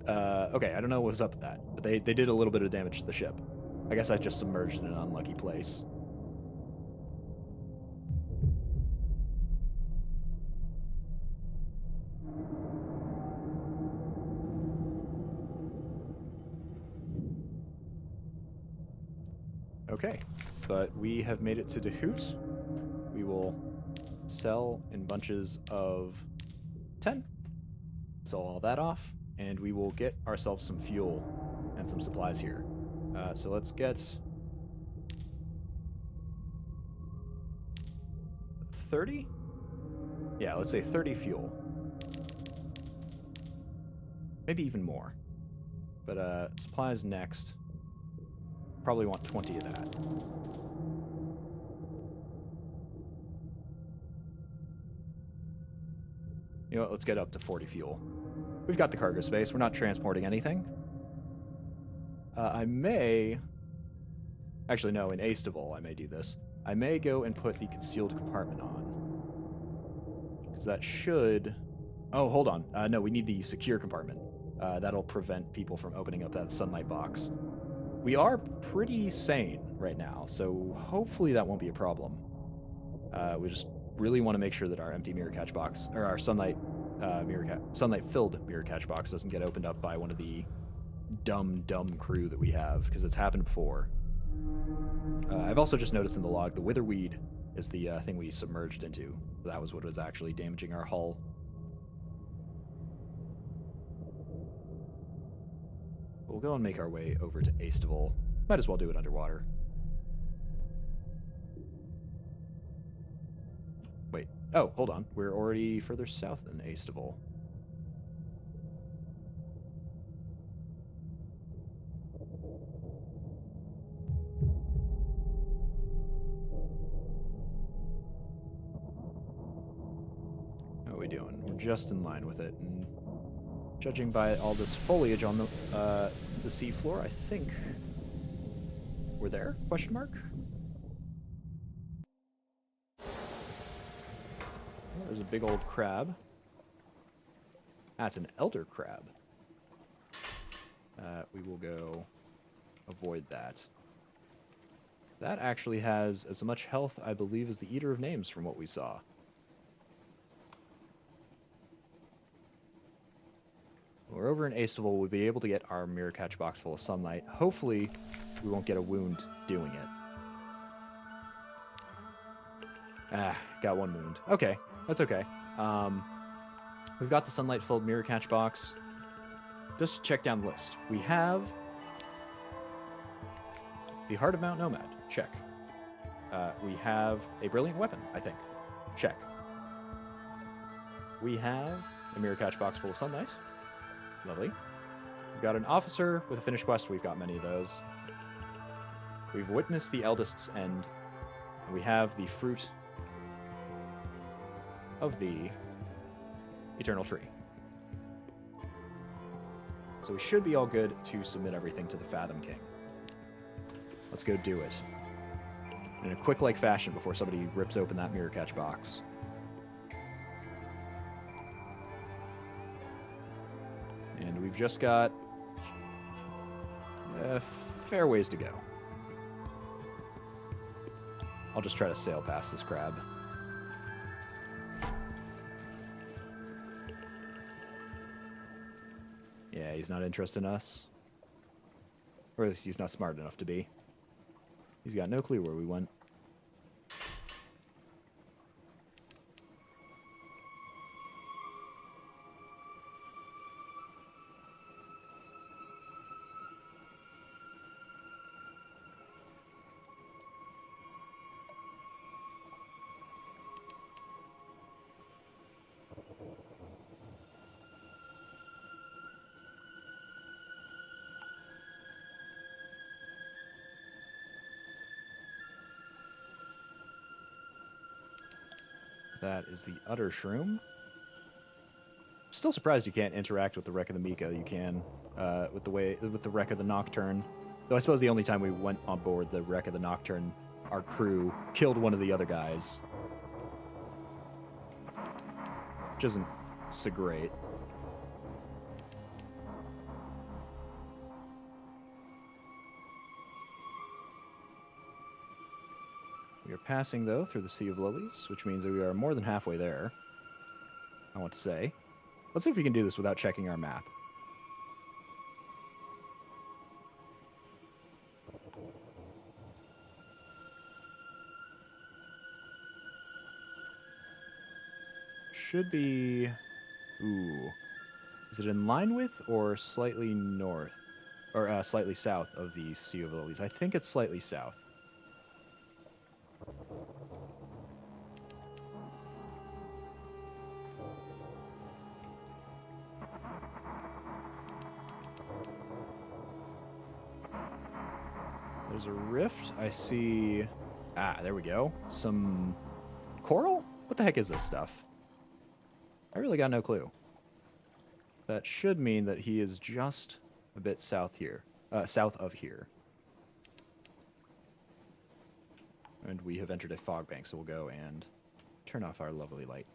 Okay, I don't know what was up with that, but they did a little bit of damage to the ship. I guess I just submerged in an unlucky place. Okay, but we have made it to Dehoot. We will sell in bunches of 10. Sell all that off, and we will get ourselves some fuel and some supplies here. So let's get 30? Yeah, let's say 30 fuel. Maybe even more. But supplies next. Probably want 20 of that. You know what, let's get up to 40 fuel. We've got the cargo space. We're not transporting anything. I may... Actually, no, in Aestival I may do this. I may go and put the concealed compartment on. Because that should... Oh, hold on. No, we need the secure compartment. That'll prevent people from opening up that sunlight box. We are pretty sane right now, so hopefully that won't be a problem. We just really want to make sure that our empty mirror catch box, or our sunlight sunlight-filled mirror catch box doesn't get opened up by one of the dumb crew that we have, because it's happened before. I've also just noticed in the log the witherweed is the thing we submerged into. That was what was actually damaging our hull. We'll go and make our way over to Aestival. Might as well do it underwater. Wait. Oh, hold on. We're already further south than Aestival. How are we doing? We're just in line with it, and judging by all this foliage on the seafloor, I think we're there? Question mark? Oh, there's a big old crab. That's an elder crab. We will go avoid that. That actually has as much health, I believe, as the Eater of Names from what we saw. We're over in Aestival. We'll be able to get our mirror catch box full of sunlight. Hopefully, we won't get a wound doing it. Got one wound. Okay, that's okay. We've got the sunlight-filled mirror catch box. Just to check down the list. We have the Heart of Mount Nomad. Check. We have a brilliant weapon, I think. Check. We have a mirror catch box full of sunlight. Lovely. We've got an officer with a finished quest. We've got many of those. We've witnessed the eldest's end. And we have the fruit of the eternal tree. So we should be all good to submit everything to the Fathom King. Let's go do it. In a quick-like fashion before somebody rips open that mirror catch box. And we've just got a fair ways to go. I'll just try to sail past this crab. Yeah, he's not interested in us. Or at least he's not smart enough to be. He's got no clue where we went. That is the Utter Shroom. Still surprised you can't interact with the Wreck of the Miko. You can with the Wreck of the Nocturne. Though I suppose the only time we went on board the Wreck of the Nocturne, our crew killed one of the other guys. Which isn't so great. We are passing, though, through the Sea of Lilies, which means that we are more than halfway there, I want to say. Let's see if we can do this without checking our map. Should be... Ooh. Is it in line with or slightly north? Or slightly south of the Sea of Lilies? I think it's slightly south. There's a rift. I see... Ah, there we go. Some coral? What the heck is this stuff? I really got no clue. That should mean that he is just a bit south here. South of here. And we have entered a fog bank, so we'll go and turn off our lovely light.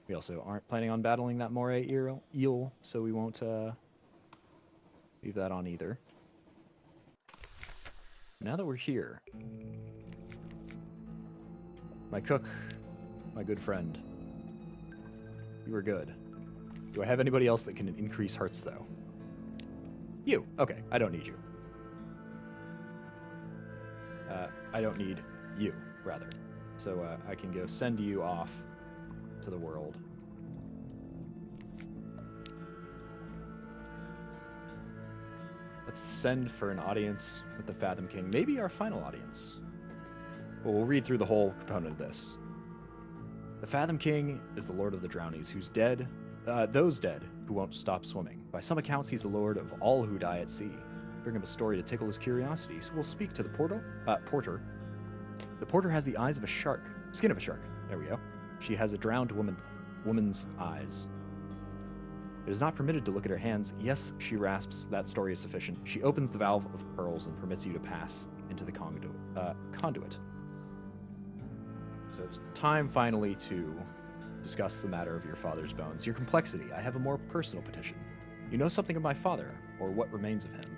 We also aren't planning on battling that moray eel, so we won't leave that on either. Now that we're here, my cook, my good friend, you were good. Do I have anybody else that can increase hearts, though? You. Okay, I don't need you. I don't need you, rather. So I can go send you off to the world. Let's send for an audience with the Fathom King. Maybe our final audience. Well, we'll read through the whole component of this. The Fathom King is the Lord of the Drownies, who's dead, those dead who won't stop swimming. By some accounts, he's the Lord of all who die at sea. Bring him a story to tickle his curiosity, so we'll speak to the porter. The porter has the eyes of a shark. Skin of a shark. There we go. She has a drowned woman's eyes. It is not permitted to look at her hands. Yes, she rasps. That story is sufficient. She opens the valve of pearls and permits you to pass into the conduit. So it's time finally to discuss the matter of your father's bones. Your complexity. I have a more personal petition. You know something of my father, or what remains of him.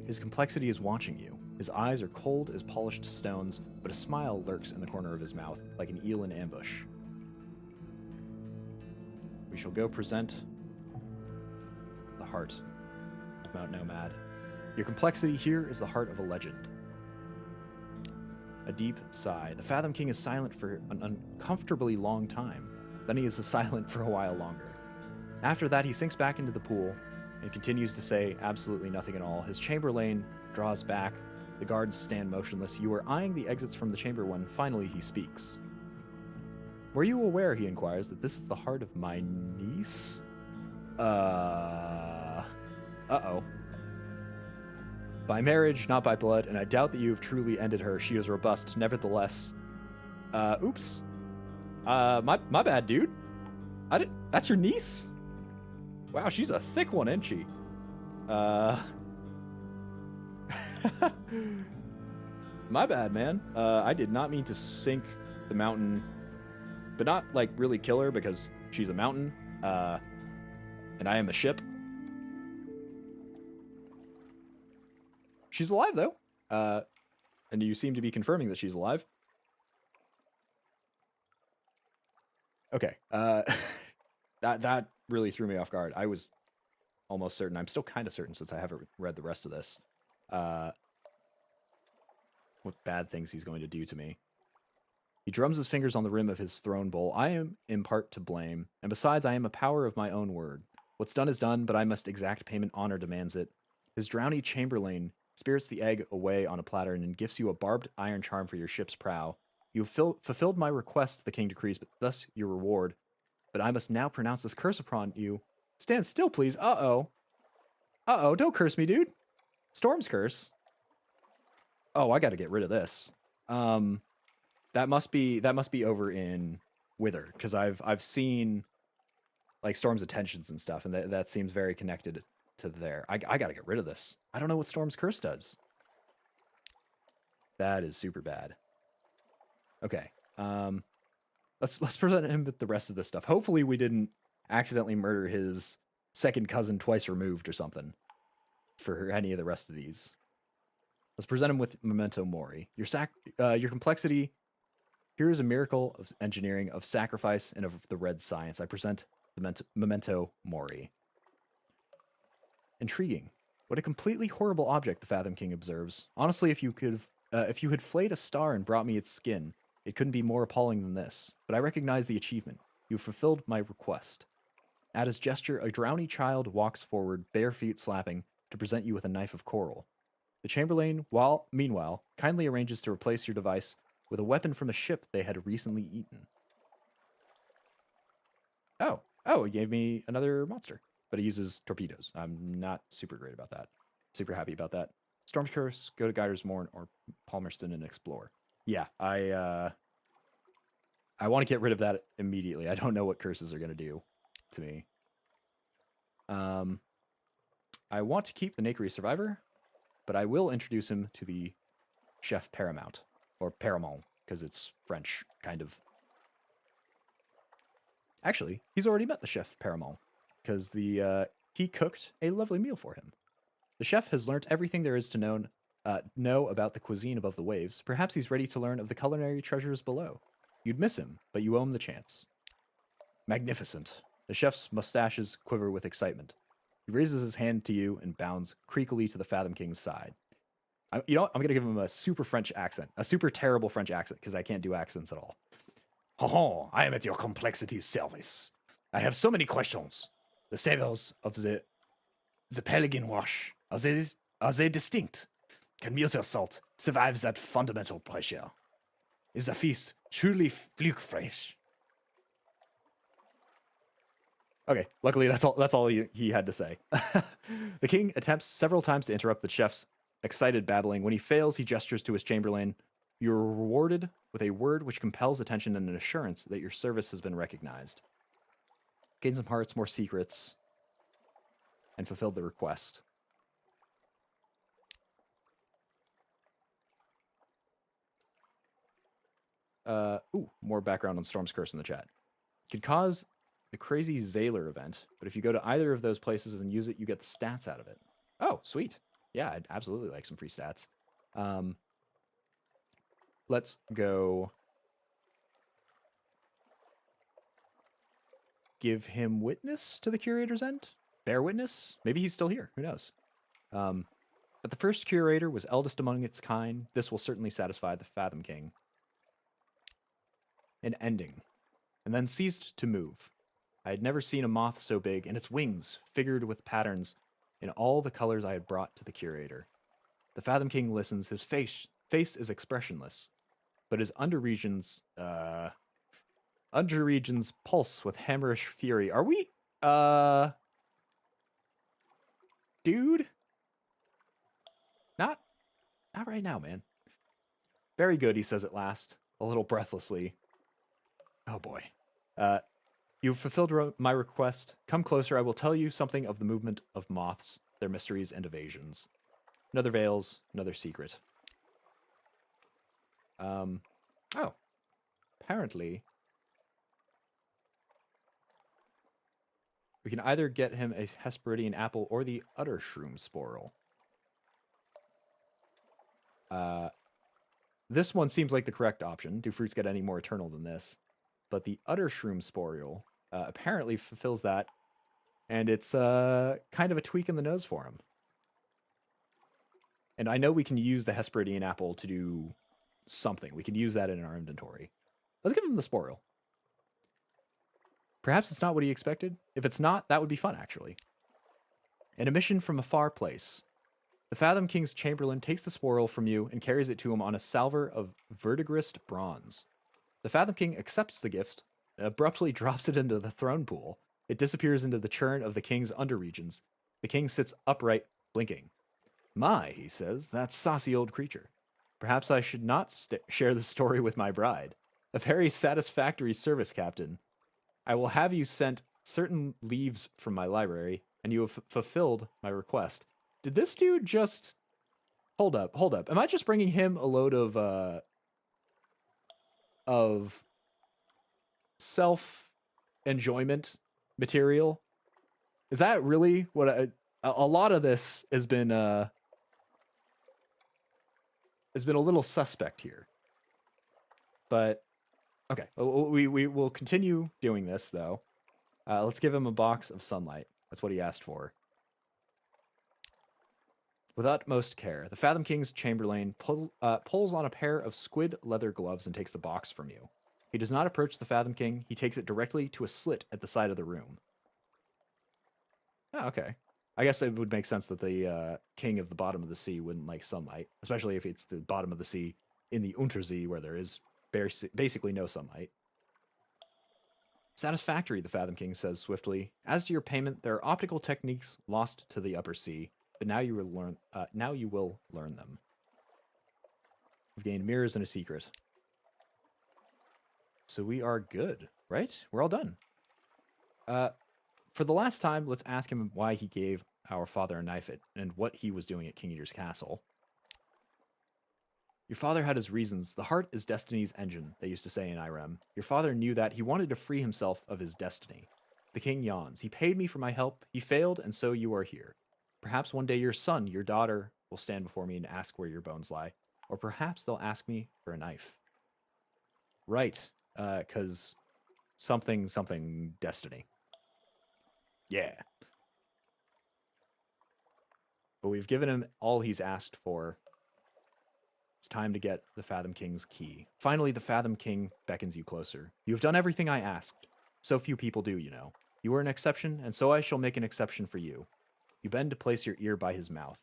His complexity is watching you. His eyes are cold as polished stones, but a smile lurks in the corner of his mouth, like an eel in ambush. We shall go present the heart of Mount Nomad. Your complexity here is the heart of a legend. A deep sigh. The Fathom King is silent for an uncomfortably long time. Then he is silent for a while longer. After that, he sinks back into the pool and continues to say absolutely nothing at all. His chamberlain draws back. The guards stand motionless. You are eyeing the exits from the chamber when finally he speaks. Were you aware, he inquires, that this is the heart of my niece? Uh-oh. By marriage, not by blood, and I doubt that you have truly ended her. She is robust, nevertheless. Oops. My bad, dude. That's your niece? Wow, she's a thick one, isn't she? My bad, man. I did not mean to sink the mountain, but not, like, really kill her because she's a mountain, and I am the ship. She's alive, though. And you seem to be confirming that she's alive. Okay. That really threw me off guard. I was almost certain. I'm still kind of certain since I haven't read the rest of this. What bad things he's going to do to me. He drums his fingers on the rim of his throne bowl. I am in part to blame, and besides, I am a power of my own word. What's done is done, but I must exact payment. Honor demands it. His drowny chamberlain spirits the egg away on a platter and gifts you a barbed iron charm for your ship's prow. You have fulfilled my request, the king decrees, but thus your reward. But I must now pronounce this curse upon you. Stand still, please. Uh-oh. Uh-oh, don't curse me, dude. Storm's curse. Oh, I gotta get rid of this. That must be over in Wither, because I've seen like Storm's attentions and stuff, and that seems very connected to there. I gotta get rid of this. I don't know what Storm's curse does. That is super bad. Okay. Let's present him with the rest of this stuff. Hopefully we didn't accidentally murder his second cousin twice removed or something for any of the rest of these. Let's present him with Memento Mori. Your complexity. Here is a miracle of engineering, of sacrifice, and of the red science. I present the Memento Mori. Intriguing. What a completely horrible object, the Fathom King observes. Honestly, if you had flayed a star and brought me its skin, it couldn't be more appalling than this. But I recognize the achievement. You've fulfilled my request. At his gesture, a drowny child walks forward, bare feet slapping, to present you with a knife of coral. The Chamberlain, meanwhile, kindly arranges to replace your device with a weapon from a ship they had recently eaten. Oh, he gave me another monster, but he uses torpedoes. I'm not super great about that. Super happy about that. Storm's Curse, go to Guider's Morn or Palmerston and explore. Yeah, I want to get rid of that immediately. I don't know what curses are going to do to me. I want to keep the Nakiri Survivor, but I will introduce him to the Chef Paramount, or Paramount, because it's French, kind of. Actually, he's already met the chef Paramount, because he cooked a lovely meal for him. The chef has learnt everything there is to know about the cuisine above the waves. Perhaps he's ready to learn of the culinary treasures below. You'd miss him, but you owe him the chance. Magnificent. The chef's mustaches quiver with excitement. He raises his hand to you and bounds creakily to the Fathom King's side. You know what? I'm going to give him a super French accent. A super terrible French accent, because I can't do accents at all. Oh, I am at your complexity's service. I have so many questions. The savors of the Pelican wash, are they distinct? Can Mutter salt survive that fundamental pressure? Is the feast truly fluke fresh? Okay, luckily that's all he had to say. The king attempts several times to interrupt the chef's excited babbling. When he fails, he gestures to his chamberlain. You are rewarded with a word which compels attention and an assurance that your service has been recognized. Gain some hearts, more secrets, and fulfilled the request. More background on Storm's Curse in the chat. Could cause the crazy Zailor event, but if you go to either of those places and use it, you get the stats out of it. Oh, sweet. Yeah, I'd absolutely like some free stats. Let's go give him witness to the curator's end. Bear witness. Maybe he's still here. Who knows? But the first curator was eldest among its kind. This will certainly satisfy the Fathom King. An ending. And then ceased to move. I had never seen a moth so big, and its wings figured with patterns in all the colors I had brought to the curator. The Fathom King listens. His face is expressionless, but his underregions pulse with hammerish fury. Are we dude? Not right now, man. Very good, he says at last, a little breathlessly. Oh boy. You've fulfilled my request. Come closer, I will tell you something of the movement of moths, their mysteries and evasions. Another veils, another secret. Oh. Apparently, we can either get him a Hesperidian apple or the Utter Shroom Sporal. This one seems like the correct option. Do fruits get any more eternal than this? But the Utter Shroom Sporal apparently fulfills that, and it's kind of a tweak in the nose for him. And I know we can use the Hesperidian apple to do something. We can use that in our inventory. Let's give him the Sporal. Perhaps it's not what he expected. If it's not, that would be fun, actually. An emission from a far place. The Fathom King's Chamberlain takes the Sporal from you and carries it to him on a salver of verdigrist bronze. The Fathom King accepts the gift and abruptly drops it into the throne pool. It disappears into the churn of the king's underregions. The king sits upright, blinking. My, he says, that saucy old creature. Perhaps I should not share the story with my bride. A very satisfactory service, Captain. I will have you sent certain leaves from my library, and you have fulfilled my request. Did this dude just... Hold up. Am I just bringing him a load of self-enjoyment material? Is that really what a lot of this has been a little suspect here. But okay, we will continue doing this though. Let's give him a box of sunlight. That's what he asked for. With utmost care, the Fathom King's Chamberlain pulls on a pair of squid leather gloves and takes the box from you. He does not approach the Fathom King. He takes it directly to a slit at the side of the room. Oh, okay. I guess it would make sense that the king of the bottom of the sea wouldn't like sunlight, especially if it's the bottom of the sea in the Untersee where there is basically no sunlight. Satisfactory, the Fathom King says swiftly. As to your payment, there are optical techniques lost to the upper sea, but now you will learn. Now you will learn them. You've gained mirrors and a secret. So we are good, right? We're all done. For the last time, let's ask him why he gave our father a knife and what he was doing at King Eater's castle. Your father had his reasons. The heart is destiny's engine, they used to say in Irem. Your father knew that. He wanted to free himself of his destiny. The king yawns. He paid me for my help. He failed, and so you are here. Perhaps one day your son, your daughter, will stand before me and ask where your bones lie. Or perhaps they'll ask me for a knife. Right, because something destiny. Yeah. But we've given him all he's asked for. It's time to get the Fathom King's key. Finally, the Fathom King beckons you closer. You have done everything I asked. So few people do, you know. You were an exception, and so I shall make an exception for you. You bend to place your ear by his mouth.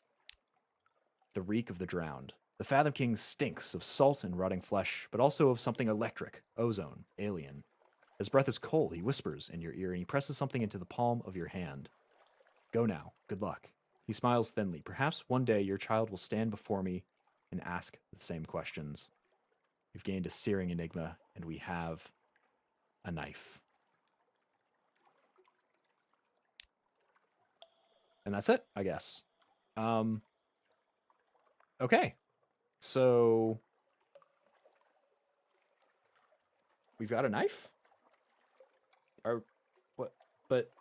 The reek of the drowned. The Fathom King stinks of salt and rotting flesh, but also of something electric, ozone, alien. His breath is cold, he whispers in your ear, and he presses something into the palm of your hand. Go now. Good luck. He smiles thinly. Perhaps one day your child will stand before me and ask the same questions. We've gained a searing enigma, and we have a knife. And that's it, I guess. Okay. So we've got a knife? Or what? But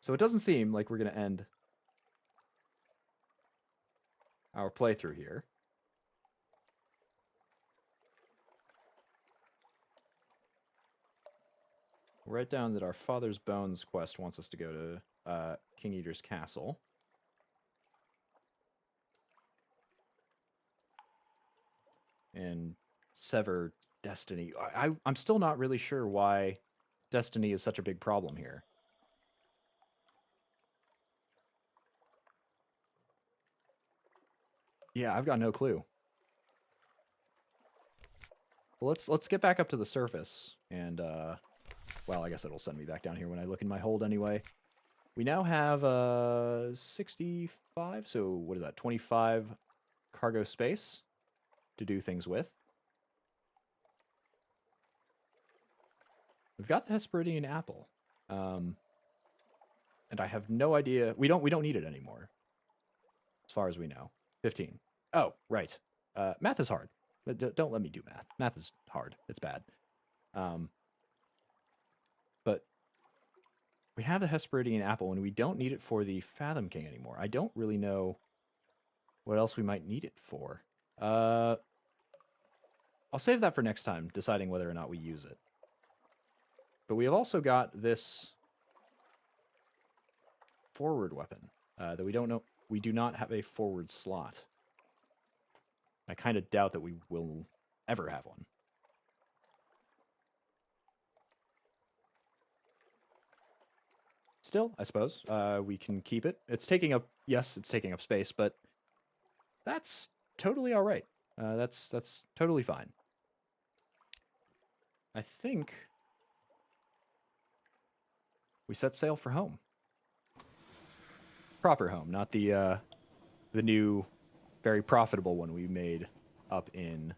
so it doesn't seem like we're going to end our playthrough here. We'll write down that our Father's Bones quest wants us to go to King Eater's Castle. And sever destiny. I'm still not really sure why destiny is such a big problem here. Yeah, I've got no clue. Well, let's get back up to the surface, and well, I guess it'll send me back down here when I look in my hold anyway. We now have 65, so what is that? 25 cargo space to do things with. We've got the Hesperidian apple, and I have no idea. We don't need it anymore, as far as we know. 15. Oh, right. Math is hard. Don't let me do math. Math is hard. It's bad. But we have the Hesperidian apple, and we don't need it for the Fathom King anymore. I don't really know what else we might need it for. I'll save that for next time, deciding whether or not we use it. But we have also got this forward weapon that we don't know. We do not have a forward slot. I kind of doubt that we will ever have one. Still, I suppose, we can keep it. It's taking up, yes, it's taking up space, but that's totally all right. That's totally fine. I think we set sail for home. Proper home, not the new, very profitable one we made up in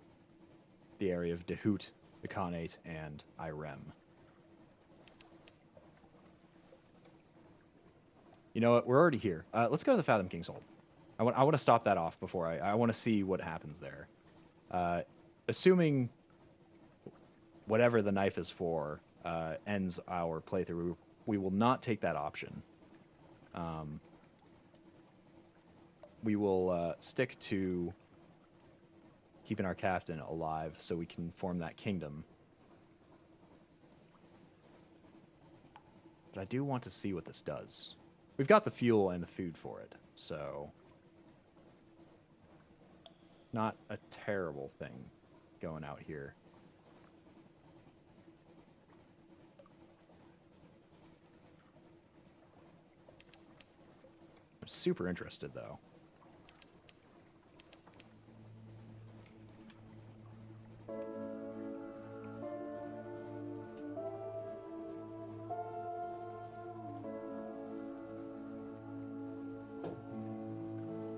the area of Dehoot, the Khanate, and Irem. You know what? We're already here. Let's go to the Fathom King's Hold. I want to stop that off before I want to see what happens there. Assuming whatever the knife is for ends our playthrough, we will not take that option. We will stick to keeping our captain alive so we can form that kingdom. But I do want to see what this does. We've got the fuel and the food for it, so not a terrible thing going out here. I'm super interested, though.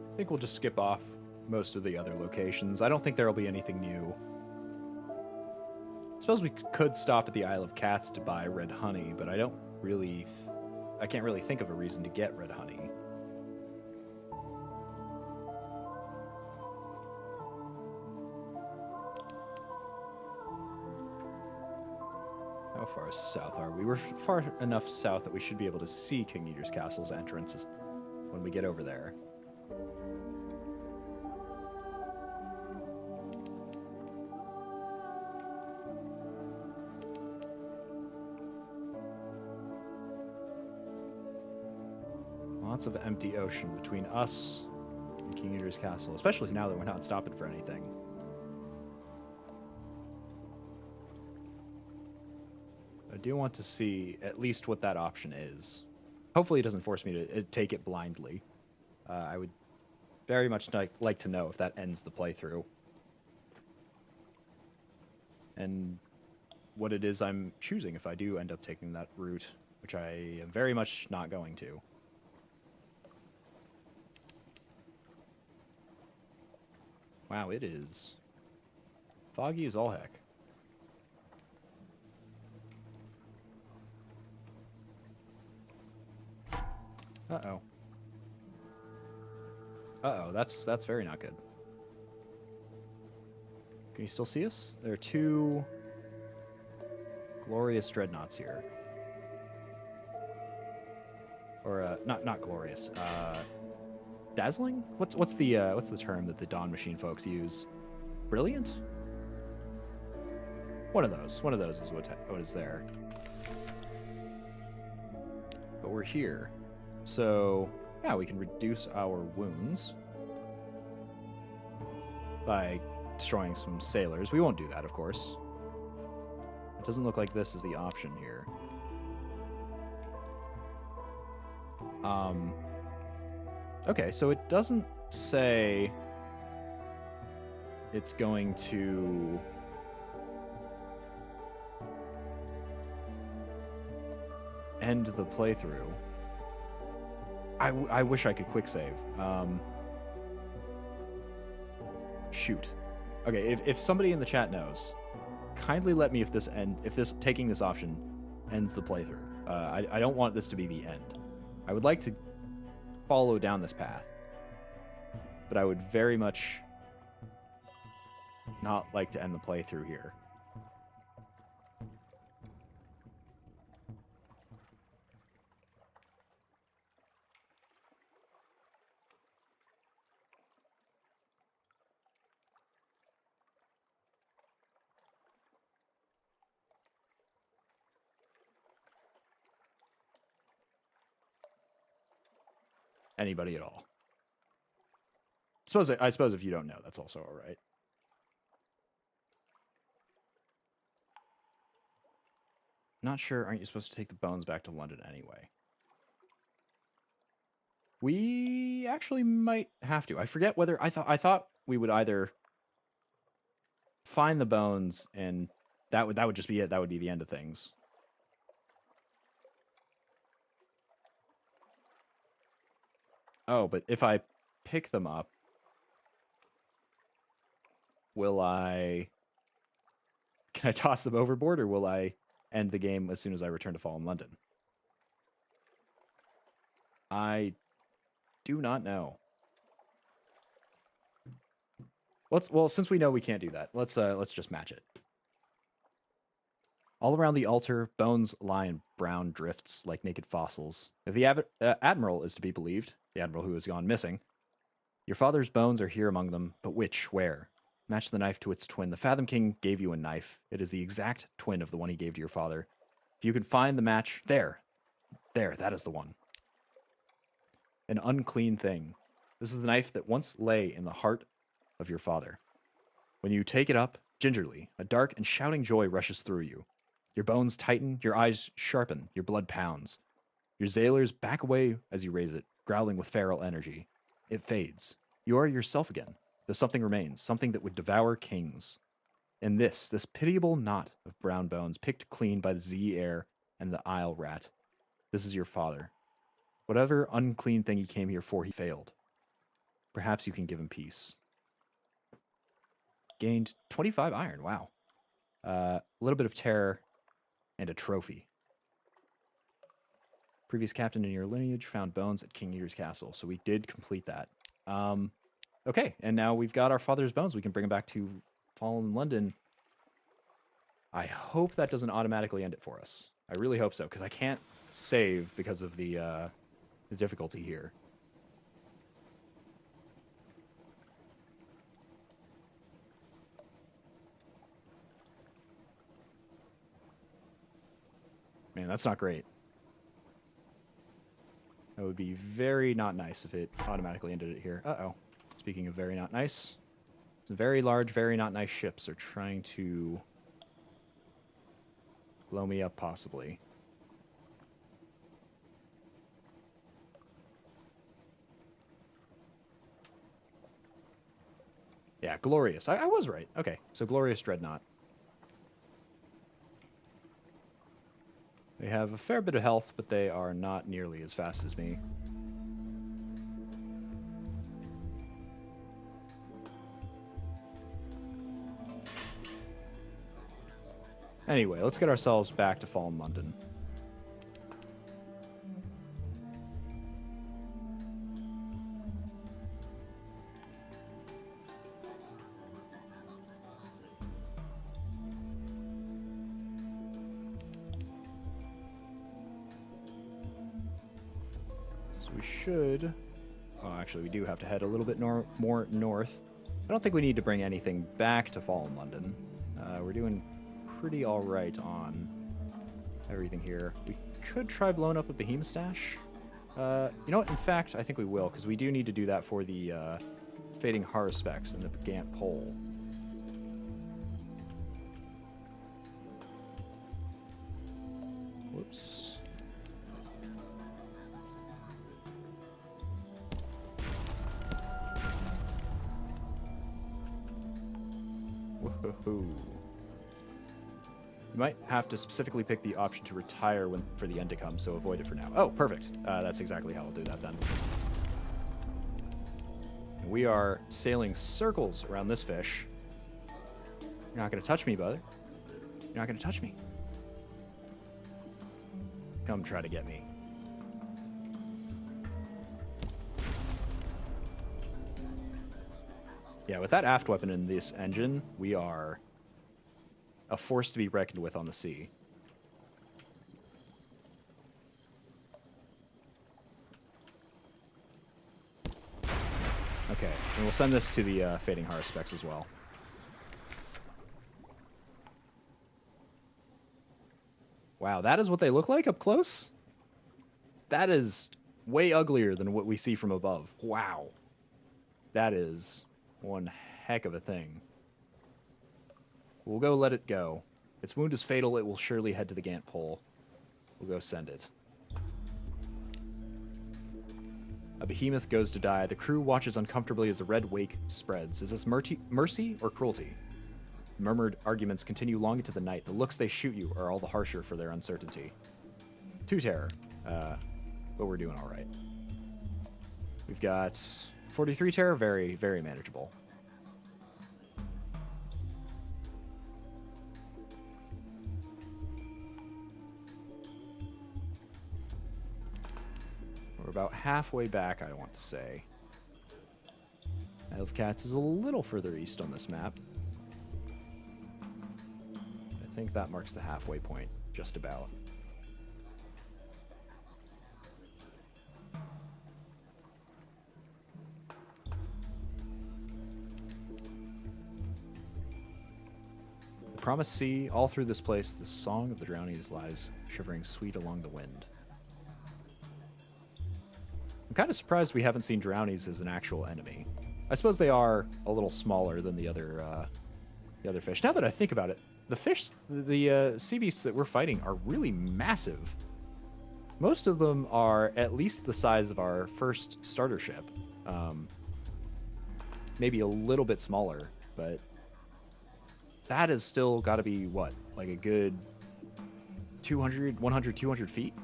I think we'll just skip off most of the other locations. I don't think there'll be anything new. I suppose we could stop at the Isle of Cats to buy red honey, but I don't really... I can't really think of a reason to get red honey. How far south are we? We're far enough south that we should be able to see King Eater's Castle's entrance when we get over there. Lots of empty ocean between us and King Eater's Castle, especially now that we're not stopping for anything. I do want to see at least what that option is. Hopefully it doesn't force me to take it blindly. I would very much like to know if that ends the playthrough. And what it is I'm choosing if I do end up taking that route, which I am very much not going to. Wow, it is foggy as all heck. Uh-oh. Uh-oh, that's very not good. Can you still see us? There are two glorious dreadnoughts here. Or not glorious. Dazzling? What's the term that the Dawn Machine folks use? Brilliant? One of those is what is there. But we're here. So, yeah, we can reduce our wounds by destroying some sailors. We won't do that, of course. It doesn't look like this is the option here. Okay, so it doesn't say it's going to end the playthrough. I wish I could quick save. Shoot. Okay, if somebody in the chat knows, kindly let me if this taking this option ends the playthrough. I don't want this to be the end. I would like to follow down this path, but I would very much not like to end the playthrough here. Anybody at all. I suppose if you don't know, that's also all right. Not sure. Aren't you supposed to take the bones back to London anyway? We actually might have to. I forget whether I thought we would either find the bones and that would just be it. That would be the end of things. Oh, but if I pick them up, can I toss them overboard, or will I end the game as soon as I return to Fallen London? I do not know. Well, since we know we can't do that, let's just match it. All around the altar, bones lie in brown drifts like naked fossils. If the Admiral is to be believed, the Admiral who has gone missing, your father's bones are here among them, but which, where? Match the knife to its twin. The Fathom King gave you a knife. It is the exact twin of the one he gave to your father. If you can find the match, there, that is the one. An unclean thing. This is the knife that once lay in the heart of your father. When you take it up, gingerly, a dark and shouting joy rushes through you. Your bones tighten, your eyes sharpen, your blood pounds. Your zailors back away as you raise it, growling with feral energy. It fades. You are yourself again, though something remains, something that would devour kings. And this pitiable knot of brown bones picked clean by the Zee Air and the Isle Rat. This is your father. Whatever unclean thing he came here for, he failed. Perhaps you can give him peace. Gained 25 iron, wow. A little bit of terror and a trophy. Previous captain in your lineage found bones at King Eater's Castle, so we did complete that. Okay, and now we've got our father's bones. We can bring them back to Fallen London I hope that doesn't automatically end it for us. I really hope so, because I can't save because of the difficulty here. Man, that's not great. That would be very not nice if it automatically ended it here. Uh-oh. Speaking of very not nice, some very large, very not nice ships are trying to blow me up, possibly. Yeah, glorious. I was right. Okay, so glorious dreadnought. They have a fair bit of health, but they are not nearly as fast as me. Anyway, let's get ourselves back to Fallen London. So we should... Well, actually, we do have to head a little bit more north. I don't think we need to bring anything back to Fallen London. We're doing pretty all right on everything here. We could try blowing up a behemoth stash. You know what? In fact, I think we will, because we do need to do that for the fading horror specs and the Gant pole. Whoops. Woohoo. You might have to specifically pick the option to retire for the end to come, so avoid it for now. Oh, perfect. That's exactly how I'll do that then. And we are sailing circles around this fish. You're not going to touch me, brother. You're not going to touch me. Come try to get me. Yeah, with that aft weapon in this engine, we are a force to be reckoned with on the sea. Okay, and we'll send this to the Fading Horror specs as well. Wow, that is what they look like up close? That is way uglier than what we see from above. Wow. That is one heck of a thing. We'll go let it go. Its wound is fatal. It will surely head to the Gant pole. We'll go send it. A behemoth goes to die. The crew watches uncomfortably as the red wake spreads. Is this mercy or cruelty? Murmured arguments continue long into the night. The looks they shoot you are all the harsher for their uncertainty. 2 terror. But we're doing all right. We've got 43 terror. Very, very manageable. We're about halfway back, I want to say. Isle of Cats is a little further east on this map. I think that marks the halfway point, just about. The Promised Sea, all through this place, the song of the drownies lies shivering sweet along the wind. I'm kind of surprised we haven't seen drownies as an actual enemy. I suppose they are a little smaller than the other fish. Now that I think about it, the fish, the sea beasts that we're fighting are really massive. Most of them are at least the size of our first starter ship. Maybe a little bit smaller, but that has still got to be, what, like a good 200, 100, 200 feet?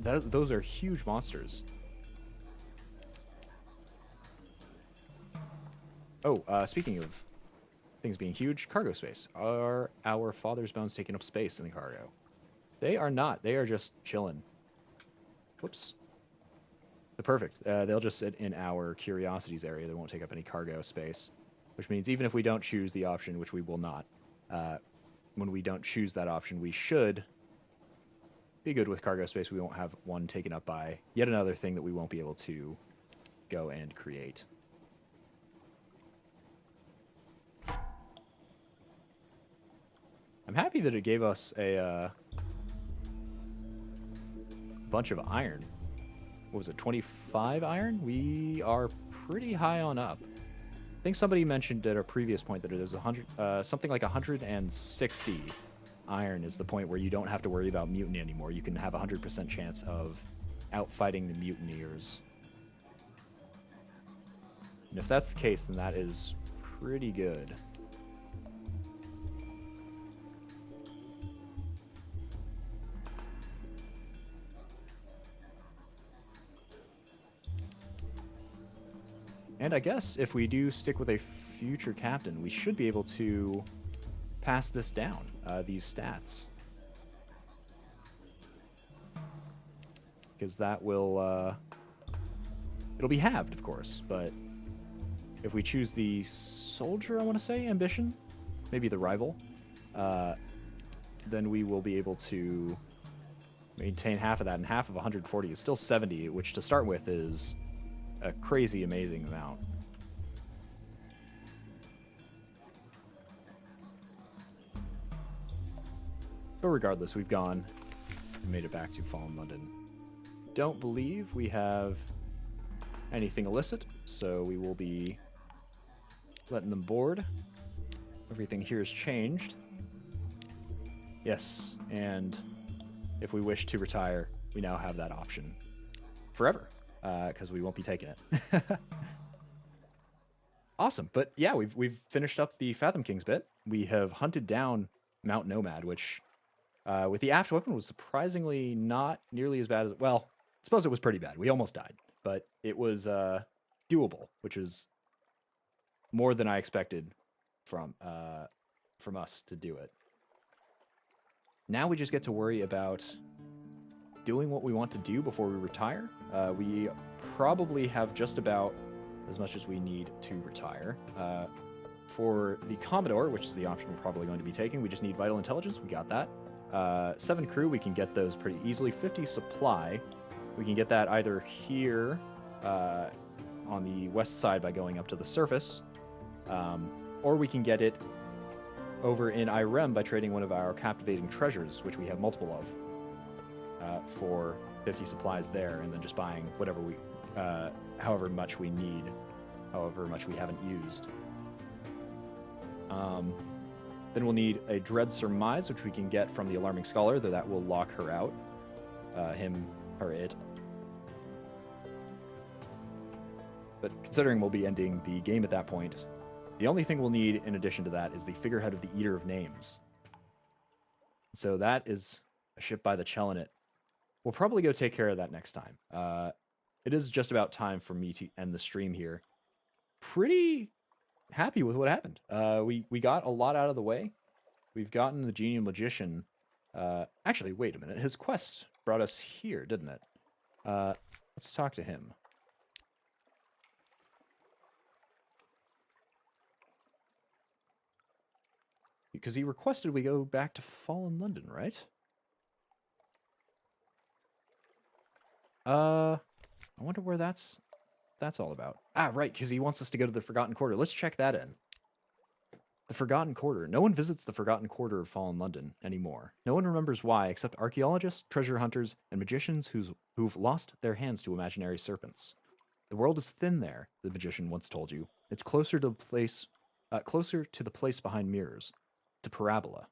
Those are huge monsters. Oh, speaking of things being huge, cargo space. Are our father's bones taking up space in the cargo? They are not. They are just chilling. Whoops. Perfect. They'll just sit in our curiosities area. They won't take up any cargo space, which means even if we don't choose the option, which we will not, When we don't choose that option, we should be good with cargo space. We won't have one taken up by yet another thing that we won't be able to go and create. I'm happy that it gave us a bunch of iron. What was it, 25 iron? We are pretty high on up. I think somebody mentioned at a previous point that it is 100, something like 160 iron is the point where you don't have to worry about mutiny anymore. You can have a 100% chance of outfighting the mutineers. And if that's the case, then that is pretty good. And I guess if we do stick with a future captain, we should be able to pass this down, these stats. Because that will, it'll be halved, of course, but if we choose the soldier, I want to say, ambition, maybe the rival, then we will be able to maintain half of that, and half of 140 is still 70, which to start with is a crazy amazing amount. But regardless, we've gone and made it back to Fallen London. Don't believe we have anything illicit, so we will be letting them board. Everything here is changed. Yes, and if we wish to retire, we now have that option forever, because we won't be taking it. Awesome, but yeah, we've finished up the Fathom Kings bit. We have hunted down Mount Nomad, which with the aft weapon was surprisingly not nearly as bad as, well, I suppose it was pretty bad. We almost died, but it was doable, which was more than I expected from us to do it. Now we just get to worry about doing what we want to do before we retire. We probably have just about as much as we need to retire. For the Commodore, which is the option we're probably going to be taking, we just need Vital Intelligence. We got that. 7 crew, we can get those pretty easily. 50 supply, we can get that either here on the west side by going up to the surface, or we can get it over in Irem by trading one of our captivating treasures, which we have multiple of, for 50 supplies there, and then just buying whatever we, however much we need, however much we haven't used. Then we'll need a Dread Surmise, which we can get from the Alarming Scholar, though that will lock her out. Him, her, it. But considering we'll be ending the game at that point, the only thing we'll need in addition to that is the Figurehead of the Eater of Names. So that is a ship by the Chelonit. We'll probably go take care of that next time. It is just about time for me to end the stream here. Pretty happy with what happened. We got a lot out of the way. We've gotten the Genial Magician. Actually, wait a minute. His quest brought us here, didn't it? Let's talk to him. Because he requested we go back to Fallen London, right? I wonder where that's all about. Ah, right, because he wants us to go to the Forgotten Quarter. Let's check that in. The Forgotten Quarter. No one visits the Forgotten Quarter of Fallen London anymore. No one remembers why, except archaeologists, treasure hunters, and magicians who've lost their hands to imaginary serpents. The world is thin there, the magician once told you. It's closer to the place behind mirrors, to Parabola.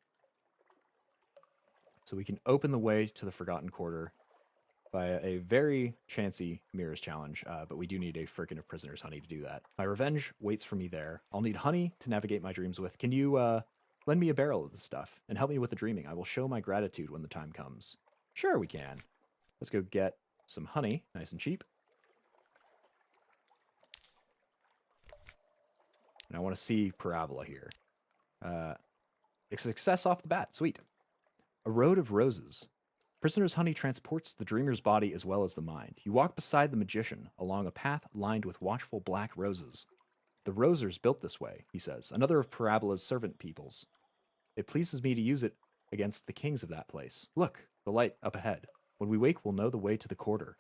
So we can open the way to the Forgotten Quarter by a very chancy mirrors challenge, but we do need a frickin' of prisoners honey to do that. My revenge waits for me there. I'll need honey to navigate my dreams with. Can you lend me a barrel of this stuff and help me with the dreaming? I will show my gratitude when the time comes. Sure, we can. Let's go get some honey, nice and cheap. And I want to see Parabola here. A success off the bat, sweet. A road of roses. Prisoner's honey transports the dreamer's body as well as the mind. You walk beside the magician along a path lined with watchful black roses. The rosers built this way, he says, another of Parabola's servant peoples. It pleases me to use it against the kings of that place. Look, the light up ahead. When we wake, we'll know the way to the quarter.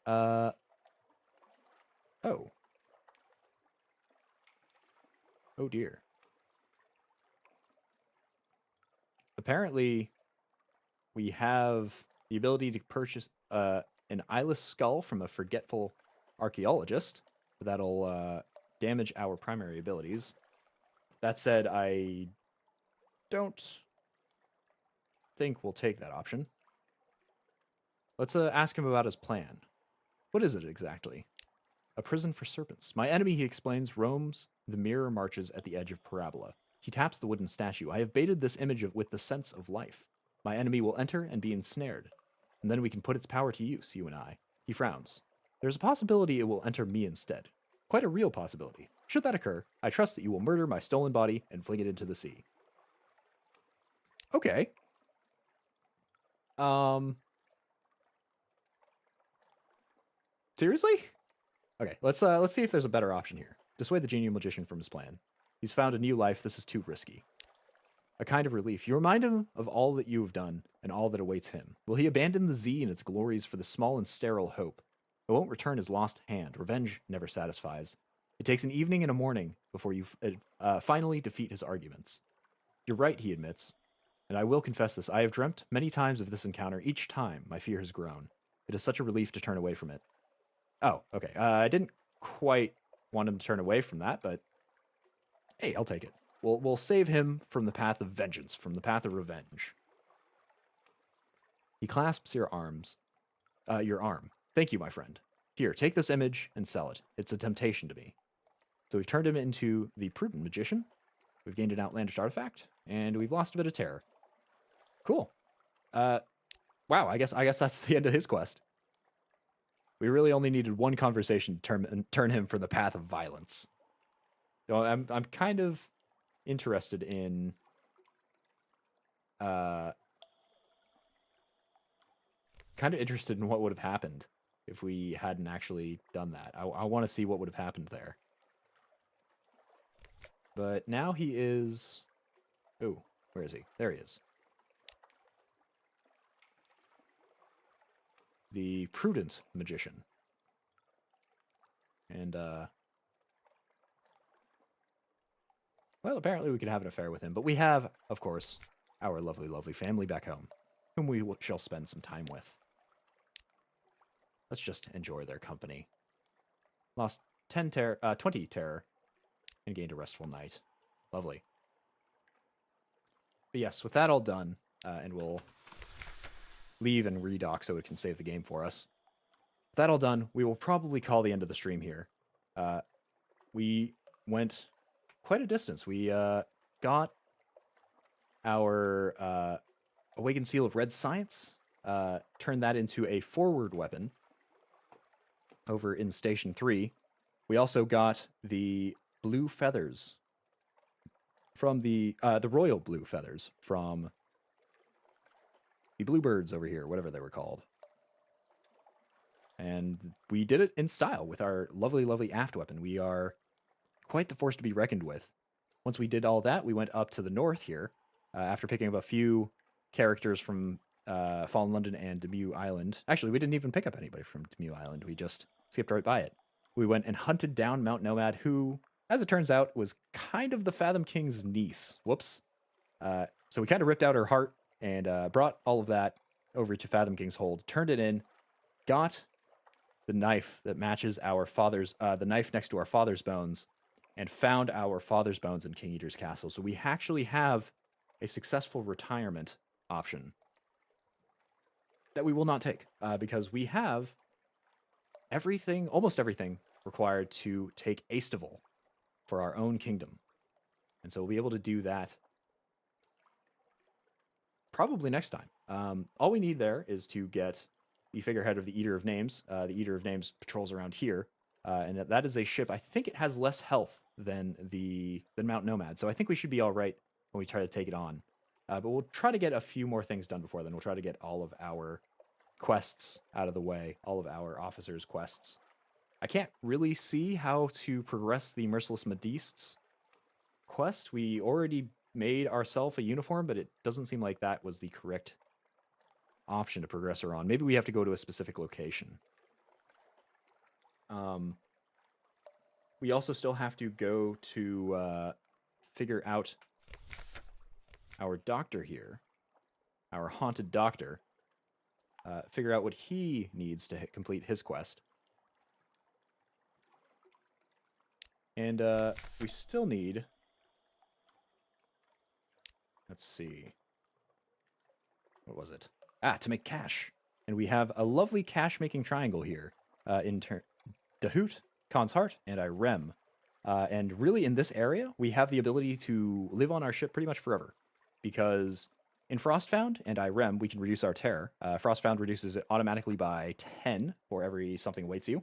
Oh. Oh dear. Apparently, we have the ability to purchase an eyeless skull from a forgetful archaeologist. That'll damage our primary abilities. That said, I don't think we'll take that option. Let's ask him about his plan. What is it exactly? A prison for serpents. My enemy, he explains, roams the mirror marches at the edge of parabola. He taps the wooden statue. I have baited this image with the sense of life. My enemy will enter and be ensnared, and then we can put its power to use, you and I. He frowns. There's a possibility it will enter me instead. Quite a real possibility. Should that occur, I trust that you will murder my stolen body and fling it into the sea. Okay. Seriously? Okay, let's see if there's a better option here. Dissuade the genial magician from his plan. He's found a new life. This is too risky. A kind of relief. You remind him of all that you have done and all that awaits him. Will he abandon the Z and its glories for the small and sterile hope? It won't return his lost hand. Revenge never satisfies. It takes an evening and a morning before you finally defeat his arguments. You're right, he admits. And I will confess this. I have dreamt many times of this encounter. Each time, my fear has grown. It is such a relief to turn away from it. Oh, okay. I didn't quite want him to turn away from that, but hey, I'll take it. We'll save him from the path of vengeance, from the path of revenge. He clasps your arm. Thank you, my friend. Here, take this image and sell it. It's a temptation to me. So we've turned him into the prudent magician. We've gained an outlandish artifact, and we've lost a bit of terror. Cool. Wow, I guess that's the end of his quest. We really only needed one conversation to turn him from the path of violence. So I'm kind of interested in what would have happened if we hadn't actually done that. I want to see what would have happened there. But now he is... Oh, where is he? There he is. The prudent magician. And, well, apparently we can have an affair with him. But we have, of course, our lovely, lovely family back home, whom we shall spend some time with. Let's just enjoy their company. Lost 20 terror, and gained a restful night. Lovely. But yes, with that all done, and we'll leave and redock so it can save the game for us. With that all done, we will probably call the end of the stream here. We went quite a distance. We got our Awakened Seal of Red Science, turned that into a forward weapon over in Station 3. We also got the blue feathers from the royal blue feathers from the bluebirds over here, whatever they were called. And we did it in style with our lovely, lovely aft weapon. We are quite the force to be reckoned with. Once we did all that, we went up to the north here, after picking up a few characters from Fallen London and Demew Island. Actually, we didn't even pick up anybody from Demew Island. We just skipped right by it. We went and hunted down Mount Nomad, who, as it turns out, was kind of the Fathom King's niece. Whoops. So we kind of ripped out her heart and brought all of that over to Fathom King's hold, turned it in, got the knife that matches our father's, the knife next to our father's bones, and found our father's bones in King Eater's castle. So we actually have a successful retirement option that we will not take, because we have everything, almost everything, required to take Aestival for our own kingdom. And so we'll be able to do that probably next time. All we need there is to get the figurehead of the Eater of Names. The Eater of Names patrols around here, and that is a ship. I think it has less health than Mount Nomad, so I think we should be all right when we try to take it on. But we'll try to get a few more things done before then. We'll try to get all of our quests out of the way, all of our officers' quests. I can't really see how to progress the Merciless Modistes quest. We already made ourselves a uniform, but it doesn't seem like that was the correct option to progress her on. Maybe we have to go to a specific location. We also still have to go to figure out our doctor here, our haunted doctor. Figure out what he needs to complete his quest. And we still need... Let's see. What was it? To make cash. And we have a lovely cash-making triangle here in Dahoot, Khan's Heart, and Irem. And really, in this area, we have the ability to live on our ship pretty much forever. Because in Frostfound and Irem, we can reduce our terror. Frostfound reduces it automatically by 10 for every something awaits you.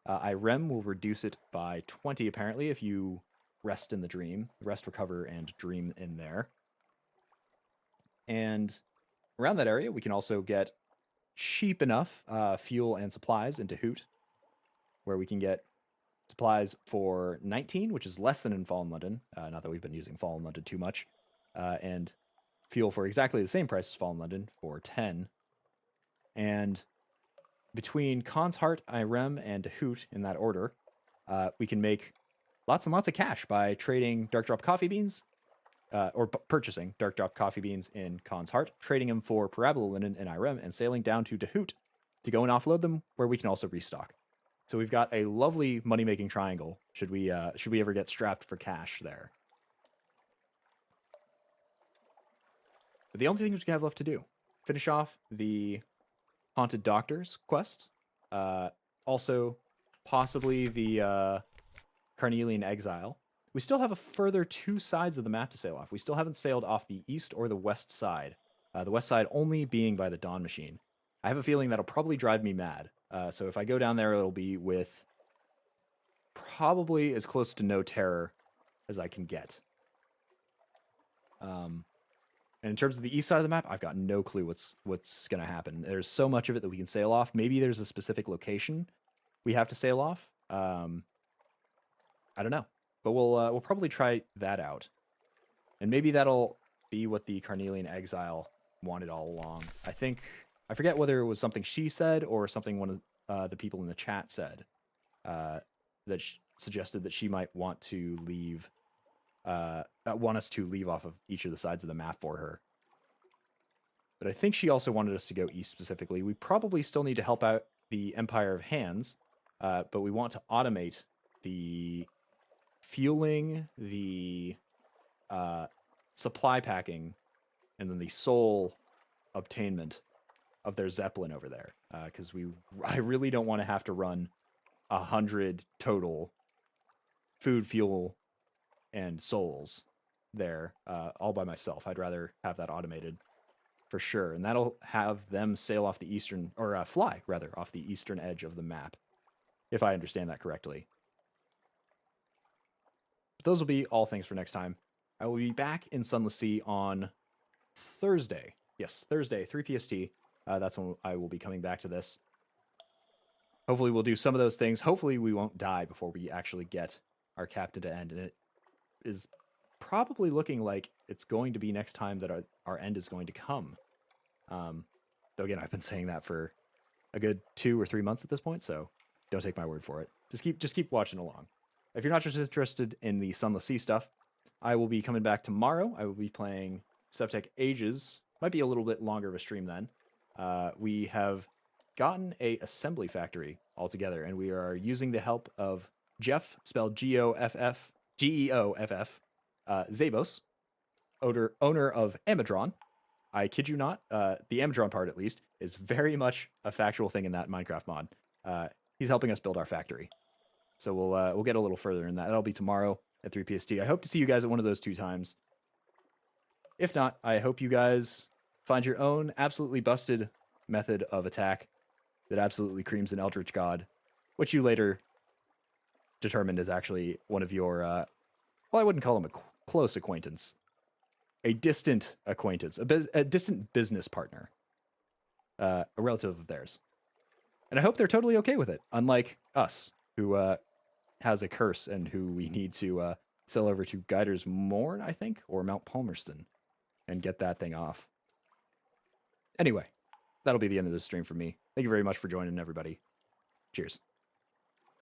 Irem will reduce it by 20, apparently, if you rest in the dream. Rest, recover, and dream in there. And around that area, we can also get cheap enough fuel and supplies into Hoot, where we can get supplies for 19, which is less than in Fallen London. Not that we've been using Fallen London too much. And fuel for exactly the same price as Fallen London for 10. And between Khan's Heart, Irem, and Hoot, in that order, we can make lots and lots of cash by trading Dark Drop coffee beans, or purchasing Dark Drop coffee beans in Khan's Heart, trading them for Parabola Linen in Irem, and sailing down to Dahoot to go and offload them, where we can also restock. So we've got a lovely money-making triangle, should we ever get strapped for cash there. But the only thing we have left to do, finish off the Haunted Doctor's quest, also possibly the Carnelian Exile. We still have a further 2 sides of the map to sail off. We still haven't sailed off the east or the west side. The west side only being by the Dawn Machine. I have a feeling that'll probably drive me mad. So if I go down there, it'll be with probably as close to no terror as I can get. And in terms of the east side of the map, I've got no clue what's going to happen. There's so much of it that we can sail off. Maybe there's a specific location we have to sail off. I don't know. But we'll probably try that out. And maybe that'll be what the Carnelian Exile wanted all along. I forget whether it was something she said or something one of the people in the chat said that suggested that she might want to leave, want us to leave off of each of the sides of the map for her. But I think she also wanted us to go east specifically. We probably still need to help out the Empire of Hands, but we want to automate the fueling, the supply packing, and then the soul obtainment of their Zeppelin over there. Because I really don't want to have to run 100 total food, fuel, and souls there all by myself. I'd rather have that automated for sure. And that'll have them sail off the eastern, or fly rather, off the eastern edge of the map, if I understand that correctly. Those will be all things for next time. I will be back in Sunless Sea on Thursday. Yes, Thursday, 3 PST. That's when I will be coming back to this. Hopefully we'll do some of those things. Hopefully we won't die before we actually get our captain to end. And it is probably looking like it's going to be next time that our end is going to come. Though again, I've been saying that for a good 2 or 3 months at this point, so don't take my word for it. Just keep watching along. If you're not just interested in the Sunless Sea stuff, I will be coming back tomorrow. I will be playing Sevtech Ages. Might be a little bit longer of a stream then. We have gotten a assembly factory altogether, and we are using the help of Jeff, spelled Geoff, Geoff, Zabos, owner of Amadron. I kid you not, the Amadron part at least is very much a factual thing in that Minecraft mod. He's helping us build our factory. So we'll get a little further in that. That'll be tomorrow at 3 PST. I hope to see you guys at one of those 2 times. If not, I hope you guys find your own absolutely busted method of attack that absolutely creams an Eldritch god, which you later determined is actually one of your, well, I wouldn't call him a close acquaintance. A distant acquaintance, a distant business partner, a relative of theirs. And I hope they're totally okay with it, unlike us, who has a curse and who we need to sail over to Guider's Morn, I think, or Mount Palmerston, and get that thing off. Anyway, that'll be the end of the stream for me. Thank you very much for joining, everybody. Cheers.